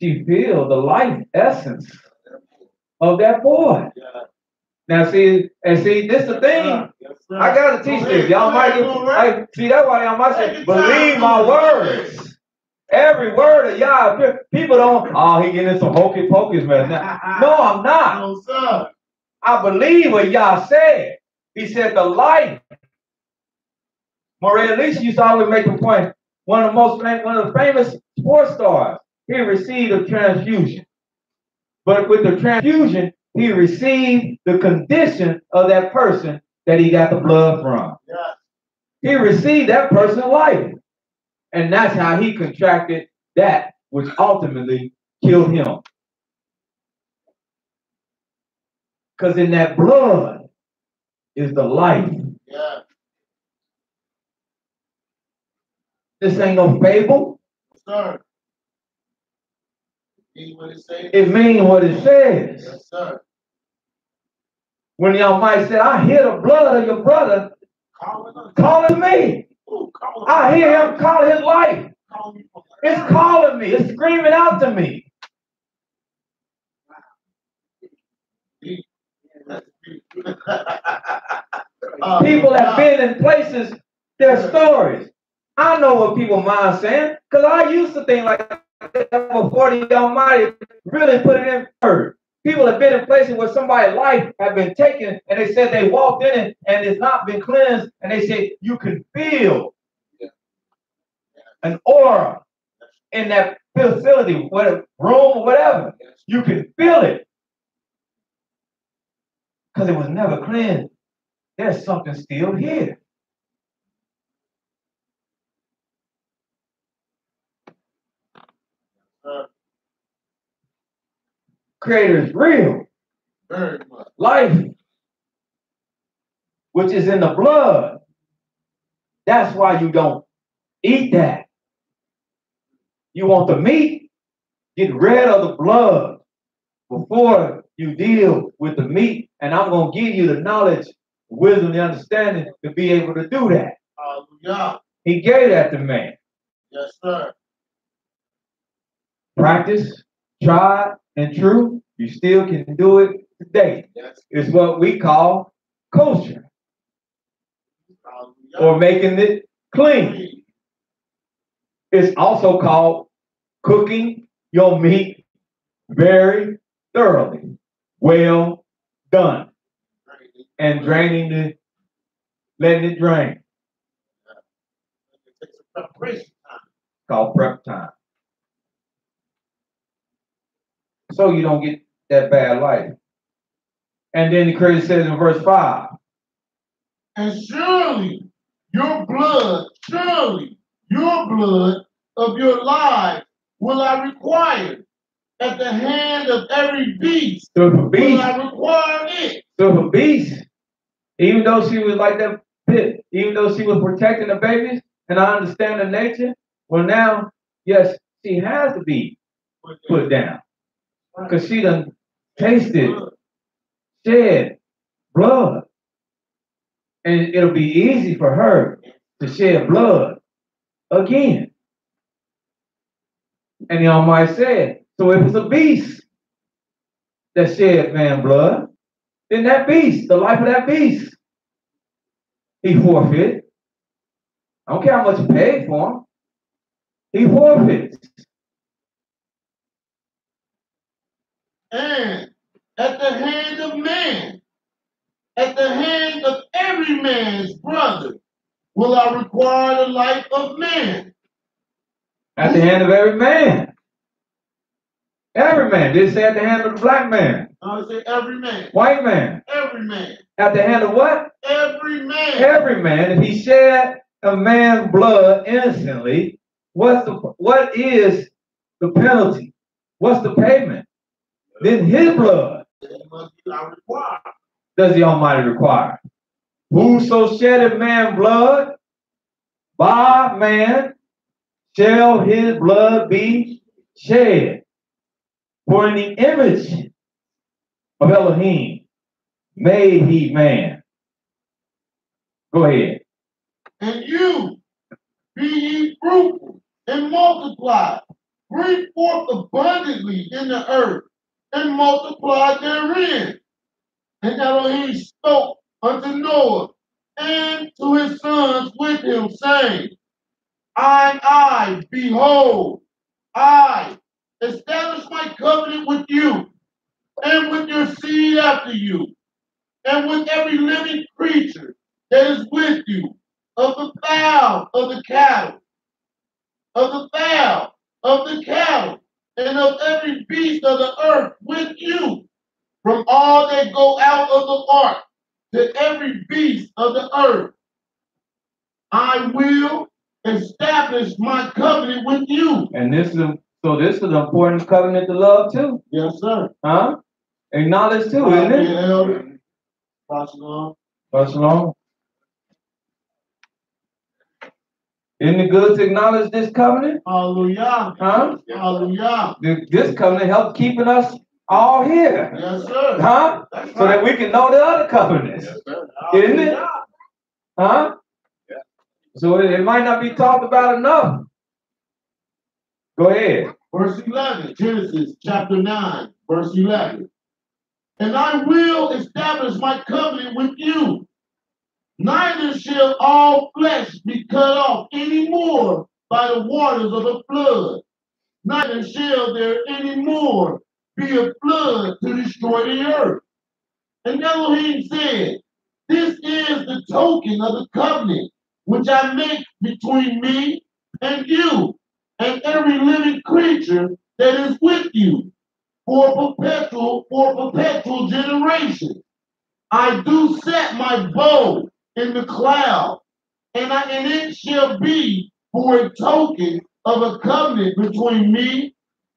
She feels the life essence of that boy.
Yeah.
Now see, this is the thing.
Yes, sir.
I gotta teach this. Y'all might see that's why y'all might say, believe my words. Every word of y'all. People don't, oh, he getting some hokey pokey, man. No, I'm not.
No, sir.
I believe what y'all said. He said the life. Moray Alicia used to always make a point. One of the famous sports stars. He received a transfusion. But with the transfusion, he received the condition of that person that he got the blood from.
Yeah.
He received that person's life. And that's how he contracted that which ultimately killed him. Because in that blood is the life.
Yeah.
This ain't no fable.
Sir. Mean what it says.
It means what it says.
Yes, sir.
When y'all might say, I hear the blood of your brother calling me.
Ooh,
I hear him calling his life. It's calling me. It's screaming out to me. People have been in places, their stories. I know what people mind saying, because I used to think like that before the Almighty really put it in word. People have been in places where somebody's life have been taken, and they said they walked in it and it's not been cleansed, and they say you can feel an aura in that facility, whatever room or whatever. You can feel it because it was never cleansed. There's something still here. Creator is real.
Very much.
Life, which is in the blood. That's why you don't eat that. You want the meat, get rid of the blood before you deal with the meat. And I'm going to give you the knowledge, wisdom, the understanding to be able to do that.
Hallelujah.
He gave that to man.
Yes, sir.
Practice, tried, and true. You still can do it today.
Yes.
It's what we call kosher,
Hallelujah.
or making it clean. It's also called cooking your meat very thoroughly, well done, and draining it, letting it drain.
It takes a preparation time.
Called prep time. So you don't get that bad life. And then the Creator says in verse 5,
and surely your blood of your lives will I require at the hand of every beast.
So if a beast,
will I require it?
So if a beast, even though she was like that pit, even though she was protecting the babies, and I understand the nature, well now, yes, she has to be put down. Because she done tasted, shed blood. And it'll be easy for her to shed blood again. And the Almighty said, so if it's a beast that shed man blood, then that beast, the life of that beast, he forfeit. I don't care how much you paid for him. He forfeits.
And at the hand of man, at the hand of every man's brother, will I require the life of man.
At the hand of every man. Every man. Did it say at the hand of the black man?
I say every man.
White man.
Every man.
At the hand of what?
Every man.
Every man. If he shed a man's blood innocently, what is the penalty? What's the payment? Then his blood does the Almighty require. Whoso sheddeth man's blood, by man shall his blood be shed. For in the image of Elohim made he man. Go ahead.
And you, be ye fruitful and multiply, bring forth abundantly in the earth, and multiply therein. And Elohim spoke unto Noah and to his sons with him, saying, I, behold, I establish my covenant with you, and with your seed after you, and with every living creature that is with you, of the fowl of the cattle, and of every beast of the earth with you, from all that go out of the ark to every beast of the earth. I will establish my covenant with you.
And this is an important covenant to love too.
Yes, sir.
Huh? Acknowledge too, isn't it?
Pass along.
Pass along. Isn't it good to acknowledge this covenant?
Hallelujah.
Huh?
Hallelujah.
This covenant helps keeping us all here.
Yes, sir.
Huh?
That's
So that we can know the other covenants.
Yes, sir.
Isn't it? Huh?
Yeah.
So it might not be talked about enough. Go ahead.
Verse 11, Genesis chapter 9, verse 11. And I will establish my covenant with you. Neither shall all flesh be cut off any more by the waters of the flood. Neither shall there any more be a flood to destroy the earth. And Elohim said, this is the token of the covenant which I make between me and you and every living creature that is with you for perpetual generation. I do set my bow in the cloud, and it shall be for a token of a covenant between me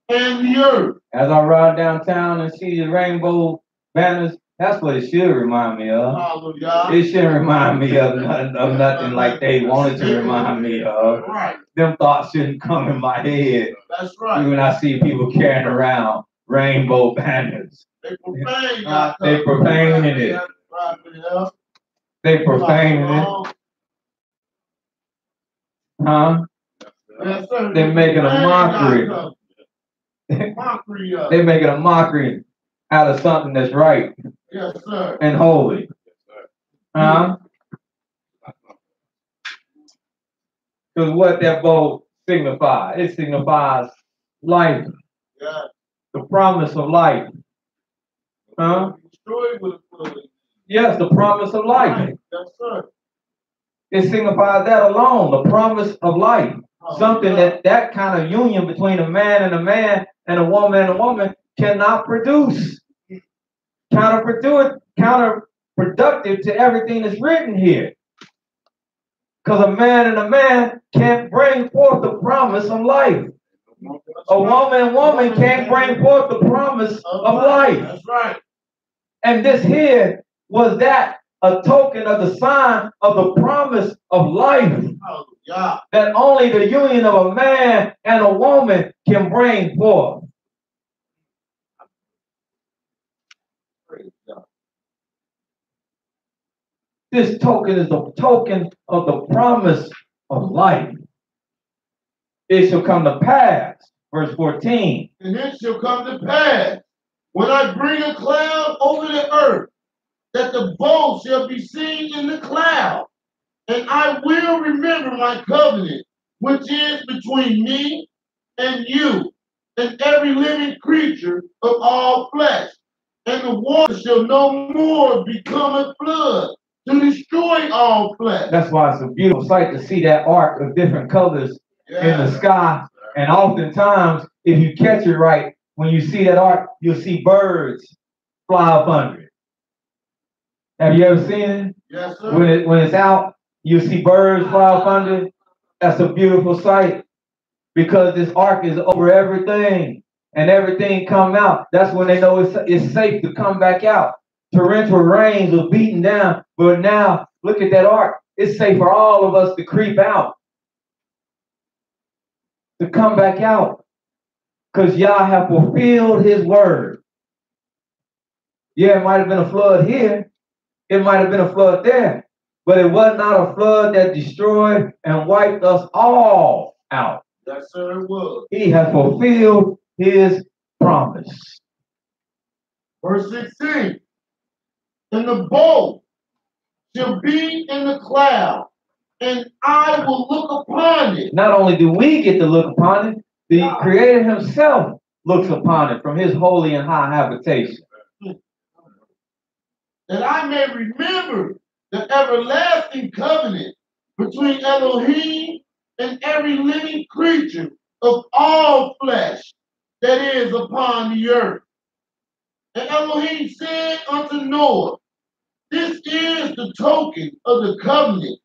and the earth.
As I ride downtown and see the rainbow banners, that's what it should remind me of.
Hallelujah.
It shouldn't remind me of nothing like they wanted to remind me of.
Right.
Them thoughts shouldn't come in my head
That's right.
when I see people carrying around rainbow banners.
They profane God.
They profaning it. They profaning it. Huh?
Yes, sir.
They're making a mockery.
Mockery.
They're making a mockery out of something that's right
Yes, sir.
and holy. Huh? Because what that bow signifies, it signifies life,
Yeah.
the promise of life. Huh?
Destroyed with a
Yes, the promise of life.
Yes, sir.
It signifies that alone, the promise of life. Something that kind of union between a man and a woman cannot produce. Counterproductive to everything that's written here. Because a man and a man can't bring forth the promise of life. A woman and woman can't bring forth the promise of life.
That's right.
And this here was that a token of the sign of the promise of life that only the union of a man and a woman can bring forth. This token is the token of the promise of life. It shall come to pass, verse 14.
And it shall come to pass, when I bring a cloud over the earth, that the bow shall be seen in the cloud. And I will remember my covenant, which is between me and you, and every living creature of all flesh. And the water shall no more become a flood to destroy all flesh.
That's why it's a beautiful sight to see that arc of different colors in the sky. And oftentimes, if you catch it right, when you see that arc, you'll see birds fly up under it. Have you ever seen it?
Yes, sir.
When it's out, you see birds fly up under it. That's a beautiful sight because this ark is over everything and everything come out. That's when they know it's safe to come back out. Torrential rains was beating down, but now look at that ark. It's safe for all of us to creep out, to come back out. Because Yah have fulfilled his word. Yeah, it might have been a flood here. It might have been a flood there. But it was not a flood that destroyed and wiped us all out.
Yes, sir, it was.
He has fulfilled his promise.
Verse 16. And the bow shall be in the cloud, and I will look upon it.
Not only do we get to look upon it, the Creator himself looks upon it from his holy and high habitation.
That I may remember the everlasting covenant between Elohim and every living creature of all flesh that is upon the earth. And Elohim said unto Noah, this is the token of the covenant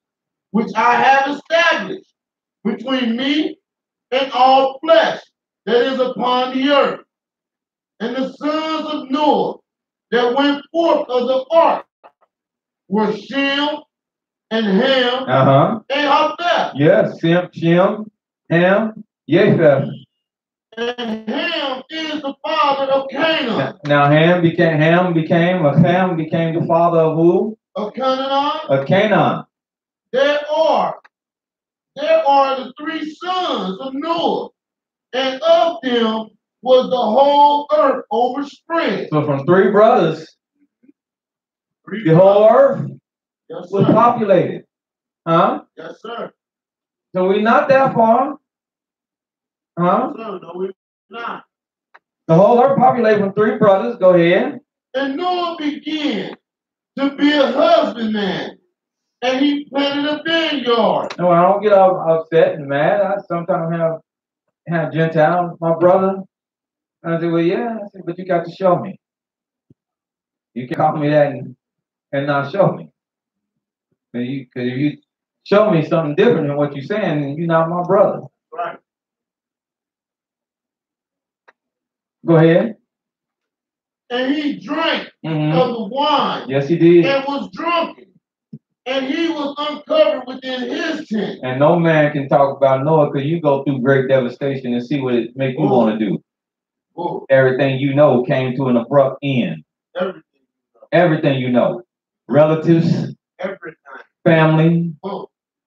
which I have established between me and all flesh that is upon the earth. And the sons of Noah that went forth of the ark were Shem and Ham and Japheth.
Yes, Shem, Ham, Japheth.
And Ham is the father of Canaan.
Now Ham became the father of who?
Of Canaan.
Of Canaan.
There are the three sons of Noah, and of them was the whole earth overspread.
So from three brothers, the whole earth was populated. Huh?
Yes, sir.
So we're not that far. Huh?
Yes, sir. No, we're not.
The whole earth populated from three brothers. Go ahead.
And Noah began to be a husbandman, and he planted a vineyard.
No, I don't get upset and mad. I sometimes have Gentiles, my brother. And I say, well, yeah. I said, but you got to show me. You can call me that and not show me. Because if you show me something different than what you're saying, then you're not my brother.
Right.
Go ahead.
And he drank of the wine.
Yes, he did.
And was drunken. And he was uncovered within his tent.
And no man can talk about Noah because you go through great devastation and see what it make you want to do. Everything you know came to an abrupt end. Everything you know. Relatives, family,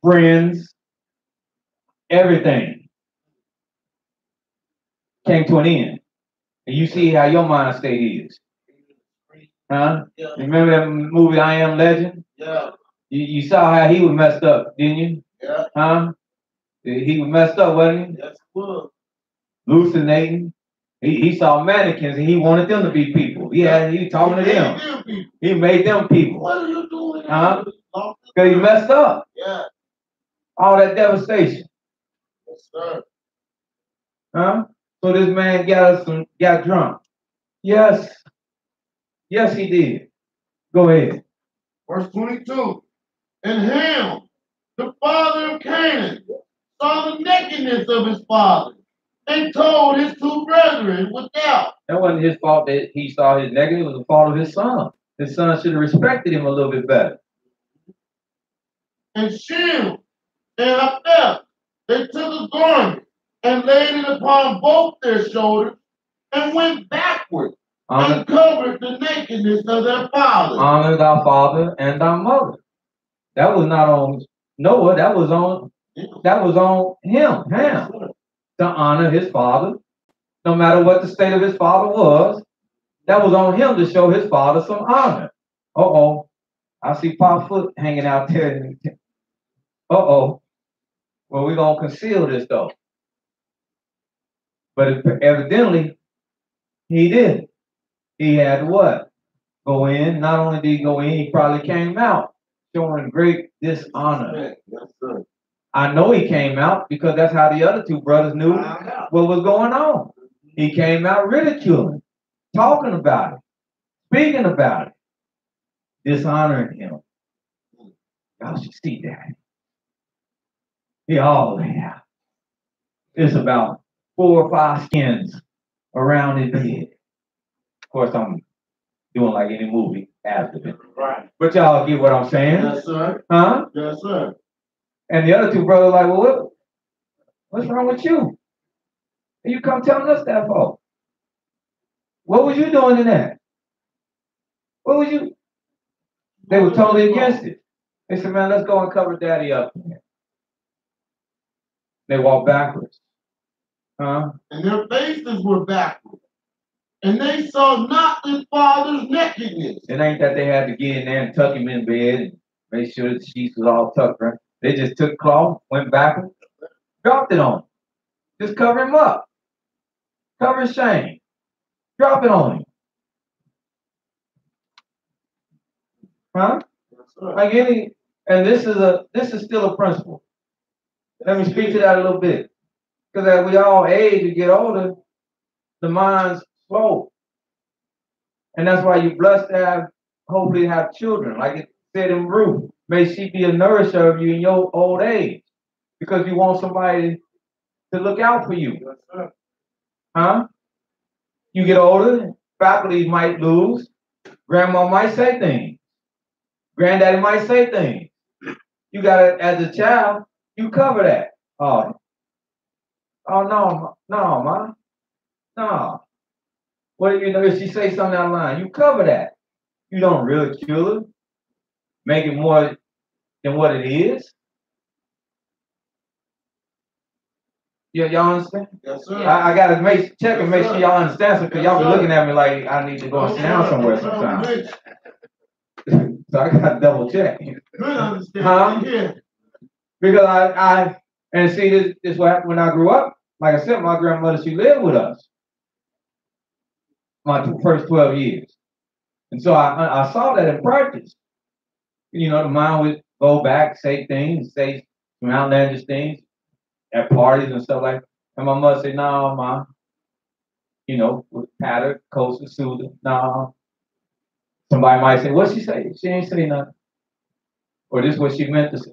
friends, everything came to an end. And you see how your mind state is. Huh?
Yeah.
Remember that movie I Am Legend?
Yeah.
You saw how he was messed up, didn't you?
Yeah.
Huh? He was messed up, wasn't he?
Yes, he was.
Hallucinating. He saw mannequins and he wanted them to be people. He was talking to them. He made them people.
What are you doing?
Huh? Because he messed up.
Yeah.
All that devastation.
Yes, sir.
Huh? So this man got drunk. Yes. Yes, he did. Go ahead.
Verse 22. And Ham, the father of Canaan, saw the nakedness of his father, and told his two brethren without.
That wasn't his fault that he saw his nakedness. It was the fault of his son. His son should have respected him a little bit better.
And Shem and Japheth, they took a garment and laid it upon both their shoulders and went backward and covered the nakedness of their father.
Honor thy father and thy mother. That was not on Noah. That was on him, Ham, to honor his father. No matter what the state of his father was, that was on him to show his father some honor. I see Pop Foot hanging out there. Well, we're going to conceal this, though. But evidently, he did. He had to what? Go in. Not only did he go in, he probably came out showing great dishonor.
Yes, sir.
I know he came out because that's how the other two brothers knew what was going on. He came out ridiculing, talking about it, speaking about it, dishonoring him. Y'all should see that. Yeah. It's about 4 or 5 skins around his head. Of course, I'm doing like any movie after it.
Right.
But y'all get what I'm saying?
Yes, sir.
Huh?
Yes, sir.
And the other two brothers like, well, what's wrong with you? And you come telling us that for? What was you doing in that? What was you? They were totally against it. They said, man, let's go and cover daddy up. They walked backwards. Huh?
And their faces were backward. And they saw not their father's nakedness.
It ain't that they had to get in there and tuck him in bed and make sure the sheets was all tucked right. They just took cloth, went backwards, dropped it on him. Just cover him up. Cover his shame. Drop it on him. Huh? Like any, and this is still a principle. Let me speak to that a little bit. Because as we all age and get older, the mind's slow. And that's why you're blessed to have, hopefully have children. Like it said in Ruth, may she be a nourisher of you in your old age. Because you want somebody to look out for you. Huh? You get older, faculty might lose. Grandma might say things. Granddaddy might say things. You got to, as a child, you cover that. Oh no, ma. No. What do you know if she say something out of line? You cover that. You don't ridicule her. Make it more than what it is. Y'all understand?
Yes, sir.
I gotta check and make sure y'all understand because y'all be looking at me like I need to go and sit down somewhere sometimes. So I gotta double check.
Good understanding.
Huh?
Yeah.
Because I and see this what happened when I grew up. Like I said, my grandmother, she lived with us my first 12 years. And so I saw that in practice. You know, the mom would go back, say things, say some outlandish things at parties and stuff like that. And my mother said, no, ma. You know, with pat her, coach her, soothe her. No. Somebody might say, what'd she say? She ain't say nothing. Or this is what she meant to say.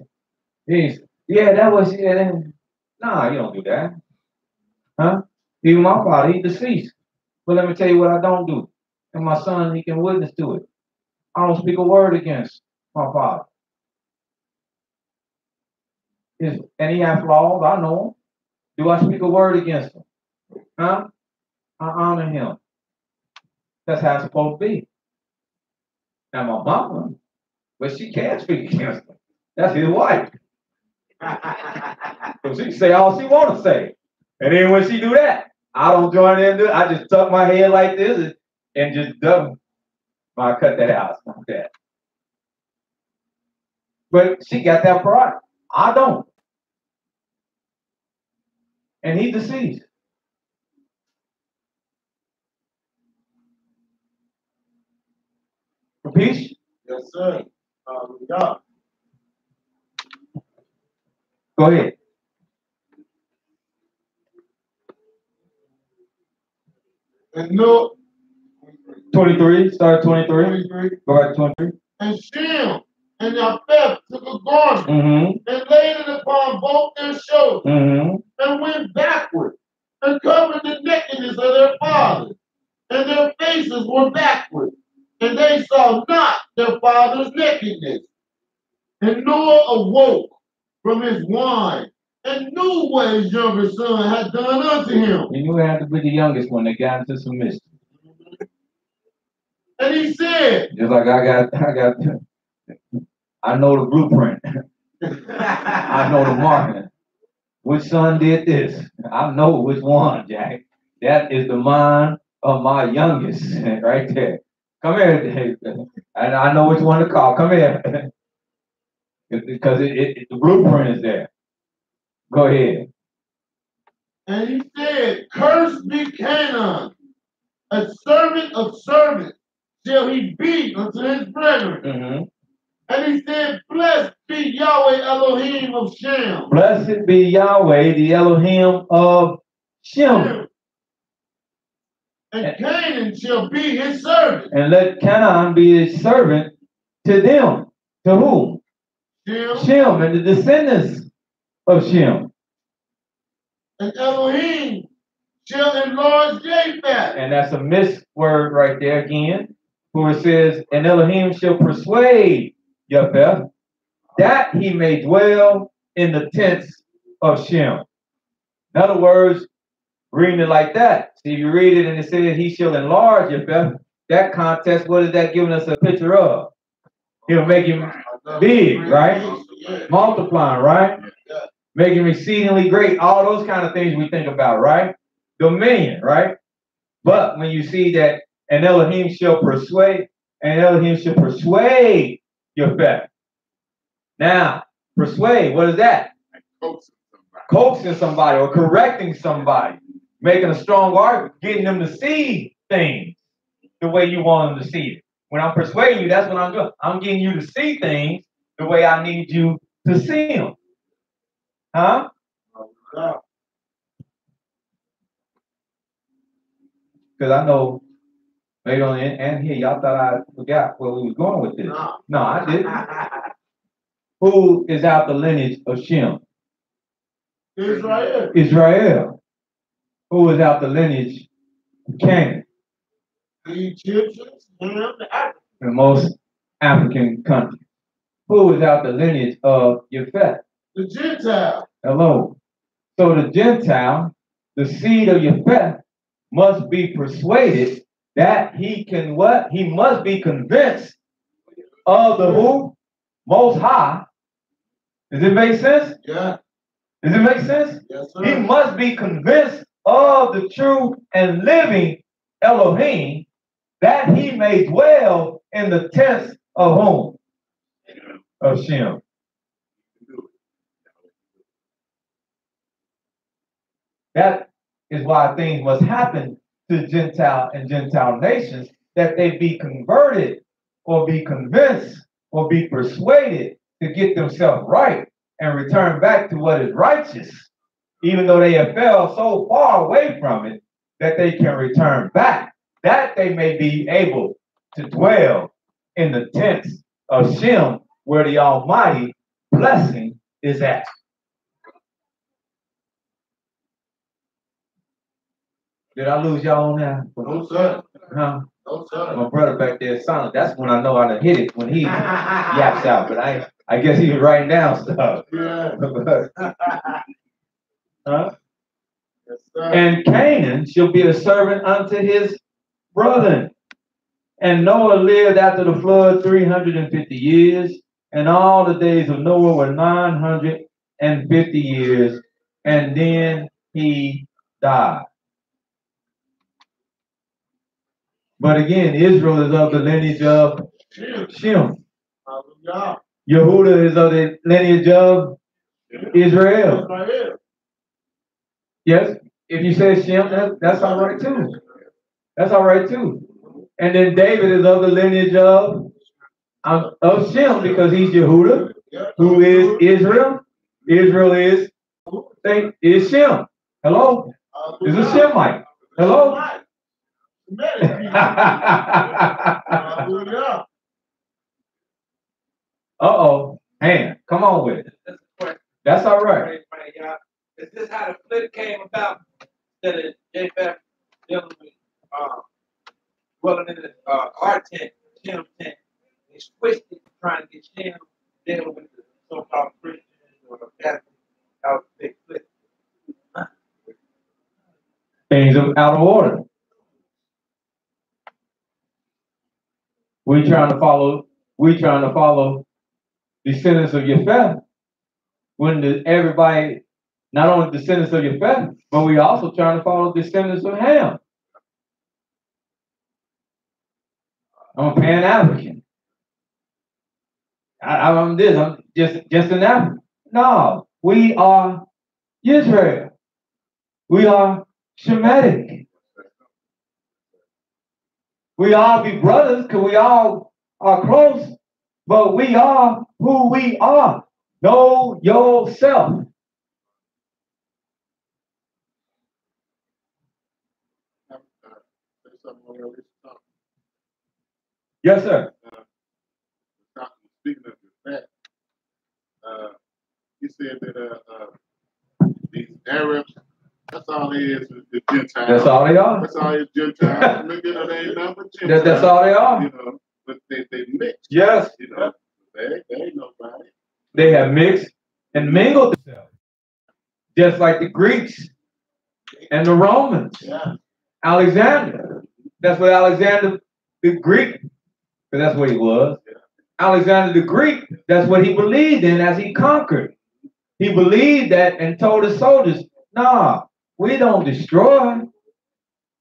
Yeah, that was she. Nah, you don't do that. Huh? Even my father, he's deceased. But let me tell you what I don't do. And my son, he can witness to it. I don't speak a word against my father. And he has flaws, I know him. Do I speak a word against him? Huh? I honor him. That's how it's supposed to be. Now my mama, but she can't speak against him. That's his wife. So she can say all she want to say. And then when she do that, I don't join in. I just tuck my head like this and just dumb. I cut that out like that. But she got that pride. I don't. And he's deceased. Peace?
Yes, sir. Yeah.
Go ahead.
And no.
23, start 23. Go back to 23.
And Shem and Japheth took a garment and laid it upon both their shoulders and went backward and covered the nakedness of their fathers. And their faces were backward, and they saw not their father's nakedness. And Noah awoke from his wine and knew what his younger son had done unto him.
He knew it had to be the youngest one that got into some mischief.
And he said,
just like I know the blueprint. I know the marketing. Which son did this? I know which one, Jack. That is the mind of my youngest right there. Come here. And I know which one to call. Come here. Because the blueprint is there. Go ahead.
And he said, cursed be Canaan, a servant of servants shall he be unto his brethren. And he said, blessed be Yahweh Elohim of Shem.
Blessed be Yahweh, the Elohim of Shem.
And Canaan shall be his servant.
And let Canaan be his servant to them. To whom? Shem and the descendants of Shem.
And Elohim shall enlarge Japheth.
And that's a missed word right there again. Where it says, and Elohim shall persuade Japheth that he may dwell in the tents of Shem. In other words, Reading it like that. See, if you read it and it says he shall enlarge your belly, that context, what is that giving us a picture of? He'll make him big, right? Multiplying, right? Make him exceedingly great. All those kind of things we think about, right? Dominion, right? But when you see that and Elohim shall persuade your faith. Now, persuade, what is that? Coaxing somebody or correcting somebody, making a strong argument, getting them to see things the way you want them to see it. When I'm persuading you, that's what I'm doing. I'm getting you to see things the way I need you to see them. Huh? Because I know maybe on the end here, y'all thought I forgot where we was going with this. No, I didn't. Who is out the lineage of Shem?
Israel.
Israel. Who is out the lineage of Canaan?
The Egyptians and the Africans.
In most African countries. Who is out the lineage of Yefet?
The Gentile.
Hello. So the Gentile, the seed of Yefet, must be persuaded that he can what? He must be convinced of the who? Most High. Does it make sense?
Yeah.
Does it make sense?
Yes, sir.
He must be convinced of the true and living Elohim, that he may dwell in the tents of whom? Of Shem. That is why things must happen to Gentile and Gentile nations, that they be converted or be convinced or be persuaded to get themselves right and return back to what is righteous, even though they have fell so far away from it that they can return back, that they may be able to dwell in the tents of Shem, where the Almighty blessing is at. Did I lose y'all on that?
No, sir.
Huh?
No, sir.
My brother back there is silent. That's when I know how to hit it, when he yaps out. But I guess he was writing down stuff.
Yeah.
Huh?
Yes, sir.
And Canaan shall be a servant unto his brethren. And Noah lived after the flood 350 years, and all the days of Noah were 950 years, and then he died. But again, Israel is of the lineage of Shem.
Hallelujah.
Yehuda is of the lineage of Israel.
Israel.
Yes, if you say Shem, that's all right too. That's all right too. And then David is of the lineage of Shem, because he's Yehuda, who is Israel. Israel is Shem. Hello? Is a Shemite. Hello? Uh-oh. Man, come on with it. That's all right.
Is this how the split came about? That Japheth dealing with dwelling in the our tent, Shem tent. They switched it, trying to get Shem dealing with the so-called Christians or Catholics. That was a big split.
Things are out of order. We trying to follow descendants of Yefet, when everybody, not only descendants of Yefet, but we also trying to follow descendants of Ham. I'm a Pan-African. I'm this. I'm just an African. No, we are Israel. We are Shemitic. We all be brothers because we all are close, but we are who we are. Know yourself. Yes, sir.
Speaking of that, he said that these Arabs, that's all they is the Gentiles.
That's all they are.
That's all they Gentiles. You know, they ain't nothing but Gentiles.
That's all they are.
You know, but they mix.
Yes.
You know, they ain't nobody.
They have mixed and mingled themselves. Just like the Greeks and the Romans.
Yeah.
Alexander. That's what Alexander the Greek, because that's what he was. Alexander the Greek, that's what he believed in as he conquered. He believed that and told his soldiers, nah, we don't destroy.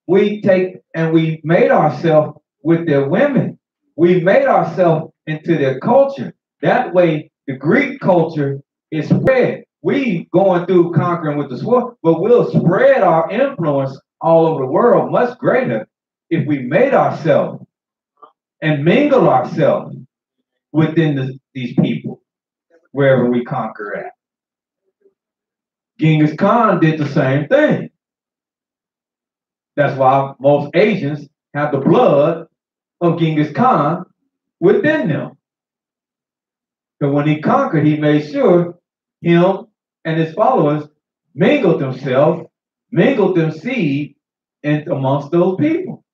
We take and we made ourselves with their women. We made ourselves into their culture. That way, the Greek culture is spread. We going through conquering with the sword, but we'll spread our influence all over the world much greater if we made ourselves and mingle ourselves within these people wherever we conquer at. Genghis Khan did the same thing. That's why most Asians have the blood of Genghis Khan within them. But when he conquered, he made sure him and his followers mingled themselves, mingled them seed amongst those people.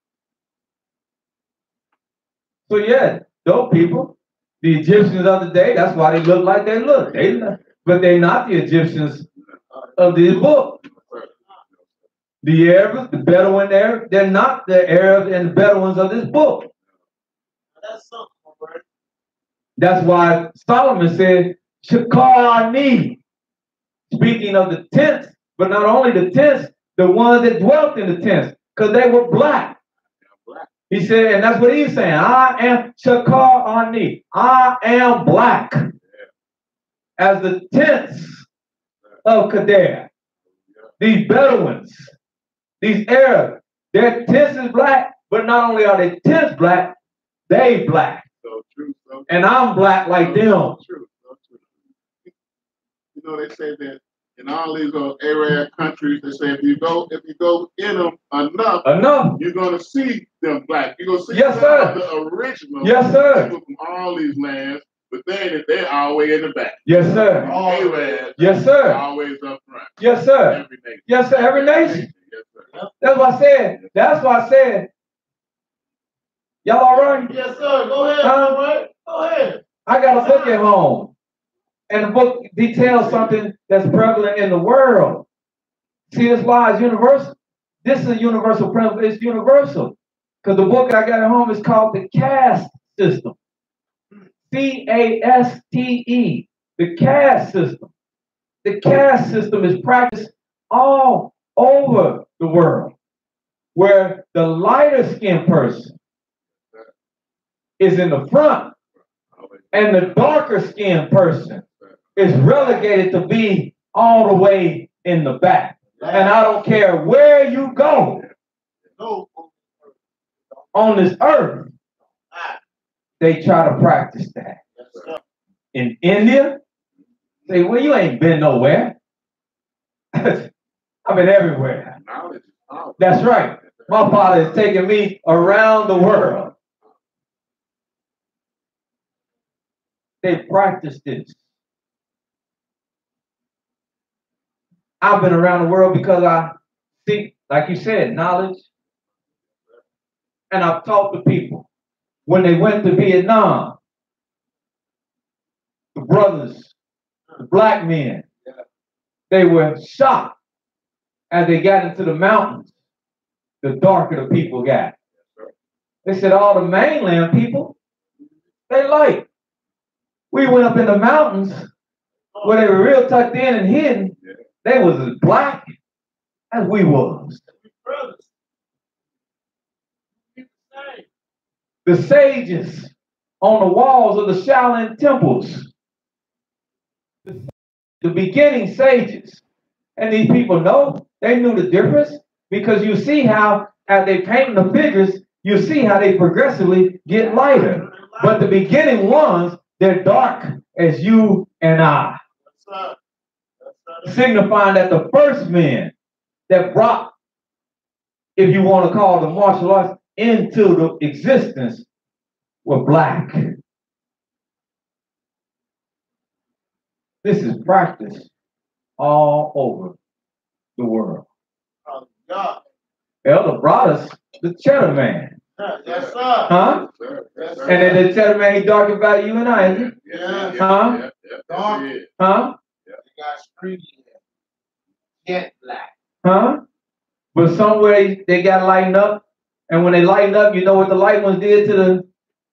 So yeah, those people, the Egyptians of the day, that's why they look like they look. But they're not the Egyptians of this book. The Arabs, the Bedouin Arabs, they're not the Arabs and the Bedouins of this book.
That's something, right?
That's why Solomon said, Shakar-ni, speaking of the tents, but not only the tents, the ones that dwelt in the tents, because they were black. He said, and that's what he's saying, I am Shakar-ni, I am black, as the tents of Kedar. These Bedouins, these Arabs, their tents is black, but not only are their tents black, they black.
So true, so
and I'm black like them.
So true, so true. You know, they say that in all these Arab countries, they say if you go in them enough, you're gonna see them black. You're gonna see the original people from all these lands, but they're always in the back.
Yes, sir.
Arabs,
yes, sir.
Always up front.
Yes, sir.
Every nation.
Yes, sir. Every nation.
Yes, sir.
That's what I said. That's why I said. Y'all all right?
Yes, sir. Go ahead. All right. Go ahead.
I got a book at home. And the book details something that's prevalent in the world. See, this why it's universal. This is a universal principle. It's universal. Because the book I got at home is called The Caste System. C-A-S-T-E. The caste system. The caste system is practiced all over the world, where the lighter skinned person is in the front and the darker skinned person is relegated to be all the way in the back. And I don't care where you go on this earth, they try to practice that. In India, say, well, you ain't been nowhere. I've been everywhere. That's right. My father has taken me around the world. They practice this. I've been around the world because I seek, like you said, knowledge. And I've taught the people. When they went to Vietnam, the brothers, the black men, they were shocked as they got into the mountains, the darker the people got. They said all the mainland people, they light. We went up in the mountains where they were real tucked in and hidden. They was as black as we was. The sages on the walls of the Shaolin temples, the beginning sages, and these people know, they knew the difference, because you see how, as they paint the figures, you see how they progressively get lighter. But the beginning ones, they're dark as you and I. Signifying that the first men that brought, if you want to call the martial arts, into the existence were black. This is practiced all over the world. Elder brought us the Cheddar Man.
Yes, sir.
Huh?
Yes, sir.
And then the Cheddar Man, he dark about you and I, isn't he?
Yeah.
Huh?
Dark.
Huh?
You got street jet black.
Huh? But somewhere they got lightened up, and when they lightened up, you know what the light ones did to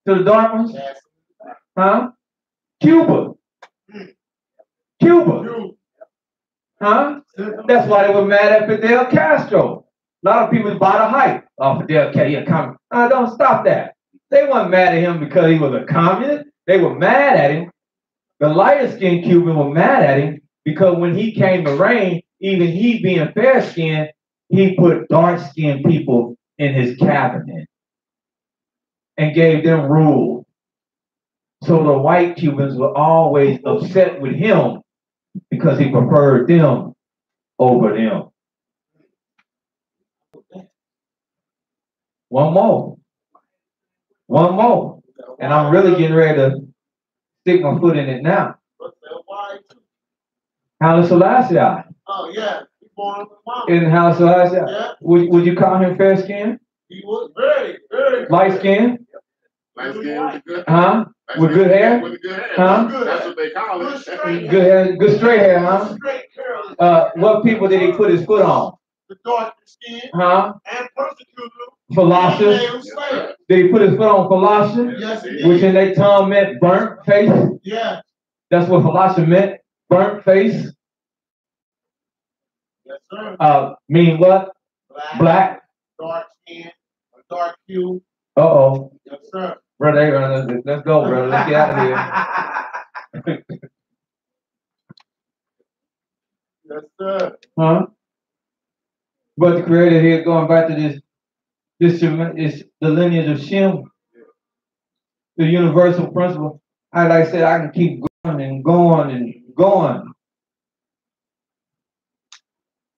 the dark ones? Huh? Cuba. Cuba. Huh? That's why they were mad at Fidel Castro. A lot of people buy the hype. Oh, Fidel Castro, don't stop that. They weren't mad at him because he was a communist. They were mad at him. The lighter-skinned Cuban were mad at him because when he came to reign, even he being fair-skinned, he put dark-skinned people in his cabinet and gave them rule. So the white Cubans were always upset with him because he preferred them over them. One more. And I'm really getting ready to stick my foot in it now. Haile Selassie.
Oh, yeah. He born
In Haile Selassie.
Yeah.
Would you call him fair skin?
He was very, very
light skin?
Light skin with good
Huh? With good hair?
With good hair.
Huh?
That's what they call it.
Good hair, good straight hair, huh? What people did he put his foot on?
The dark skin.
Huh?
And persecuted.
Philosophy. Did he put his foot on philosophy?
Yes, he did.
Which in their tongue meant burnt face?
Yeah.
That's what philosophy meant? Burnt face?
Yes, sir.
Mean what? Black.
Dark skin. A dark hue.
Uh-oh.
Yes, sir.
Brother, let's go, brother. Let's get out of here.
Yes, sir.
Huh? But the creator here going back to this is the lineage of Shem, the universal principle. Like I said, I can keep going and going and going.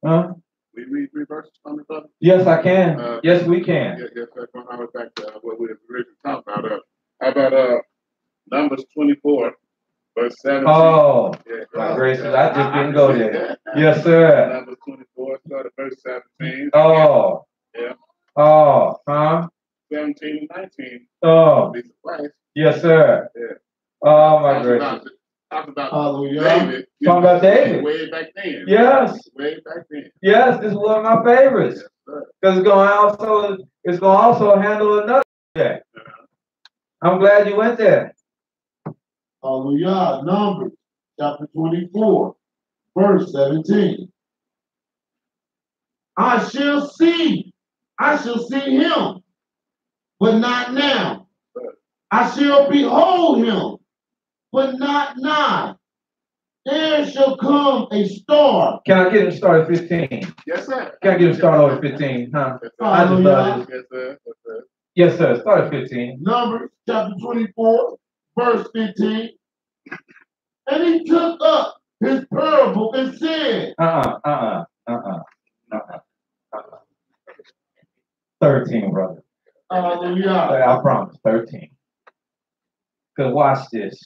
Huh?
We read 3 verses from the brother?
Yes, I can. Yes, we can.
Yes, that's from our back to what we were originally talking about. How about Numbers 24, verse 17?
Oh,
yeah,
my gracious, I just didn't go there. Yes, sir.
Numbers 24, start at verse 17.
Oh.
Yeah.
Oh, huh?
17 and 19.
Oh.
Be surprised.
Yes, sir.
Yeah.
Oh, my gracious.
Talk about
Hallelujah.
David.
Talk about David.
Way back then.
Yes.
Way back then.
Yes, this is one of my favorites. Because it's gonna also handle another subject. I'm glad you went there.
Hallelujah. Numbers chapter 24, verse 17. I shall see him, but not now. I shall behold him, but not nigh. There shall come a star.
Can I get him started at 15?
Yes, sir.
Can I get him started over at 15? Huh? I just love this.
Yes, sir. Yes, sir.
Yes, sir. Start at 15.
Numbers chapter 24, verse 15. And he took up his parable and said,
13, brother.
Hallelujah.
I promise, 13. Because watch this.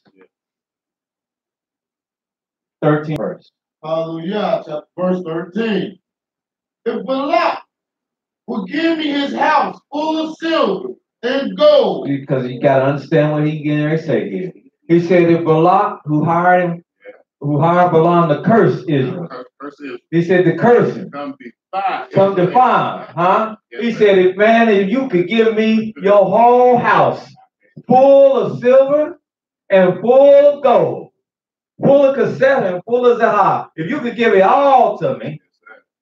13 verse.
Hallelujah. Chapter verse 13. If Balak will give me his house full of silver and gold.
Because you got to understand what he getting ready to say here. He said if Balak, who hired Balaam to curse Israel. He said to curse him. Come defy him, huh? He said, if you could give me your whole house full of silver and full of gold, full of cassette and full of zahab, if you could give it all to me,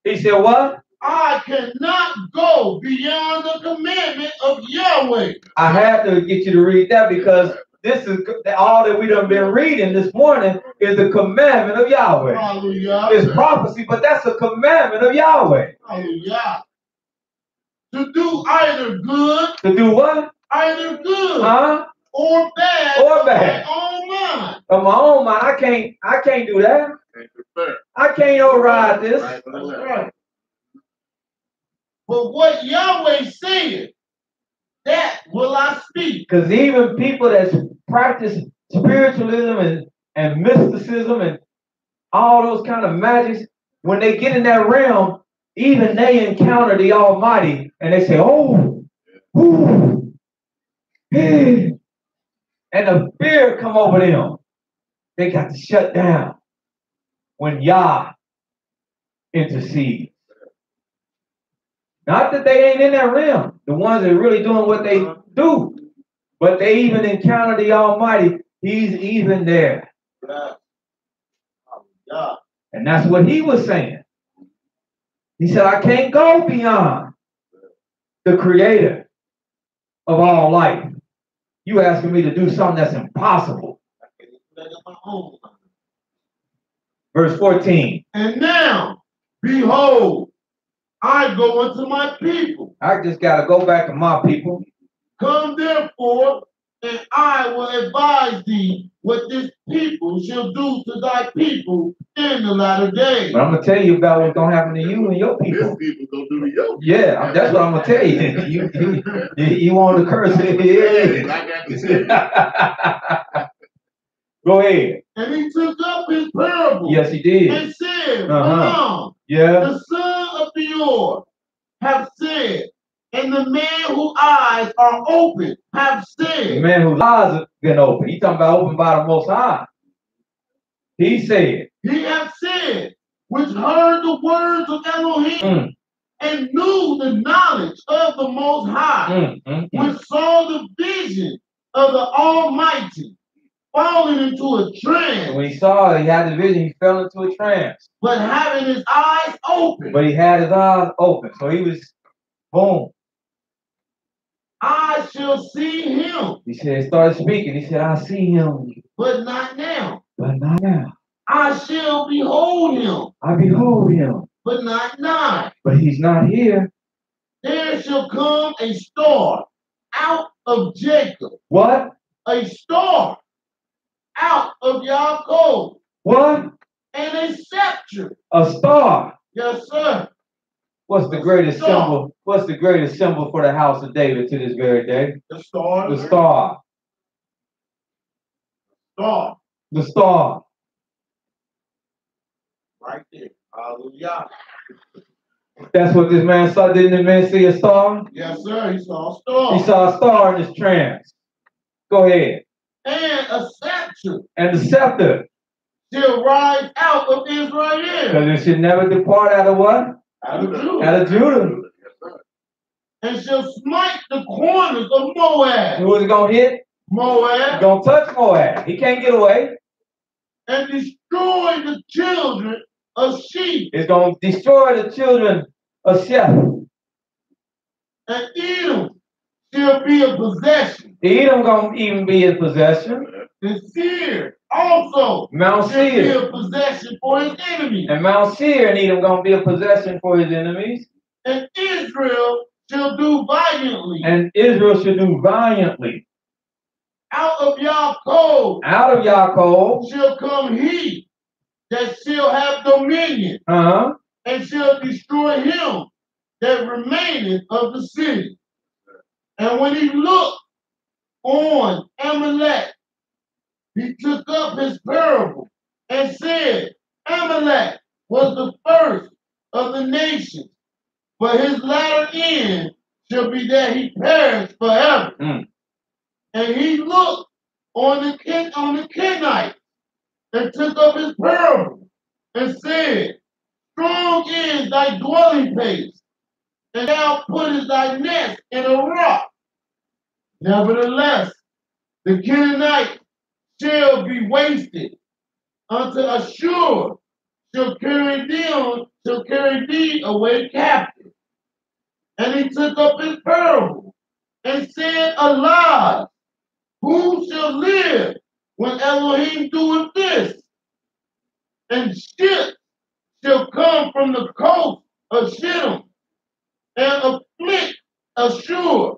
he said, what?
I cannot go beyond the commandment of Yahweh.
I had to get you to read that because this is all that we done been reading this morning is the commandment of Yahweh.
Hallelujah.
It's prophecy, but that's a commandment of Yahweh.
Hallelujah. To do either good.
To do what?
Either good.
Huh?
Or bad.
Or bad.
Of my own mind.
Of my own mind. I can't do that. I can't override this.
That's right. But what Yahweh said, that will I speak.
Because even people that practice spiritualism and mysticism and all those kind of magics, when they get in that realm, even they encounter the Almighty and they say, oh, ooh, hey. And the fear come over them. They got to shut down when Yah intercedes. Not that they ain't in that realm. The ones that are really doing what they do. But they even encounter the Almighty. He's even there.
Yeah.
And that's what he was saying. He said, I can't go beyond the creator of all life. You asking me to do something that's impossible. Verse 14.
And now, behold, I go unto my people.
I just got to go back to my people.
Come therefore, and I will advise thee what this people shall do to thy people in the latter days.
But I'm going to tell you about what's going to happen to you and your people.
This people gonna do to you.
Yeah, that's what I'm going to tell you. You want to curse it?
Yeah, I got to say.
Go ahead.
And he took up his parable.
Yes, he did.
And said, Balaam,
Yeah.
the son of Beor, have said, and the man whose eyes are open have
The
said.
man whose eyes have been open. He's talking about open by the Most High. He said.
He have said, which heard the words of Elohim and knew the knowledge of the Most High, which saw the vision of the Almighty, falling into a trance.
And when he saw it, he had the vision, he fell into a trance.
But having his eyes open.
But he had his eyes open. So he was, boom.
I shall see him.
He said, he started speaking. He said, I see him.
But not now.
But not now.
I shall behold him.
I behold him.
But not nigh.
But he's not here.
There shall come a star out of Jacob.
What?
A star out of Yaakov.
What?
And a scepter.
A star.
Yes, sir.
What's the greatest symbol? What's the greatest symbol for the house of David to this very day?
The star.
The star.
Star.
The star.
Right there. Hallelujah.
That's what this man saw. Didn't the man see a star?
Yes, sir. He saw a star.
He saw a star in his trance. Go ahead.
And a scepter
And the scepter.
shall rise out of Israel.
Because it should never depart out of what?
Out of Judah.
Out of Judah.
And shall smite the corners of Moab.
Who is it going to hit?
Moab.
He's going to touch Moab. He can't get away.
And destroy the children of sheep.
It's going to destroy the children of Sheph.
And Edom shall be a possession.
Edom going to even be in possession.
And Seir also
Mount
shall be
Seir.
a possession for his enemies.
And Mount Seir and Edom going to be a possession for his enemies.
And Israel shall do valiantly.
And Israel should do valiantly.
Out of Yaakov
Out of Yaakov.
shall come he that shall have dominion, and shall destroy him that remaineth of the city. And when he looked on Amalek, he took up his parable and said, Amalek was the first of the nations, but his latter end shall be that he perish forever. And he looked on the Kenites and took up his parable and said, strong is thy dwelling place, and thou puttest thy nest in a rock. Nevertheless, the Canaanites shall be wasted unto Ashur shall carry thee away captive. And he took up his parable and said, alas, who shall live when Elohim doeth this? And ships shall come from the coast of Shittim and afflict Ashur,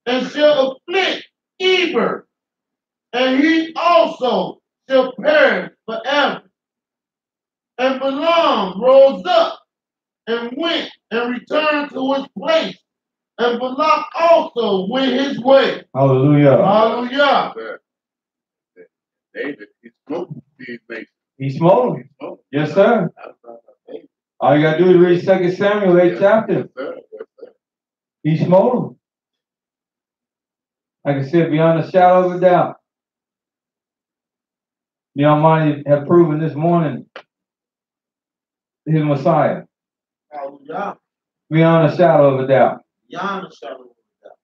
and shall afflict Eber, and he also shall perish forever. And Balaam rose up and went and returned to his place, and Balak also went his way.
Hallelujah.
Hallelujah.
David, he smote these nations.
He smote them. Yes, sir. All you got to do is read 2 Samuel 8 chapter.
Yes, sir. Yes, sir.
He smote them. I can see it beyond a shadow of a doubt. The Almighty have proven this morning his Messiah.
Hallelujah.
Beyond a shadow of a doubt.
Beyond a shadow of a doubt.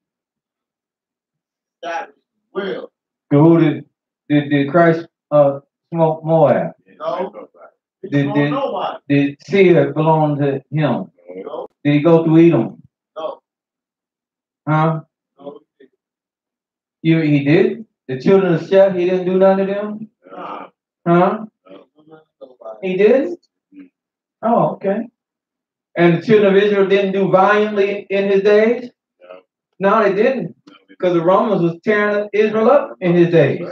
That is well.
Who did Christ smoke Moab?
No.
Did
Nobody.
did Seir belong to him?
No.
Did he go through Edom?
No.
Huh?
No.
He did? The children of Sheth, he didn't do none of them?
Nah.
Huh? He did? Oh, okay. And the children of Israel didn't do valiantly in his days? No, they didn't. Because the Romans was tearing Israel up in his days.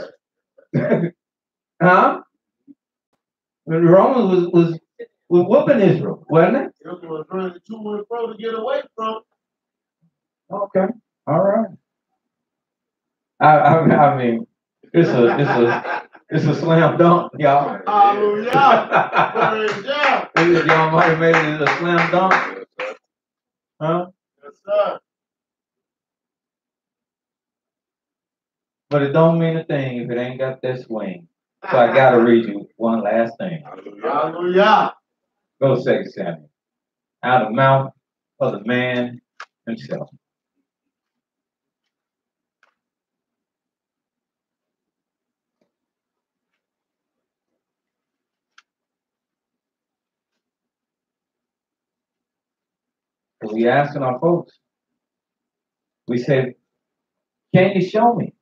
Huh? The Romans was whooping Israel, wasn't it?
Israel was running to and fro to get away from.
Okay. All right. I mean, it's a slam dunk, y'all.
Hallelujah. Praise God.
Y'all might have made it a slam dunk. Huh?
Yes, sir.
But it don't mean a thing if it ain't got that swing. So I gotta read you one last thing.
Hallelujah.
Go to 2 Samuel. Out of the mouth of the man himself. So we asking our folks. We said, can you show me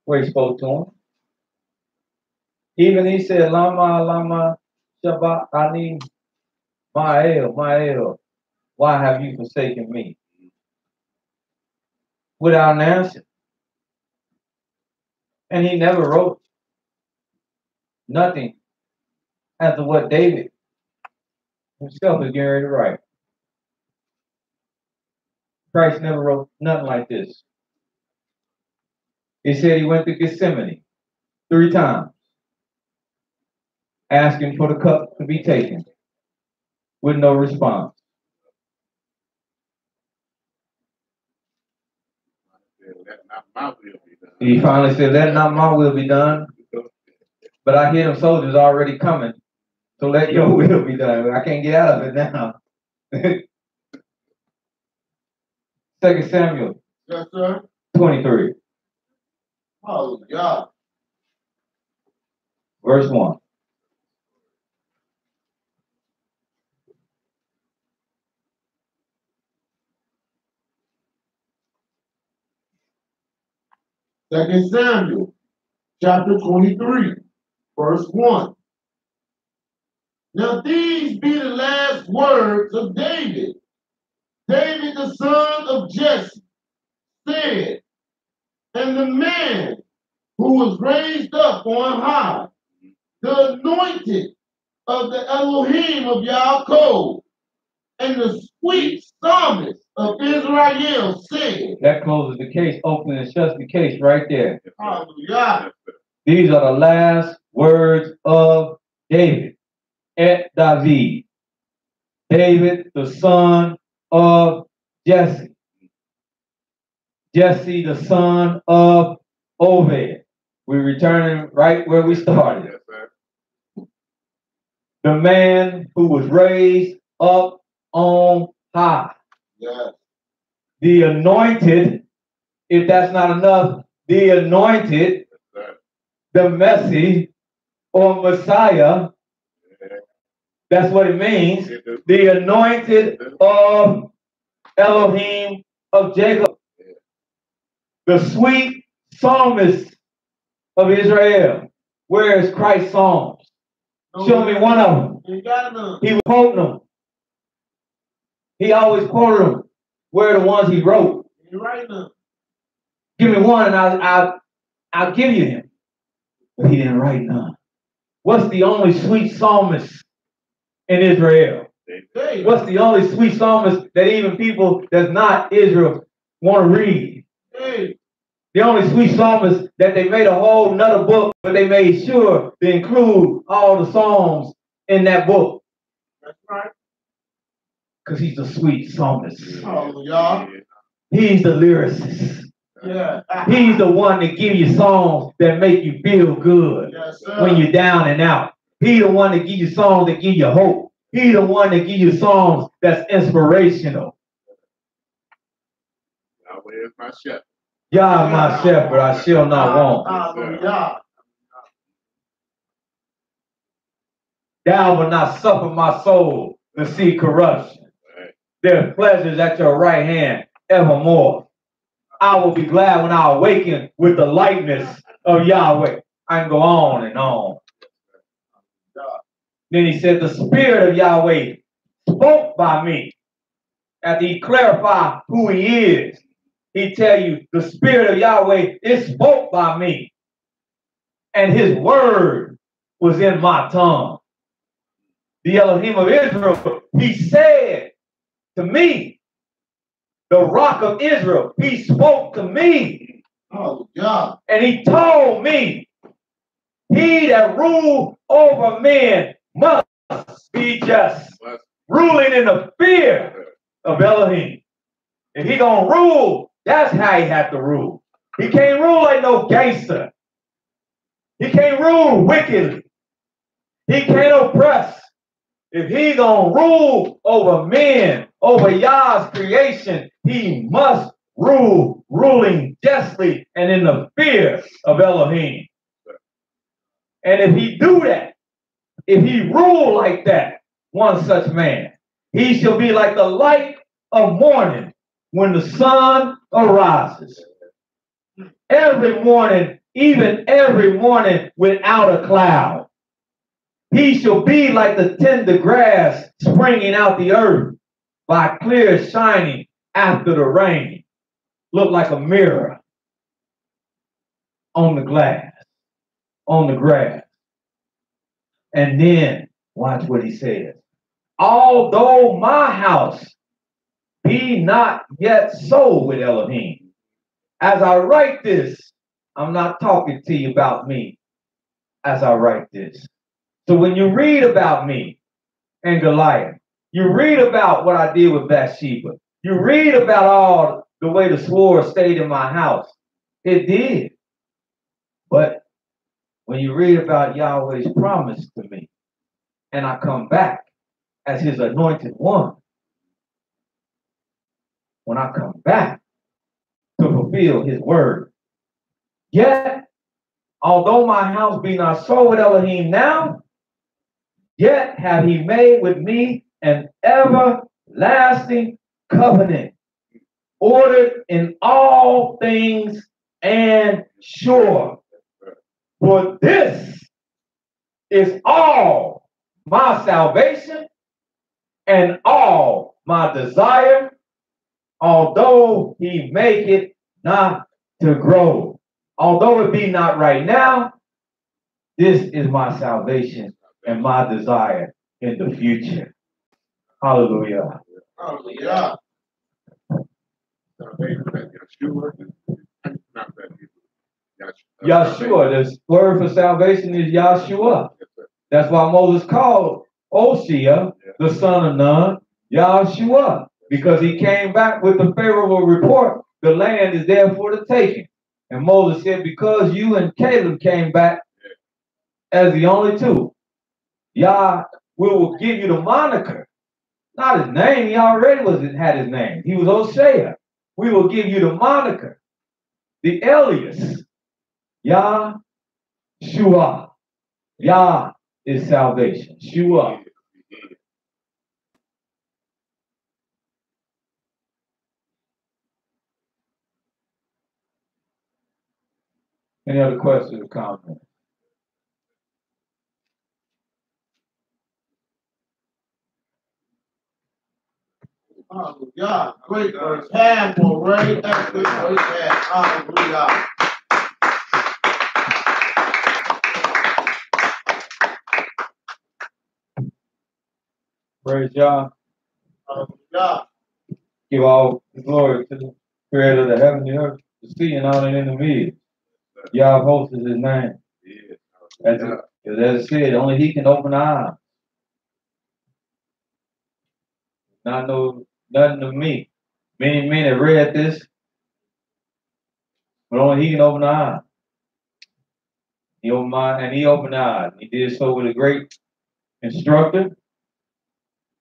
where he spoke to him? Even he said, Lama, Lama, Shabbat, Ani, Ma'el, why have you forsaken me? Without an answer. And he never wrote nothing after what David himself is getting ready to write. Christ never wrote nothing like this. He said he went to Gethsemane 3 times, asking for the cup to be taken, with no response. He finally said, let not my will be done, but I hear them soldiers already coming, so let your will be done. I can't get out of it now. 2 Samuel.
Yes, sir.
23.
Hallelujah.
Verse 1.
Second Samuel, chapter 23, verse 1. Now these be the last words of David. David, the son of Jesse, said, and the man who was raised up on high, the anointed of the Elohim of Yaakov, and the sweet psalmist of Israel said.
That closes the case, opens and shuts the case right there.
Hallelujah.
These are the last words of David. Et David. David, the son of Jesse. Jesse, the son of Obed. We're returning right where we started. The man who was raised up on high.
Yes.
The anointed, if that's not enough, the anointed, the Messiah or Messiah, that's what it means. The anointed of Elohim of Jacob. The sweet psalmist of Israel. Where is Christ's Psalms? Show me one of them. He was quoting them. He always quoted them. Where are the ones he wrote? Give me one and I'll give you him. But he didn't write none. What's the only sweet psalmist in Israel? What's the only sweet psalmist that even people that's not Israel want to read? The only sweet psalmist that they made a whole nother book, but they made sure to include all the psalms in that book.
That's right.
Because he's a sweet psalmist.
Hallelujah.
He's the lyricist.
Yeah.
He's the one that give you songs that make you feel good
Yes, sir.
when you're down and out. He's the one that give you songs that give you hope He the one that give you songs that's inspirational.
Yahweh is my shepherd.
Yah my shepherd, I shall not want.
Hallelujah.
Thou will not suffer my soul to see corruption.
Right.
Their pleasures at your right hand evermore. I will be glad when I awaken with the lightness of Yahweh. I can go on and on. Then he said, the Spirit of Yahweh spoke by me. After he clarified who he is, he tell you, the Spirit of Yahweh, it spoke by me. And his word was in my tongue. The Elohim of Israel, he said to me, the rock of Israel, he spoke to me.
Oh, God.
And he told me, he that rule over men must be just, ruling in the fear of Elohim. If he gonna rule, that's how he have to rule. He can't rule like no gangster. He can't rule wickedly. He can't oppress. If he gonna rule over men, over Yah's creation, he must rule, ruling justly and in the fear of Elohim. And if he do that, if he rule like that, one such man, he shall be like the light of morning when the sun arises. Every morning, even every morning without a cloud. He shall be like the tender grass springing out the earth by clear shining after the rain. Look like a mirror on the glass, on the grass. And then, watch what he says. Although my house be not yet so with Elohim. As I write this, I'm not talking to you about me as I write this. So when you read about me and Goliath, you read about what I did with Bathsheba, you read about all the way the sword stayed in my house. It did. But when you read about Yahweh's promise to me, and I come back as his anointed one, when I come back to fulfill his word, yet, although my house be not so with Elohim now, yet have he made with me an everlasting covenant, ordered in all things and sure. For this is all my salvation and all my desire, although he make it not to grow. Although it be not right now, this is my salvation and my desire in the future. Hallelujah.
Hallelujah.
Yahshua, the word for salvation is Yahshua. That's why Moses called Oshia, the son of Nun, Yahshua, because he came back with the favorable report. The land is there for the taking. And Moses said, because you and Caleb came back as the only two, Yah will give you the moniker. Not his name. He already had his name. He was Osea. We will give you the moniker, the alias, Yahshua. Yah is salvation. Shua. Any other questions or comments?
Hallelujah. Great first half, Ray. That's good first half. Hallelujah.
Praise Yah.
Hallelujah.
Give all the glory to the creator of the heaven, the earth, the sea, and all that in the midst. Yah of hosts is his name. As it said, only he can open the eyes. Not know nothing to me. Many men have read this, but only he can open the eyes. He opened my and he opened the eyes. He did so with a great instructor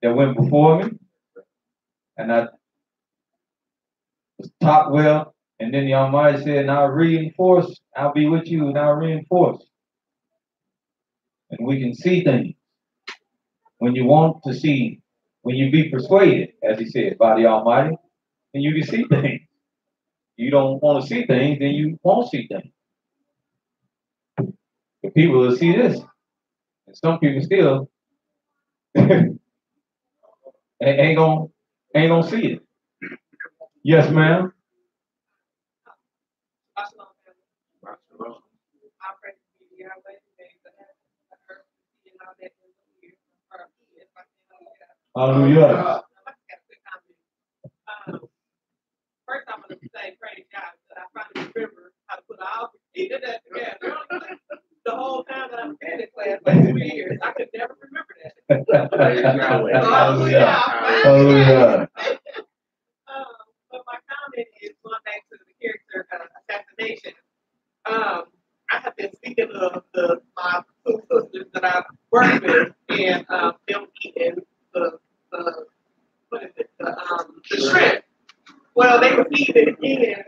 that went before me, and I was taught well. And then the Almighty said, and I'll reinforce, I'll be with you, and I'll reinforce. And we can see things when you want to see, when you be persuaded, as he said, by the Almighty, and you can see things. You don't want to see things, then you won't see things. The people will see this. And some people still ain't gonna see it. Yes, ma'am. Hallelujah.
First, I'm going to say, praise God, that I finally remember how to put all the that together. The whole time that I've been in class, like 3 years, I could never remember that.
Hallelujah. Hallelujah.
But my comment is going back to the character assassination. I have been speaking of my two sisters that I work with, and them eating the shrimp. Well, they were eating it again.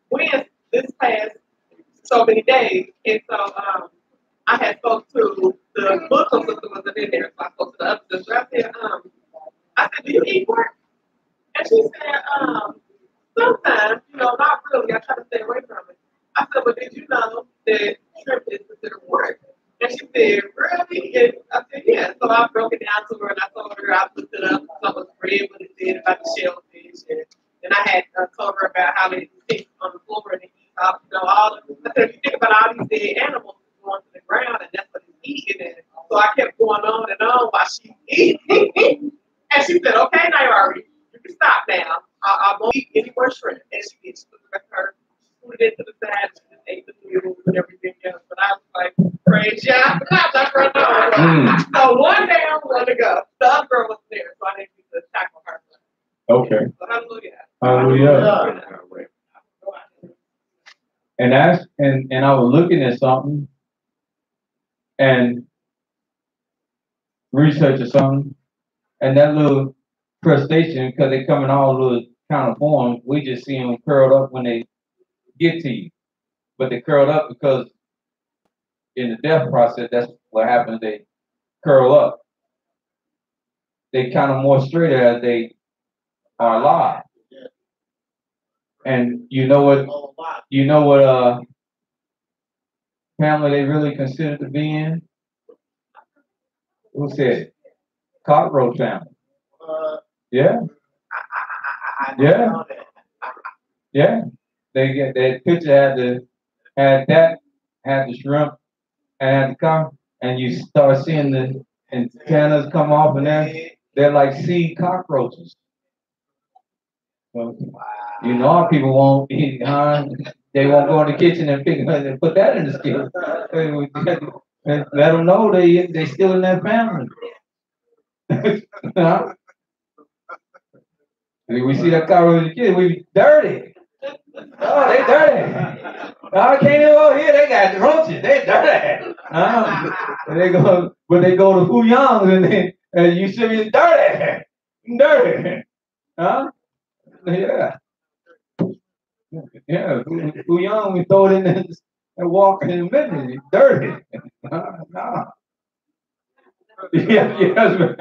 When this past so many days, and so I had spoke to the Muslim sister wasn't in there, so I spoke to the other sister. I said, do you eat pork? And she said, sometimes, not really. I try to stay away from it. I said, but did you know that shrimp is considered pork? And she said, really? And I said, yeah. So I broke it down to her, and I told her I looked it up. So I was read what it said about the shellfish. And I had told her about how they sit on the floor and they eat off, all of them. I said, if you think about all these dead animals going to the ground, and that's what it's eating. And so I kept going on and on while she eating. And she said, okay, Nairi, you can stop now. I won't eat any more shrimp. And she did. She put it into the side. She just ate the noodles and everything else. But I was like, praise God. So one day I wanted to go. The other girl was there, so I didn't need to tackle her.
Okay.
So hallelujah.
Hallelujah. And I was looking at something and researching something, and that little crustacean, because they come in all little kind of forms, we just see them curled up when they get to you. But they curled up because in the death process, that's what happens. They curl up. They kind of more straighter as they are alive. And you know what family they really consider to be in? Who said it? Cockroach family. Yeah. Yeah. Yeah. They get that picture had the shrimp and had the cock, and you start seeing the antennas come off, and they're like sea cockroaches. So, our people won't eat, they won't go in the kitchen and put that in the skillet. Let them know they still in that family. We see that cockroach kid, we dirty. Oh, they dirty. I can't even over here. They got roaches. They dirty. But they go to Fuyang and you see me dirty. Huh? Yeah. Yeah. Fuyang, we throw it in there and walk in the middle. It's dirty. No. Yeah. Yes.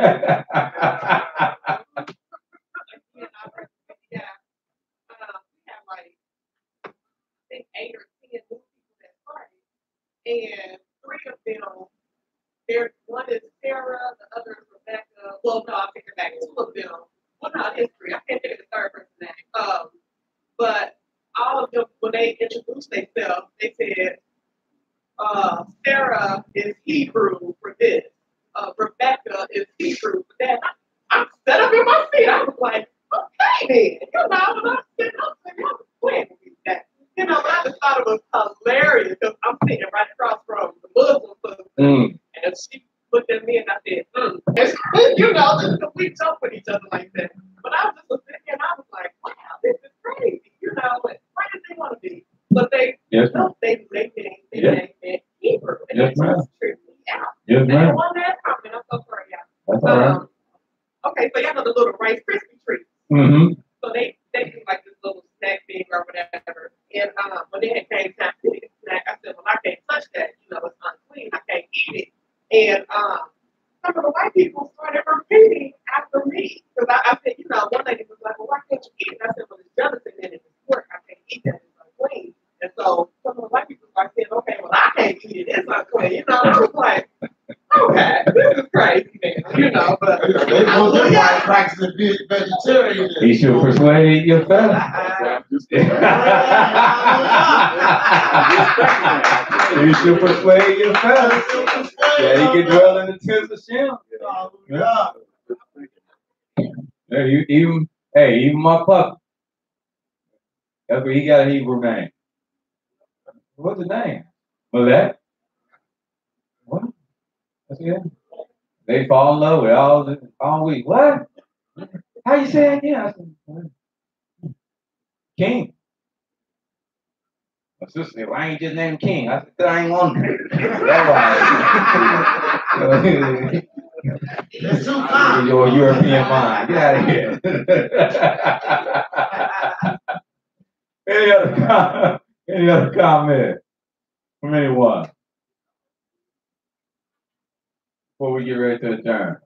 I think 8 or 10 new people that started, and 3 of them, one is Sarah, the other is Rebecca. Well, no, I take it back. 2 of them. Well, not history. I can't think of the third person's name. But all of them, when they introduced themselves, they said Sarah is Hebrew for this. Rebecca is Hebrew for that. I sat up in my seat. I was like, okay, then. When I said, I was playing with that. But I just thought it was hilarious because I'm sitting right across from the Muslim sister, and she looked at me and I said, just a complete joke with each other like that. But I was just sitting there and I was like, wow, this is crazy. Where did they want to be? But they named Hebrew. And
yes, ma'am.
Tripped me out.
Yes, ma'am.
One last comment, I'm so sorry, y'all.
That's right.
Okay, so y'all know the little Rice Krispie treats.
Mm-hmm.
So they do like this little snack thing or whatever. And when they had came time to eat the snack, I said, well, I can't touch that. You know, it's unclean. I can't eat it. And some of the white people started repeating after me. Because I said, you know, one lady was like, well, why can't you eat it? I said, well, there's gelatin in it. It's pork. I can't eat that. It's unclean. And so some of the white people started saying, okay, well, I can't eat it. It's unclean. You know, I was like, okay, this is crazy, man. You know, but
They know them white practicing vegetarianism.
He should persuade your fellas. You should persuade your fellas. Yeah, he can dwell in the tents of Shem. Yeah, even my puppy. That's what he got a Hebrew name. What's the name? Malek? What? That's it. They fall in love with all week. What? How you say it again? I said, King. My sister said, why ain't you just named King? I said, I ain't want to.
It's too common.
Your European mind. Get out of here. Any other comment from anyone? Before we get ready to adjourn.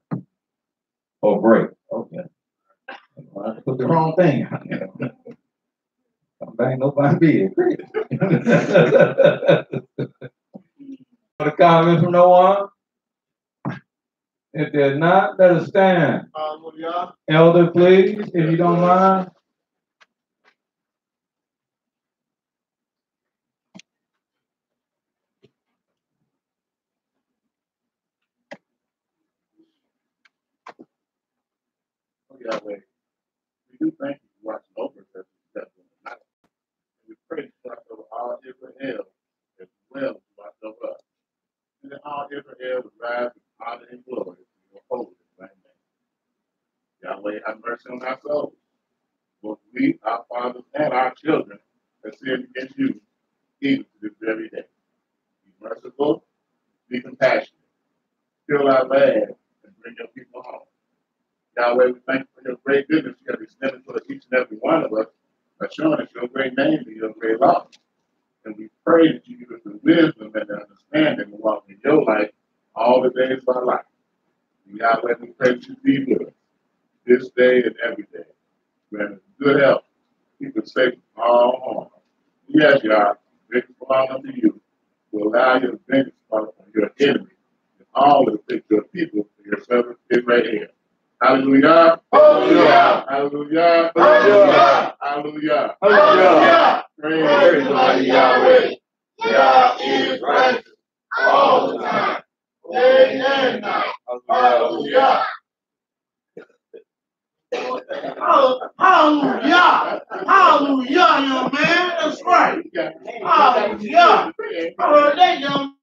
Or break. Okay. I put the wrong thing on there. Come back, nobody be here. Great. Other comments from no one? If there's not, let us stand. Elder, please, if you don't mind.
Yahweh, we do thank you for watching over us as we step in the night. We pray to watch over all Israel as well as watch over us. And that all Israel would rise in honor and glory to your holy name. Yahweh, have mercy on our souls. Both we, our fathers, and our children have sinned against you, even to this very day. Be merciful, be compassionate, fill our land, and bring your people home. Yahweh, we thank you for your great goodness you have extended to each and every one of us, by showing us your great name and your great law. And we pray that you give us the wisdom and the understanding to walk in your life all the days of our life. And Yahweh, we pray that you be with us this day and every day. Grant us good health, keep us safe from all harm. Yes, Yah, vengeance belongs unto you. To allow your vengeance to fall upon your enemies and all that afflict your people for your servant Israel. Hallelujah. Hallelujah. Hallelujah. Hallelujah. Hallelujah. Hallelujah. Praise
Mighty Yahweh. Yah is righteous all the time, day and night. Hallelujah. Hallelujah. Hallelujah, young man. That's right. Hallelujah. I heard that young